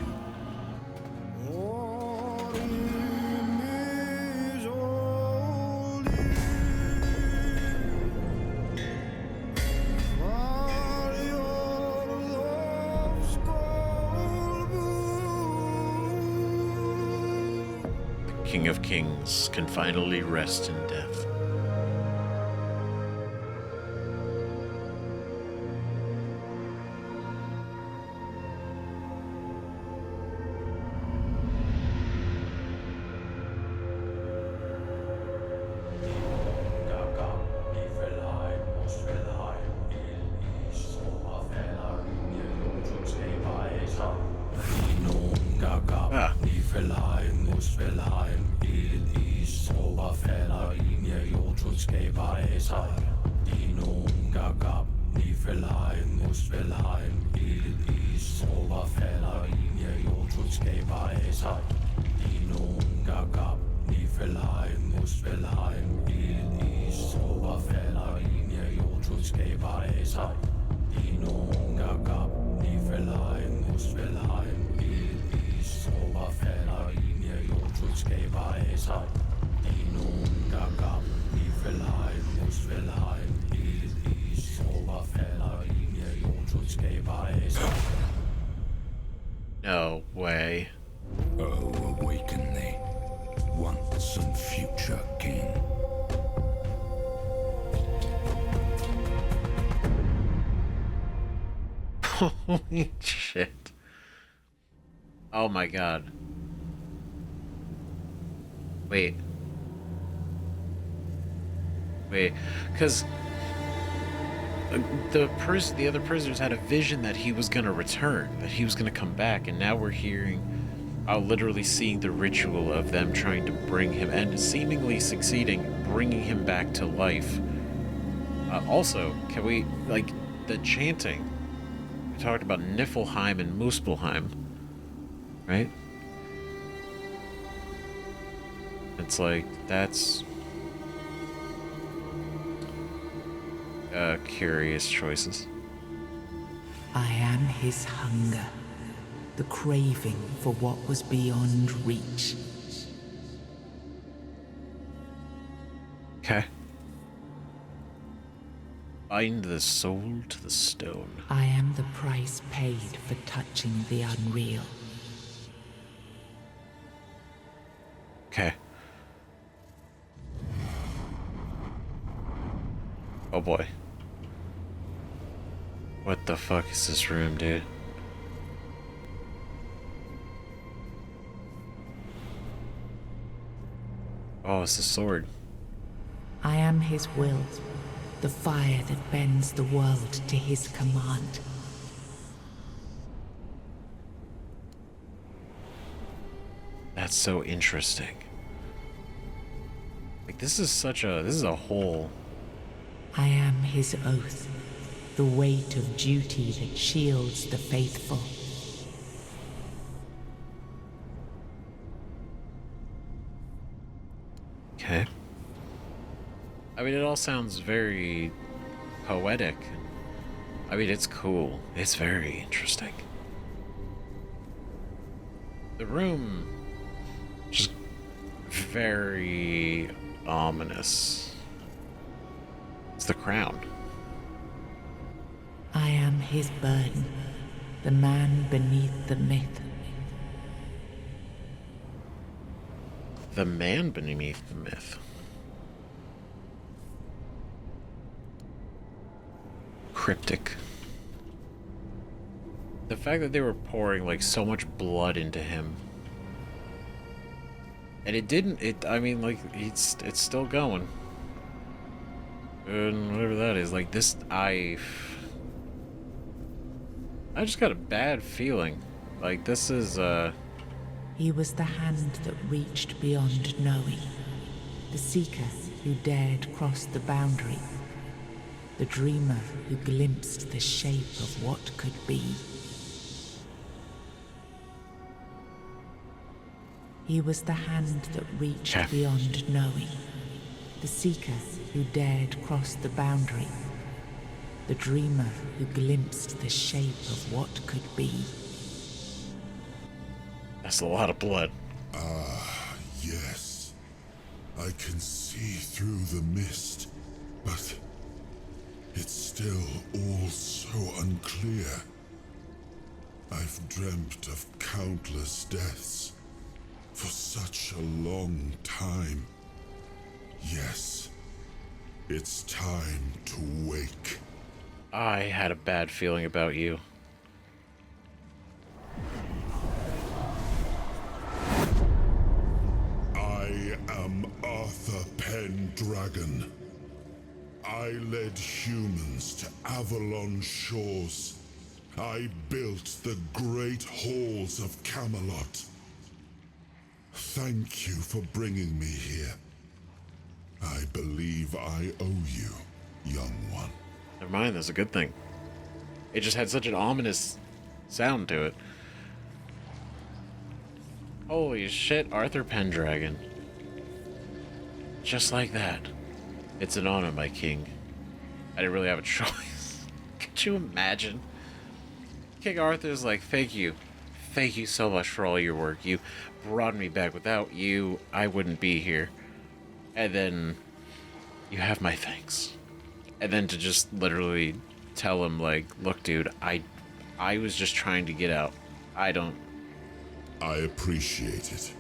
The King of Kings can finally rest in death. No way. Oh, awaken thee, once and future king. Holy shit. Oh my god. Wait. Because the other prisoners had a vision that he was gonna return, that he was gonna come back, and now we're hearing, literally seeing the ritual of them trying to bring him, and seemingly succeeding, bringing him back to life. Also, can we, like, the chanting? We talked about Niflheim and Muspelheim, right? It's like, that's curious choices. I am his hunger, the craving for what was beyond reach. Okay. Bind the soul to the stone. I am the price paid for touching the unreal. Okay. Oh boy. What the fuck is this room, dude? Oh, it's a sword. I am his will, the fire that bends the world to his command. That's so interesting. Like, this is a whole... I am his oath, the weight of duty that shields the faithful. Okay. I mean, it all sounds very poetic. I mean, it's cool. It's very interesting. The room, just very ominous. It's the crown. I am his burden, the man beneath the myth, The man beneath the myth. Cryptic. The fact that they were pouring like so much blood into him. And I mean, like, it's still going. And whatever that is, like, this, I just got a bad feeling. Like, this is, He was the hand that reached beyond knowing, the seeker who dared cross the boundary, the dreamer who glimpsed the shape of what could be. He was the hand that reached beyond knowing, the seeker who dared cross the boundary, the dreamer who glimpsed the shape of what could be. That's a lot of blood. Ah, yes. I can see through the mist, but it's still all so unclear. I've dreamt of countless deaths for such a long time. Yes, it's time to wake. I had a bad feeling about you. I am Arthur Pendragon. I led humans to Avalon shores. I built the great halls of Camelot. Thank you for bringing me here. I believe I owe you, young one. Never mind, that's a good thing. It just had such an ominous sound to it. Holy shit, Arthur Pendragon. Just like that. It's an honor, my king. I didn't really have a choice. Could you imagine? King Arthur's like, thank you. Thank you so much for all your work. You brought me back. Without you, I wouldn't be here. And then you have my thanks. And then to just literally tell him, like, look, dude, I was just trying to get out. I appreciate it.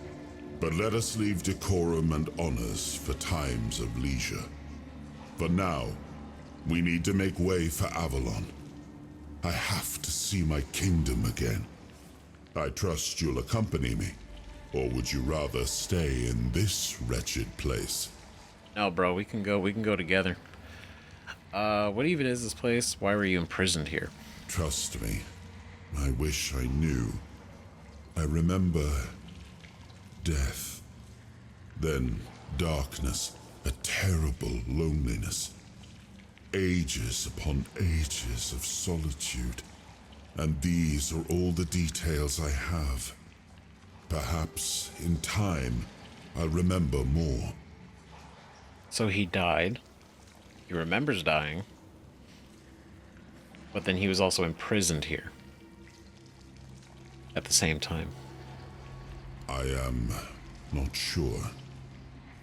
But let us leave decorum and honors for times of leisure. For now, we need to make way for Avalon. I have to see my kingdom again. I trust you'll accompany me. Or would you rather stay in this wretched place? No, bro, we can go together. What even is this place? Why were you imprisoned here? Trust me. I wish I knew. I remember death. Then darkness, a terrible loneliness. Ages upon ages of solitude. And these are all the details I have. Perhaps, in time, I'll remember more. So he died. He remembers dying. But then he was also imprisoned here. At the same time. I am not sure.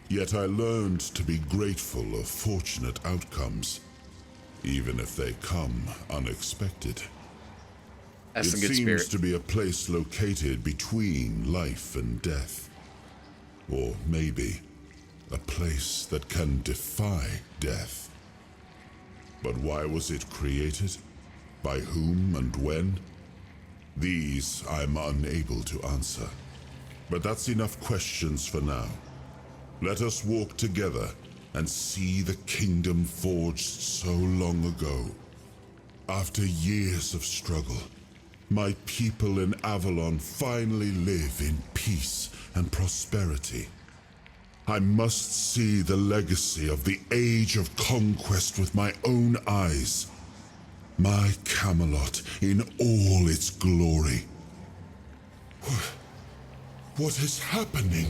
Yet I learned to be grateful of fortunate outcomes, even if they come unexpected. That's it a good seems spirit. to be a place located between life and death. Or maybe a place that can defy death. But why was it created? By whom and when? These I'm unable to answer. But that's enough questions for now. Let us walk together and see the kingdom forged so long ago. After years of struggle, my people in Avalon finally live in peace and prosperity. I must see the legacy of the Age of Conquest with my own eyes. My Camelot in all its glory. What is happening?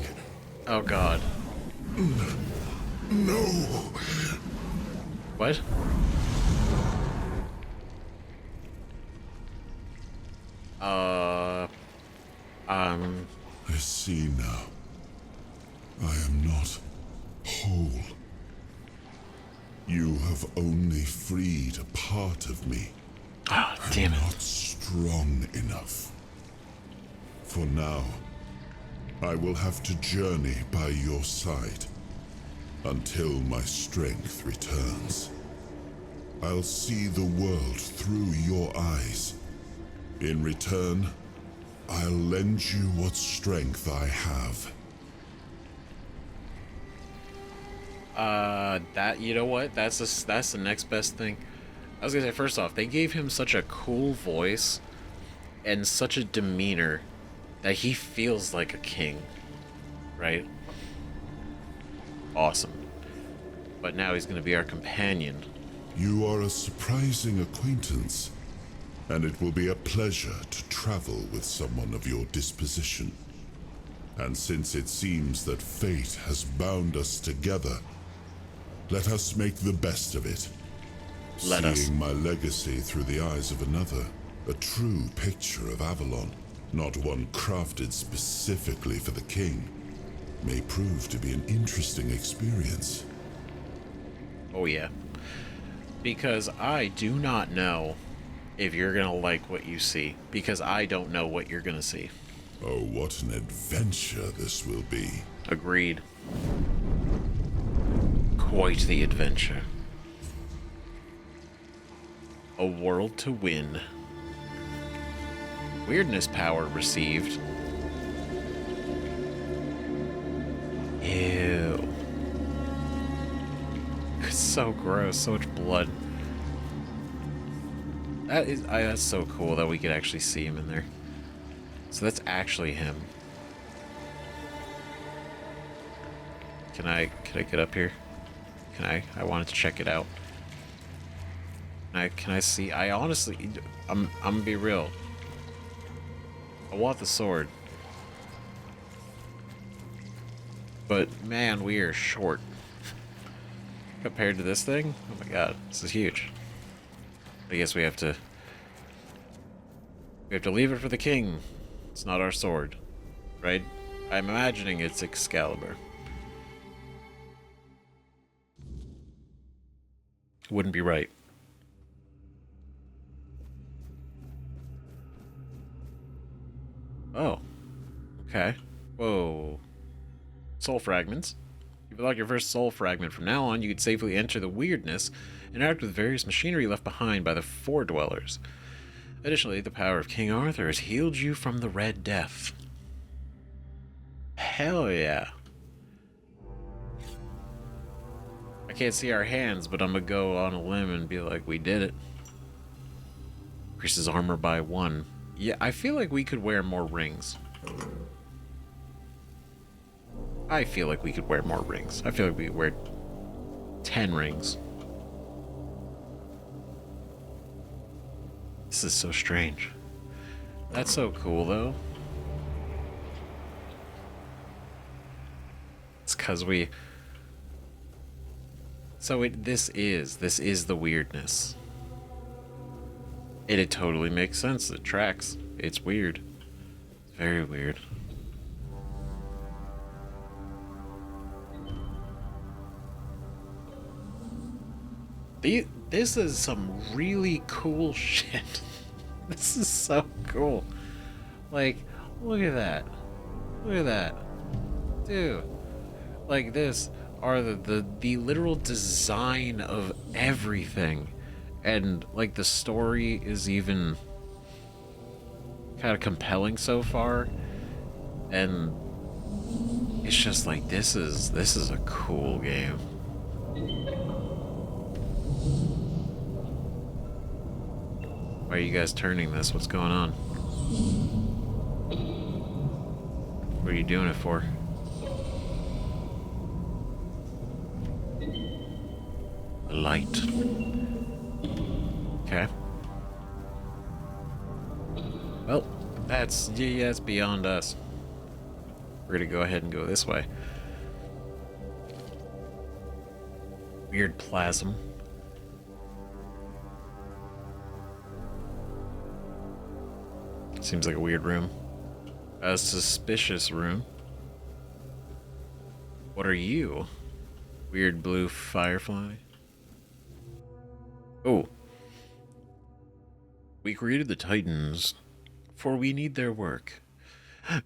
Oh god. No. What? I see now. I am not whole. You have only freed a part of me. Ah, damn it. I'm not strong enough. For now, I will have to journey by your side until my strength returns. I'll see the world through your eyes. In return, I'll lend you what strength I have. You know what? That's the next best thing. I was gonna say, first off, they gave him such a cool voice and such a demeanor that he feels like a king, right? Awesome. But now he's gonna be our companion. You are a surprising acquaintance, and it will be a pleasure to travel with someone of your disposition. And since it seems that fate has bound us together, let us make the best of it. Seeing my legacy through the eyes of another, a true picture of Avalon, not one crafted specifically for the king, may prove to be an interesting experience. Oh yeah. Because I do not know if you're gonna like what you see, because I don't know what you're gonna see. Oh, what an adventure this will be. Agreed. Quite the adventure. A world to win. Weirdness power received. Ew. It's so gross, so much blood. That's so cool that we could actually see him in there. So that's actually him. Can I get up here? Can I? I wanted to check it out. Can I see? I honestly, I'm gonna be real. I want the sword. But man, we are short. Compared to this thing? Oh my god, this is huge. I guess we have to leave it for the king. It's not our sword, right? I'm imagining it's Excalibur. Wouldn't be right. Oh. Okay. Whoa. Soul fragments. You've unlocked your first soul fragment. From now on, you can safely enter the weirdness and interact with various machinery left behind by the Four Dwellers. Additionally, the power of King Arthur has healed you from the Red Death. Hell yeah. I can't see our hands, but I'm gonna go on a limb and be like, we did it. Increases armor by 1. Yeah, I feel like we could wear more rings. I feel like we could wear more rings. I feel like we could wear 10 rings. This is so strange. That's so cool, though. It's because we... So this is the weirdness. It totally makes sense. It tracks. It's weird. It's very weird. This is some really cool shit. This is so cool. Like, look at that. Look at that. Dude. Like, this are the literal design of everything. And, like, the story is even kind of compelling so far. And it's just like, this is a cool game. Why are you guys turning this? What's going on? What are you doing it for? Light. Okay. Well, that's beyond us. We're gonna go ahead and go this way. Weird plasm. Seems like a weird room. A suspicious room. What are you? Weird blue firefly. Oh. We created the Titans, for we need their work.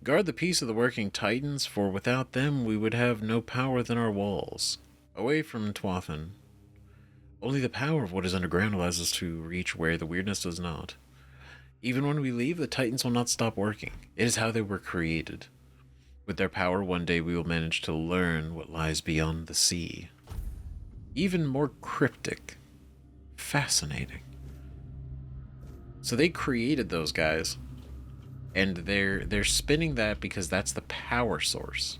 Guard the peace of the working titans, for without them we would have no power within our walls. Away from Twathan. Only the power of what is underground allows us to reach where the weirdness does not. Even when we leave, the titans will not stop working. It is how they were created. With their power, one day we will manage to learn what lies beyond the sea. Even more cryptic. Fascinating. So they created those guys, and they're spinning that because that's the power source.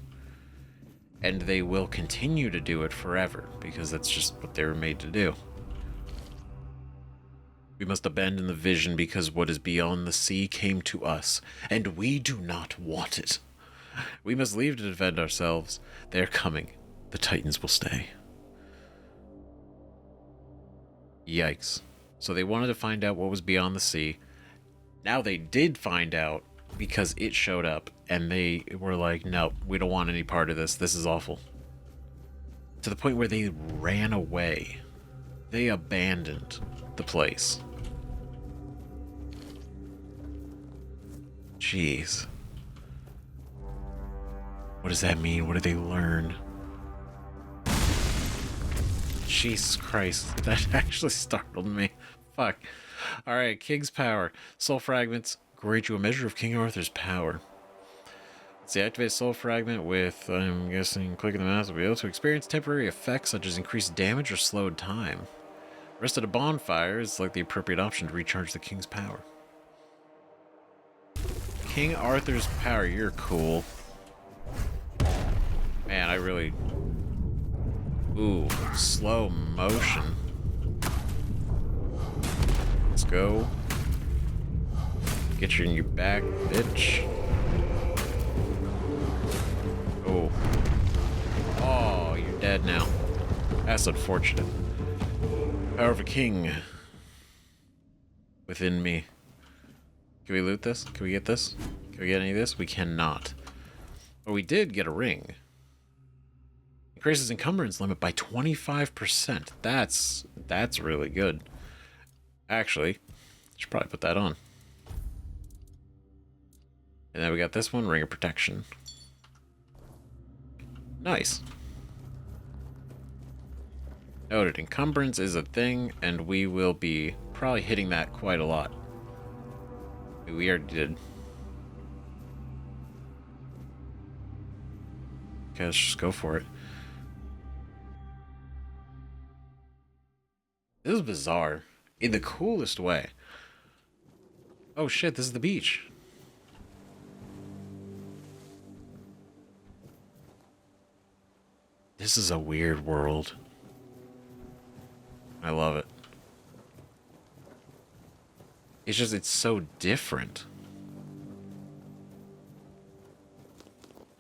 And they will continue to do it forever, because that's just what they were made to do. We must abandon the vision because what is beyond the sea came to us, and we do not want it. We must leave to defend ourselves. They are coming. The Titans will stay. Yikes. So they wanted to find out what was beyond the sea. Now they did find out because it showed up, and they were like, no, we don't want any part of this. This is awful. To the point where they ran away. They abandoned the place. Jeez. What does that mean? What did they learn? Jesus Christ, that actually startled me. Fuck. Alright, King's Power. Soul Fragments grant you a measure of King Arthur's power. Let's see, activate Soul Fragment with, I'm guessing, clicking the mouse will be able to experience temporary effects such as increased damage or slowed time. Rest at a bonfire is like the appropriate option to recharge the King's Power. King Arthur's power, you're cool. Man, I really... Ooh, slow motion. Let's go. Get you in your back, bitch. Oh. Oh, you're dead now. That's unfortunate. Power of a king. Within me. Can we loot this? Can we get this? Can we get any of this? We cannot. But we did get a ring. Increases encumbrance limit by 25%. That's really good. Actually, should probably put that on. And then we got this one, Ring of Protection. Nice. Noted, encumbrance is a thing, and we will be probably hitting that quite a lot. We already did. Okay, let's just go for it. This is bizarre. In the coolest way. Oh shit, this is the beach. This is a weird world. I love it. It's just, it's so different.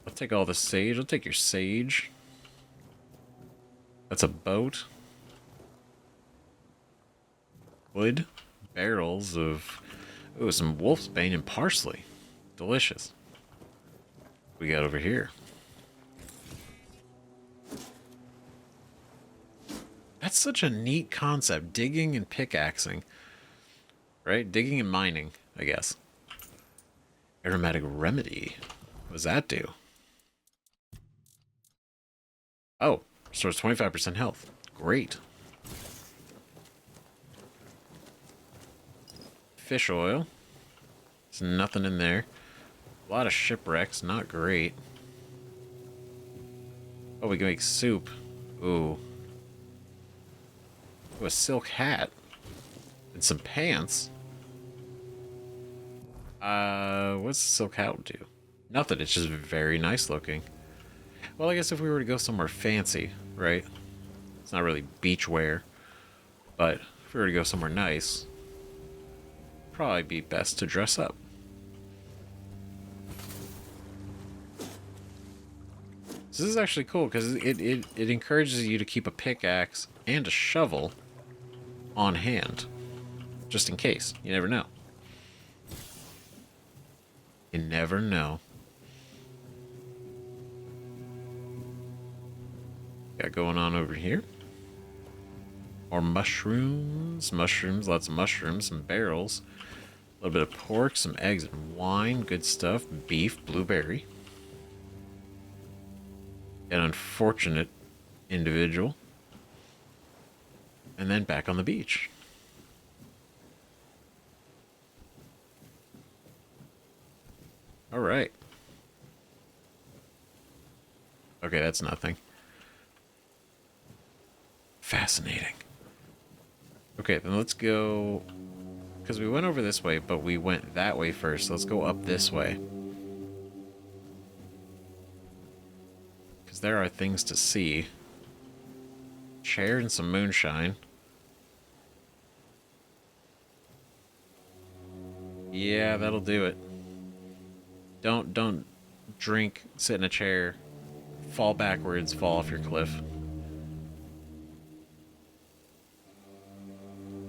I'll take all the sage. I'll take your sage. That's a boat. Wood. Barrels of... Ooh, some wolf's bane and parsley. Delicious. We got over here. That's such a neat concept. Digging and pickaxing. Right? Digging and mining, I guess. Aromatic remedy. What does that do? Oh, restores 25% health. Great. Fish oil. There's nothing in there. A lot of shipwrecks. Not great. Oh, we can make soup. Ooh. Ooh, a silk hat. And some pants. What's the silk hat do? Nothing. It's just very nice looking. Well, I guess if we were to go somewhere fancy, right? It's not really beach wear. But if we were to go somewhere nice, probably be best to dress up. So this is actually cool because it encourages you to keep a pickaxe and a shovel on hand. Just in case. You never know. You never know. Got going on over here. More mushrooms. Mushrooms. Lots of mushrooms. Some barrels. A little bit of pork, some eggs and wine, good stuff. Beef, blueberry. An unfortunate individual. And then back on the beach. All right. Okay, that's nothing. Fascinating. Okay, then let's go... Because we went over this way, but we went that way first. Let's go up this way. Because there are things to see. Chair and some moonshine. Yeah, that'll do it. Don't drink, sit in a chair, fall backwards, fall off your cliff.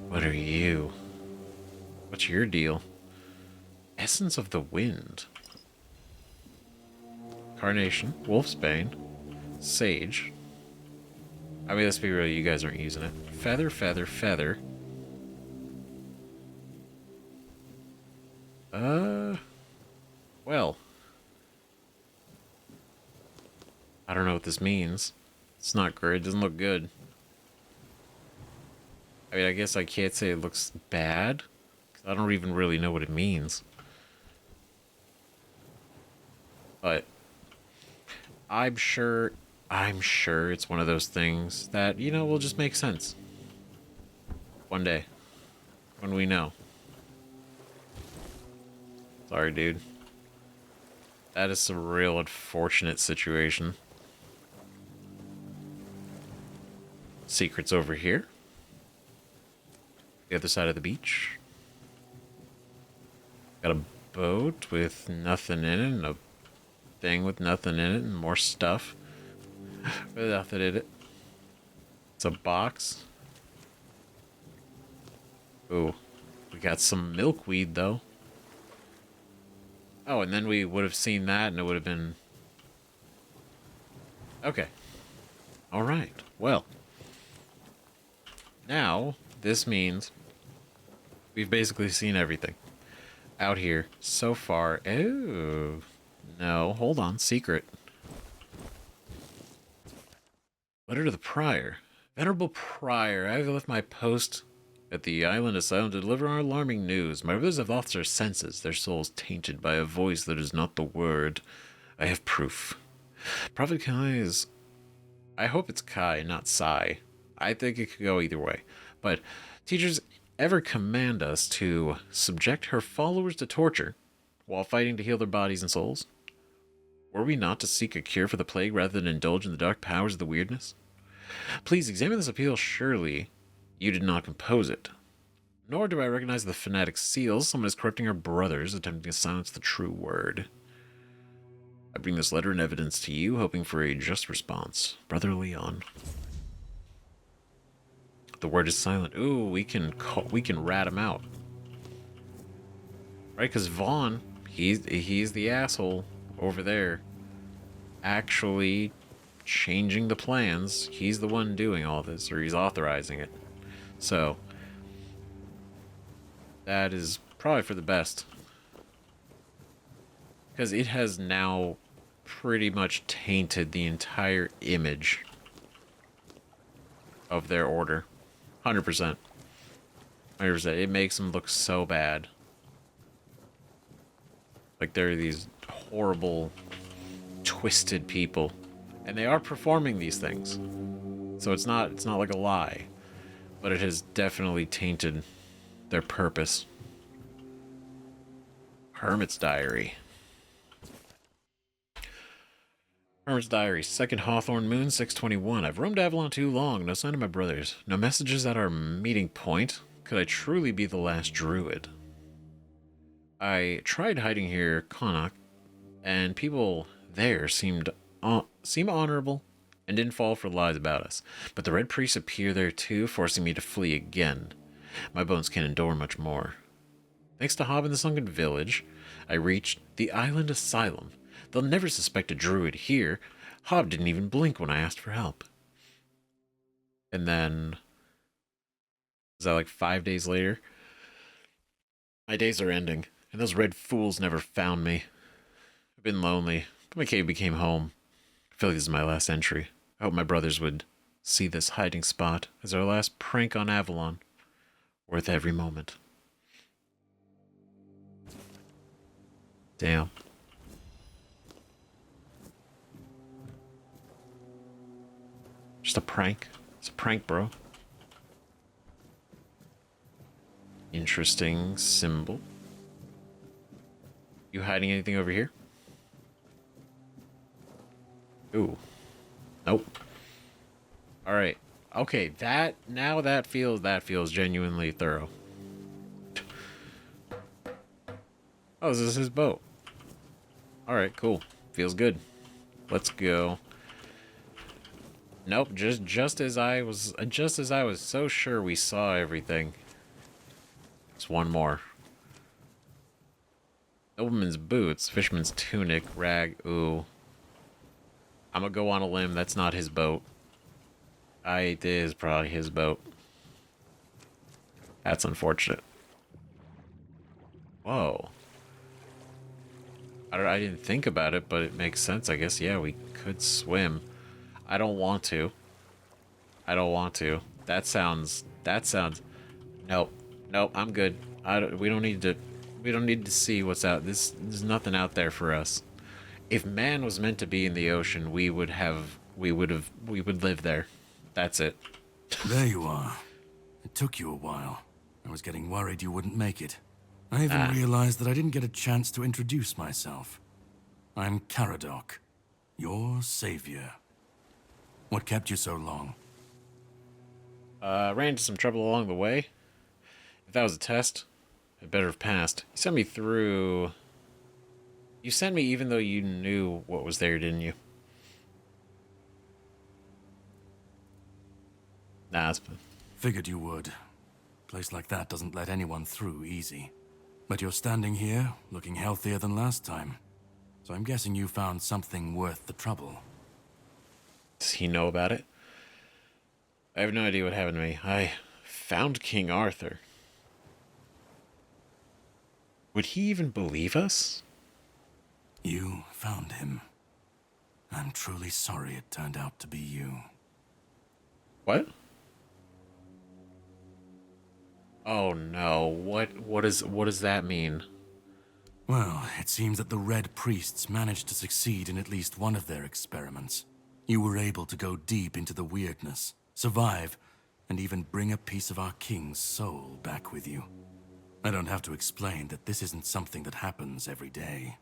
What are you? What's your deal? Essence of the wind. Carnation, wolfsbane, sage. I mean, let's be real, you guys aren't using it. Feather, feather, feather. Well. I don't know what this means. It's not great, it doesn't look good. I mean, I guess I can't say it looks bad, 'cause I don't even really know what it means. But I'm sure it's one of those things that, you know, will just make sense. One day. When we know. Sorry, dude. That is some real unfortunate situation. Secrets over here. The other side of the beach. Got a boat with nothing in it, and a thing with nothing in it, and more stuff with nothing in it. It's a box. Ooh, we got some milkweed though. Oh, and then we would have seen that, and it would have been... Okay. Alright, well. Now, this means we've basically seen everything out here so far. Oh, no, hold on, secret. Letter to the Prior. Venerable Prior, I have left my post at the island asylum to deliver our alarming news. My brothers have lost their senses, their souls tainted by a voice that is not the word. I have proof. Prophet Kai is... I hope it's Kai, not Sai. I think it could go either way. But teachers ever command us to subject her followers to torture while fighting to heal their bodies and souls? Were we not to seek a cure for the plague rather than indulge in the dark powers of the weirdness? Please examine this appeal. Surely you did not compose it. Nor do I recognize the fanatic seals. Someone is corrupting our brothers, attempting to silence the true word. I bring this letter in evidence to you, hoping for a just response. Brother Leon. The word is silent. Ooh, we can rat him out. Right, because Vaughn, he's the asshole over there. Actually changing the plans. He's the one doing all this, or he's authorizing it. So, that is probably for the best. Because it has now pretty much tainted the entire image of their order. 100%. 100%. It makes them look so bad. Like they're these horrible, twisted people. And they are performing these things. So it's not like a lie. But it has definitely tainted their purpose. Hermit's Diary. Hermit's Diary, 2nd Hawthorne Moon, 621. I've roamed Avalon too long. No sign of my brothers. No messages at our meeting point. Could I truly be the last druid? I tried hiding here, Connacht, and people there seem honorable and didn't fall for lies about us. But the red priests appear there too, forcing me to flee again. My bones can't endure much more. Thanks to Hob in the Sunken Village, I reached the island asylum. They'll never suspect a druid here. Hob didn't even blink when I asked for help. And then... was that like 5 days later? My days are ending, and those red fools never found me. I've been lonely, but my cave became home. I feel like this is my last entry. I hope my brothers would see this hiding spot as our last prank on Avalon. Worth every moment. Damn. Just a prank. It's a prank, bro. Interesting symbol. You hiding anything over here? Ooh. Nope. Alright. Okay, that feels genuinely thorough. Oh, this is his boat. Alright, cool. Feels good. Let's go. Nope, just as I was so sure we saw everything. It's one more. Nobleman's boots, fisherman's tunic, rag, ooh. I'm gonna go on a limb, that's not his boat. It is probably his boat. That's unfortunate. Whoa. I didn't think about it, but it makes sense, I guess. Yeah, we could swim. I don't want to. I don't want to. That sounds... Nope. Nope, I'm good. We don't need to see what's out. There's nothing out there for us. If man was meant to be in the ocean, we would live there. That's it. There you are. It took you a while. I was getting worried you wouldn't make it. I even realized that I didn't get a chance to introduce myself. I'm Caradoc, your savior. What kept you so long? Ran into some trouble along the way. If that was a test, I'd better have passed. You sent me through... You sent me even though you knew what was there, didn't you? Nah, it's... Figured you would. A place like that doesn't let anyone through easy. But you're standing here, looking healthier than last time. So I'm guessing you found something worth the trouble. Does he know about it? I have no idea what happened to me. I found King Arthur. Would he even believe us? You found him. I'm truly sorry it turned out to be you. What? Oh no, what does that mean? Well, it seems that the Red Priests managed to succeed in at least one of their experiments. You were able to go deep into the weirdness, survive, and even bring a piece of our king's soul back with you. I don't have to explain that this isn't something that happens every day.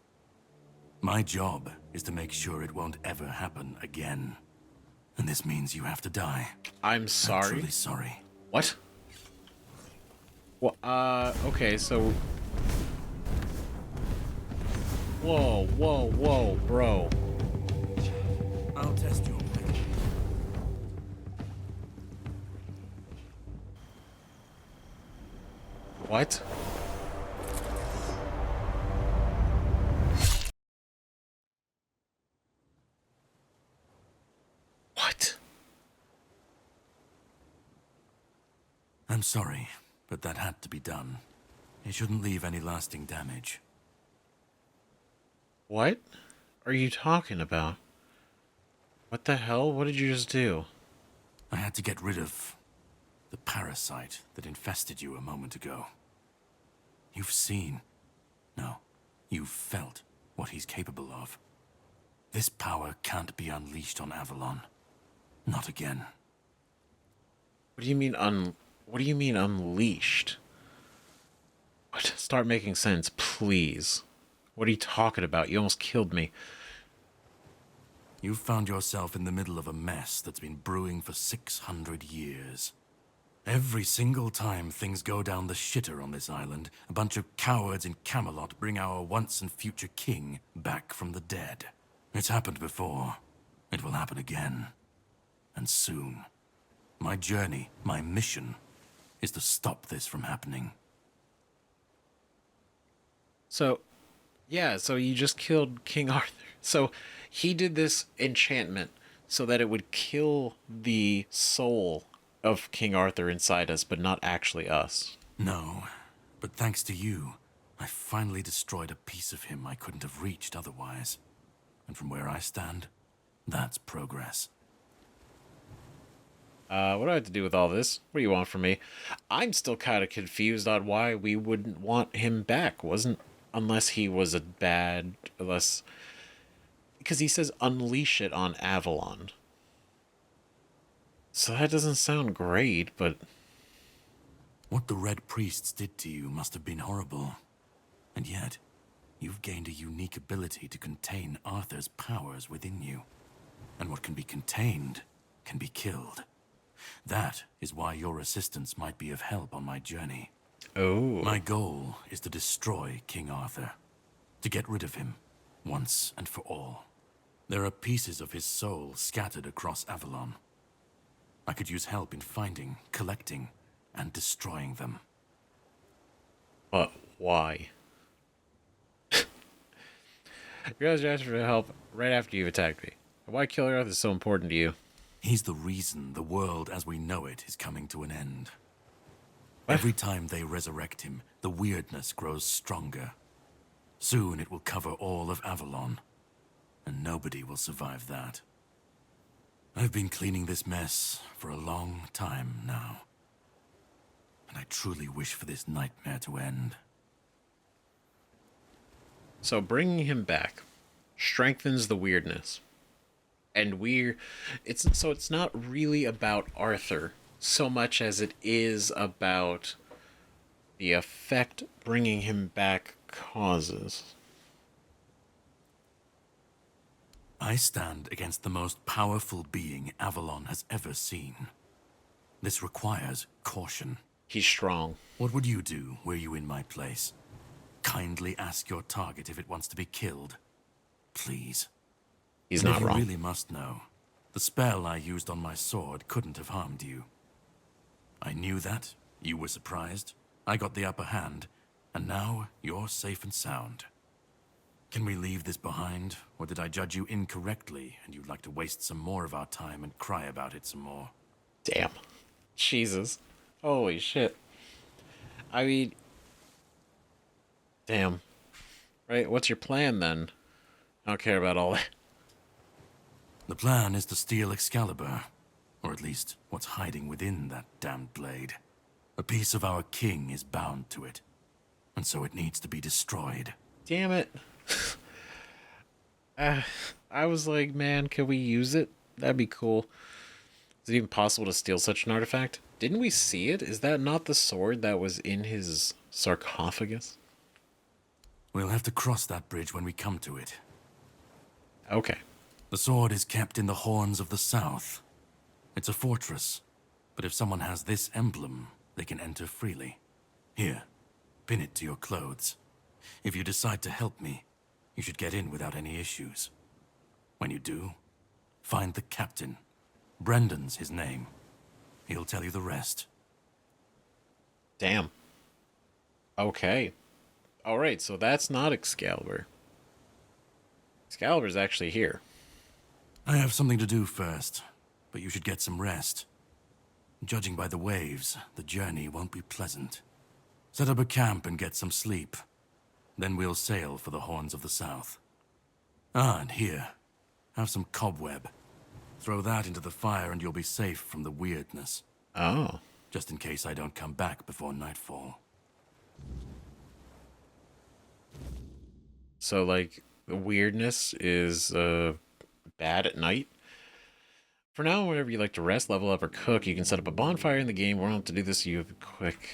My job is to make sure it won't ever happen again. And this means you have to die. I'm sorry? I'm truly sorry. What? Well, okay, so... Whoa, bro. I'll test your pick. What? What? I'm sorry, but that had to be done. It shouldn't leave any lasting damage. What are you talking about? What the hell? What did you just do? I had to get rid of the parasite that infested you a moment ago. You've seen, no, you've felt what he's capable of. This power can't be unleashed on Avalon. Not again. What do you mean unleashed? What? Start making sense, please. What are you talking about? You almost killed me. You've found yourself in the middle of a mess that's been brewing for 600 years. Every single time things go down the shitter on this island, a bunch of cowards in Camelot bring our once and future king back from the dead. It's happened before. It will happen again. And soon. My journey, my mission, is to stop this from happening. So, yeah, so you just killed King Arthur. So he did this enchantment so that it would kill the soul of King Arthur inside us, but not actually us. No, But thanks to you, I finally destroyed a piece of him I couldn't have reached otherwise. And from where I stand, that's progress. What do I have to do with all this? What do you want from me? I'm still kind of confused on why we wouldn't want him back. Unless he was unless... Because he says unleash it on Avalon. So that doesn't sound great, but... What the Red Priests did to you must have been horrible. And yet, you've gained a unique ability to contain Arthur's powers within you. And what can be contained can be killed. That is why your assistance might be of help on my journey. Oh. My goal is to destroy King Arthur. To get rid of him, once and for all. There are pieces of his soul scattered across Avalon. I could use help in finding, collecting, and destroying them. But why? You guys asked for help right after you attacked me. Why kill Arthur is so important to you? He's the reason the world as we know it is coming to an end. What? Every time they resurrect him, the weirdness grows stronger. Soon it will cover all of Avalon, and nobody will survive that. I've been cleaning this mess for a long time now, and I truly wish for this nightmare to end. So bringing him back strengthens the weirdness. And it's not really about Arthur so much as it is about the effect bringing him back causes. I stand against the most powerful being Avalon has ever seen. This requires caution. He's strong. What would you do were you in my place? Kindly ask your target if it wants to be killed. Please. He's not wrong. You really must know. The spell I used on my sword couldn't have harmed you. I knew that. You were surprised. I got the upper hand. And now you're safe and sound. Can we leave this behind? Or did I judge you incorrectly and you'd like to waste some more of our time and cry about it some more? Damn. Jesus. Holy shit. I mean... Damn. Right, what's your plan then? I don't care about all that. The plan is to steal Excalibur. Or at least, what's hiding within that damned blade. A piece of our king is bound to it. And so it needs to be destroyed. Damn it. I was like, man, can we use it? That'd be cool. Is it even possible to steal such an artifact? Didn't we see it? Is that not the sword that was in his sarcophagus? We'll have to cross that bridge when we come to it. Okay. The sword is kept in the Horns of the South. It's a fortress, but if someone has this emblem, they can enter freely. Here, pin it to your clothes. If you decide to help me, you should get in without any issues. When you do, find the captain. Brendan's his name. He'll tell you the rest. Damn. Okay. Alright, so that's not Excalibur. Excalibur's actually here. I have something to do first, but you should get some rest. Judging by the waves, the journey won't be pleasant. Set up a camp and get some sleep. Then we'll sail for the Horns of the South. Ah, and here, have some cobweb. Throw that into the fire and you'll be safe from the weirdness. Oh. Just in case I don't come back before nightfall. So, like, the weirdness is, bad at night? For now, whenever you like to rest, level up, or cook, you can set up a bonfire in the game. We don't have to do this. You have a quick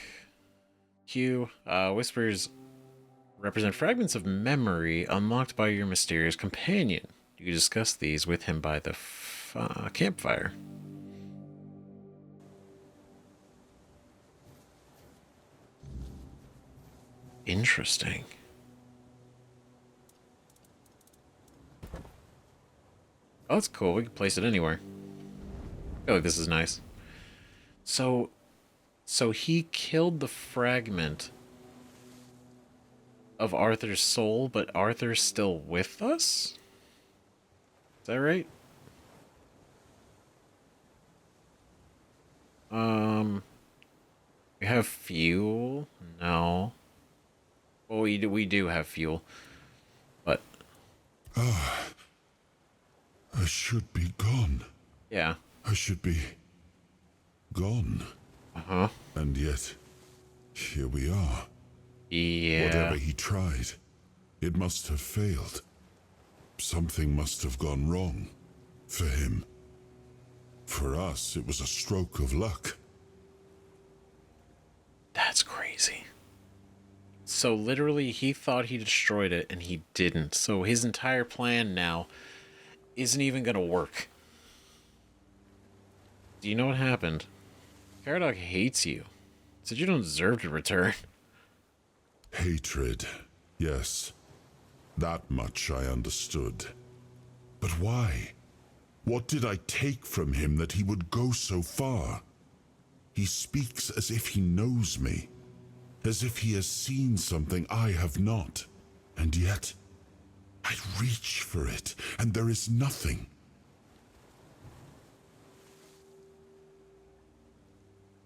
cue. Whispers represent fragments of memory unlocked by your mysterious companion. You can discuss these with him by the campfire. Interesting. Oh, that's cool. We can place it anywhere. I feel like this is nice. So he killed the fragment of Arthur's soul, but Arthur's still with us? Is that right? We have fuel? No. Well, we do have fuel, but I should be gone. yeah. I should be gone. Uh-huh. And yet, here we are. Yeah. Whatever he tried, it must have failed. Something must have gone wrong. For him. For us, it was a stroke of luck. That's crazy. So literally, he thought he destroyed it, and he didn't. So his entire plan now isn't even gonna work. Do you know what happened? Caradoc hates you. Said you don't deserve to return. Hatred, yes. That much I understood. But why? What did I take from him that he would go so far? He speaks as if he knows me, as if he has seen something I have not. And yet, I reach for it, and there is nothing.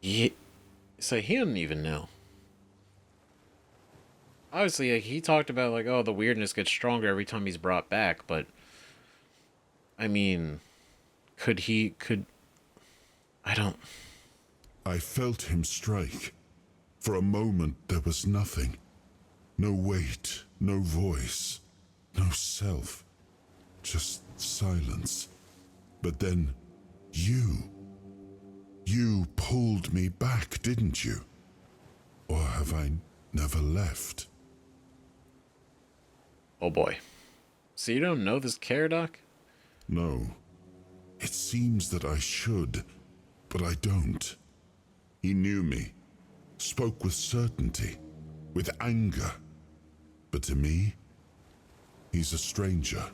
So he didn't even know. Obviously, like, he talked about, like, oh, the weirdness gets stronger every time he's brought back, but I mean, I felt him strike. For a moment there was nothing. No weight, no voice, no self. Just silence. But then, you pulled me back, didn't you? Or have I never left? Oh boy. So you don't know this Caradoc? No. It seems that I should, but I don't. He knew me, spoke with certainty, with anger. But to me, he's a stranger.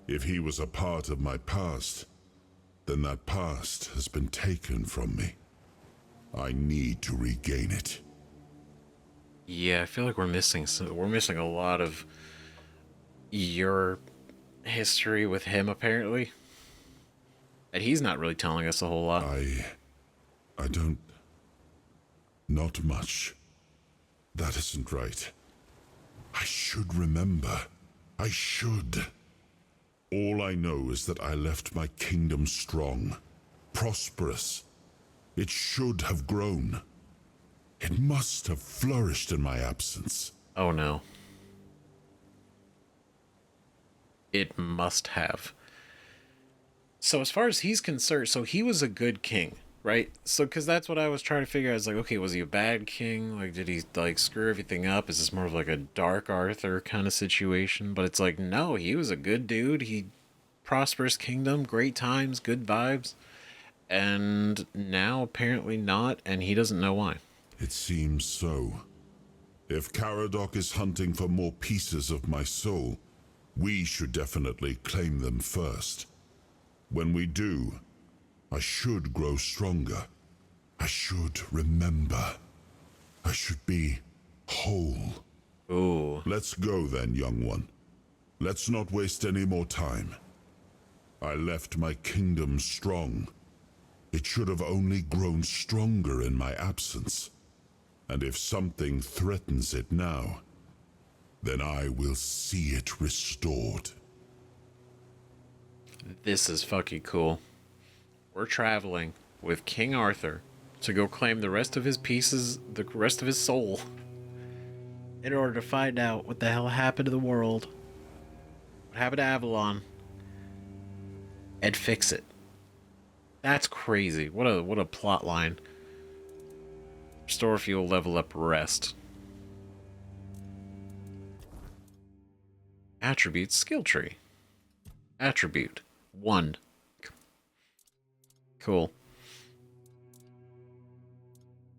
If he was a part of my past, then that past has been taken from me. I need to regain it. Yeah, I feel like we're missing a lot of your history with him, apparently. And he's not really telling us a whole lot. I don't... Not much. That isn't right. I should remember. I should. All I know is that I left my kingdom strong, prosperous. It should have grown. It must have flourished in my absence. Oh no. It must have. So as far as he's concerned, so he was a good king, right? So, because that's what I was trying to figure out. I was like, okay, was he a bad king? Like, did he, like, screw everything up? Is this more of, like, a Dark Arthur kind of situation? But it's like, no, he was a good dude. He prosperous kingdom, great times, good vibes. And now, apparently not, and he doesn't know why. It seems so. If Caradoc is hunting for more pieces of my soul, we should definitely claim them first. When we do, I should grow stronger. I should remember. I should be whole. Ooh. Let's go then, young one. Let's not waste any more time. I left my kingdom strong. It should have only grown stronger in my absence. And if something threatens it now, then I will see it restored. This is fucking cool. We're traveling with King Arthur to go claim the rest of his pieces, the rest of his soul, in order to find out what the hell happened to the world, what happened to Avalon, and fix it. That's crazy. What a plot line. Restore fuel, level up, rest. Attribute skill tree. Attribute 1. Cool.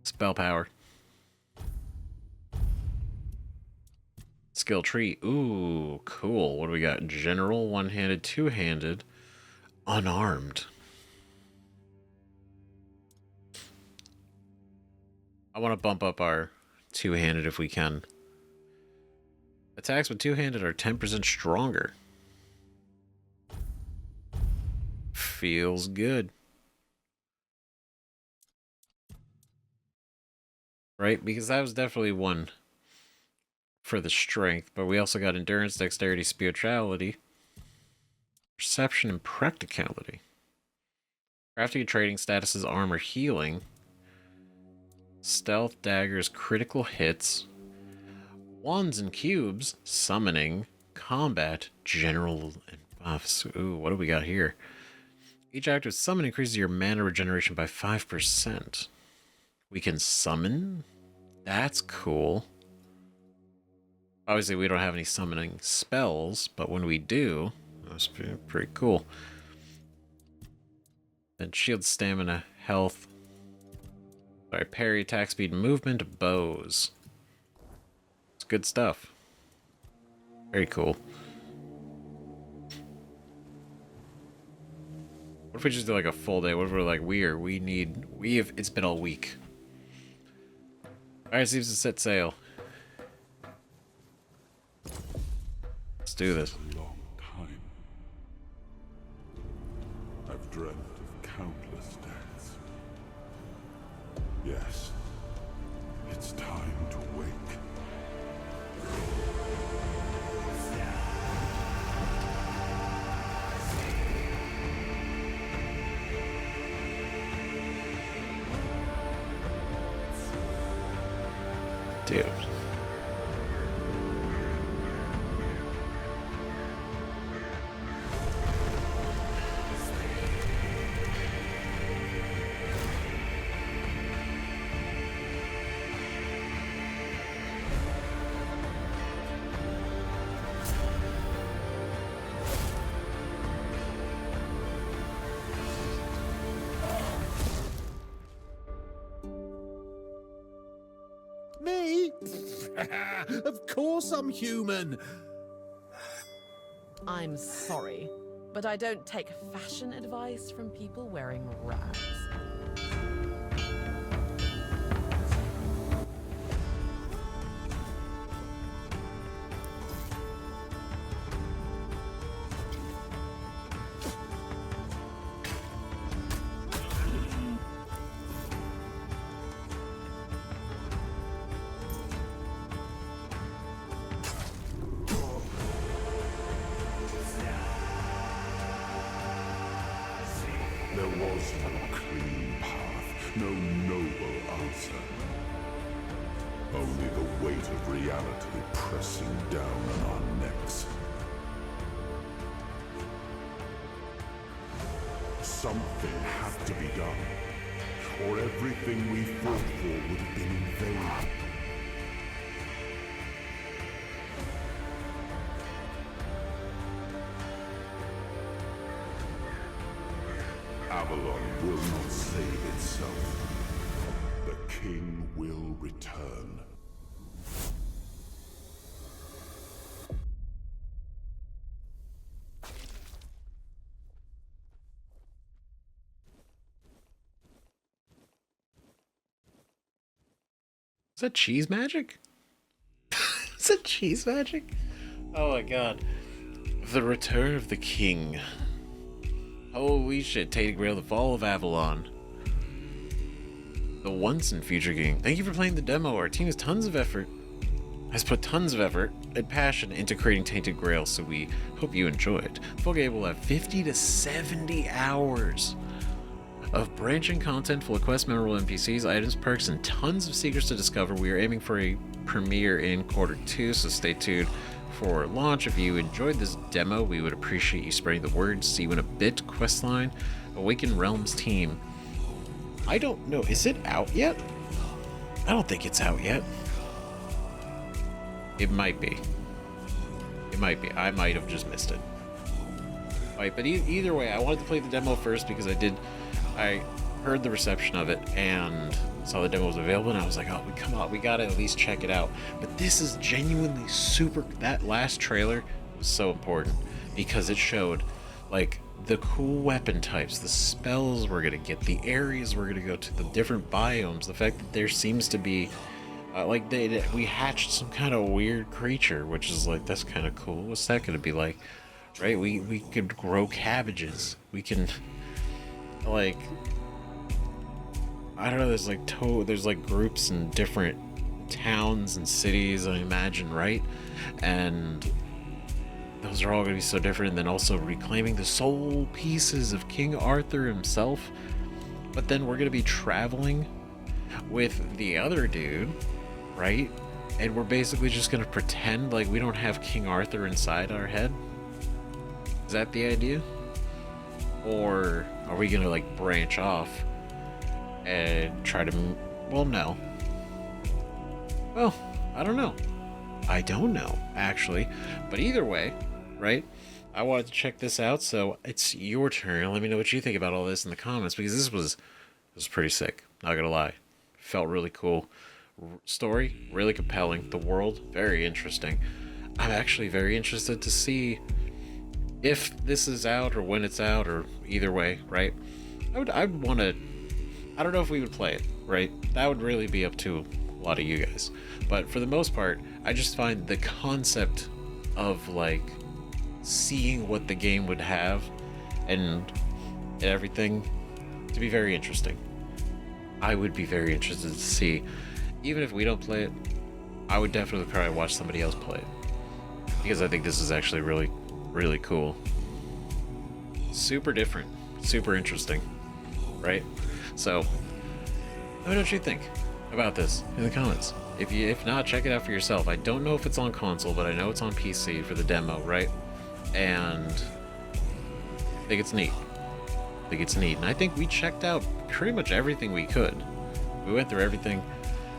Spell power. Skill tree. Ooh, cool. What do we got? General, one-handed, two-handed, unarmed. I want to bump up our two-handed if we can. Attacks with two-handed are 10% stronger. Feels good. Right? Because that was definitely one for the strength, but we also got endurance, dexterity, spirituality, perception, and practicality. Crafting and trading statuses, armor, healing, stealth, daggers, critical hits, wands and cubes, summoning, combat, general, and buffs. Ooh, what do we got here? Each active summon increases your mana regeneration by 5%. We can summon? That's cool. Obviously, we don't have any summoning spells, but when we do, that's pretty cool. Then shield, stamina, health. Sorry, parry, attack speed, movement, bows. It's good stuff. Very cool. What if we just do like a full day? What if we're like, it's been all week. Alright, seems to set sail. Let's do this. A long time. I've dreamt of countless deaths. Yes, it's time to wake. Dude. Me? Of course I'm human. I'm sorry, but I don't take fashion advice from people wearing rags. There was no clean path, no noble answer. Only the weight of reality pressing down on our necks. Something had to be done, or everything we fought for would have been in vain. Avalon will not save itself. The king will return. Is that cheese magic? Is that cheese magic? Oh my god. The Return of the King. Holy shit, Tainted Grail, the Fall of Avalon. The once and future king. Thank you for playing the demo. Our team has put tons of effort and passion into creating Tainted Grail, so we hope you enjoy it. The full game will have 50 to 70 hours of branching content full of quests, memorable NPCs, items, perks, and tons of secrets to discover. We are aiming for a premiere in Q2, so stay tuned for launch. If you enjoyed this demo, we would appreciate you spreading the word. See you in a bit. Questline, Awakened Realms team. I don't know, is it out yet? I don't think it's out yet. It might be. It might be. I might have just missed it. Alright, but either way, I wanted to play the demo first because I heard the reception of it and saw the demo was available, and I was like, oh, come on, we gotta at least check it out. But this is genuinely super. That last trailer was so important because it showed like the cool weapon types, the spells we're gonna get, the areas we're gonna go to, the different biomes, the fact that there seems to be we hatched some kind of weird creature, which is like, that's kind of cool. What's that gonna be like? Right, we could grow cabbages. We can, like, I don't know, there's like groups and different towns and cities, I imagine, right? And those are all going to be so different. And then also reclaiming the soul pieces of King Arthur himself. But then we're going to be traveling with the other dude, right? And we're basically just going to pretend like we don't have King Arthur inside our head. Is that the idea? Or are we going to like branch off and try to... Well, no. Well, I don't know. I don't know, actually. But either way, right? I wanted to check this out, so it's your turn. Let me know what you think about all this in the comments, because this was pretty sick. Not gonna lie. Felt really cool. Story, really compelling. The world, very interesting. I'm actually very interested to see if this is out or when it's out, or either way, right? I'd want to... I don't know if we would play it, right? That would really be up to a lot of you guys. But for the most part, I just find the concept of like seeing what the game would have and everything to be very interesting. I would be very interested to see. Even if we don't play it, I would definitely probably watch somebody else play it, because I think this is actually really, really cool. Super different, super interesting, right? So let me know what you think about this in the comments. If not, check it out for yourself. I don't know if it's on console, but I know it's on PC for the demo, right? And I think it's neat. And I think we checked out pretty much everything we could. We went through everything.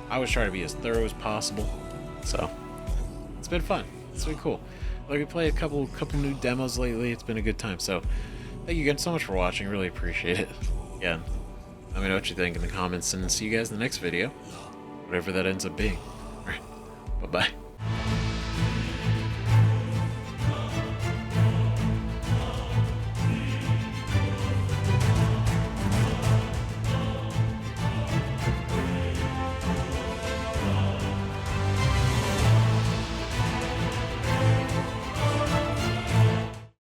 I was trying to be as thorough as possible. So it's been fun. It's been cool. Like, we played a couple new demos lately. It's been a good time. So thank you again so much for watching. Really appreciate it. Again, let me know what you think in the comments, and see you guys in the next video. Whatever that ends up being. Alright. Bye-bye.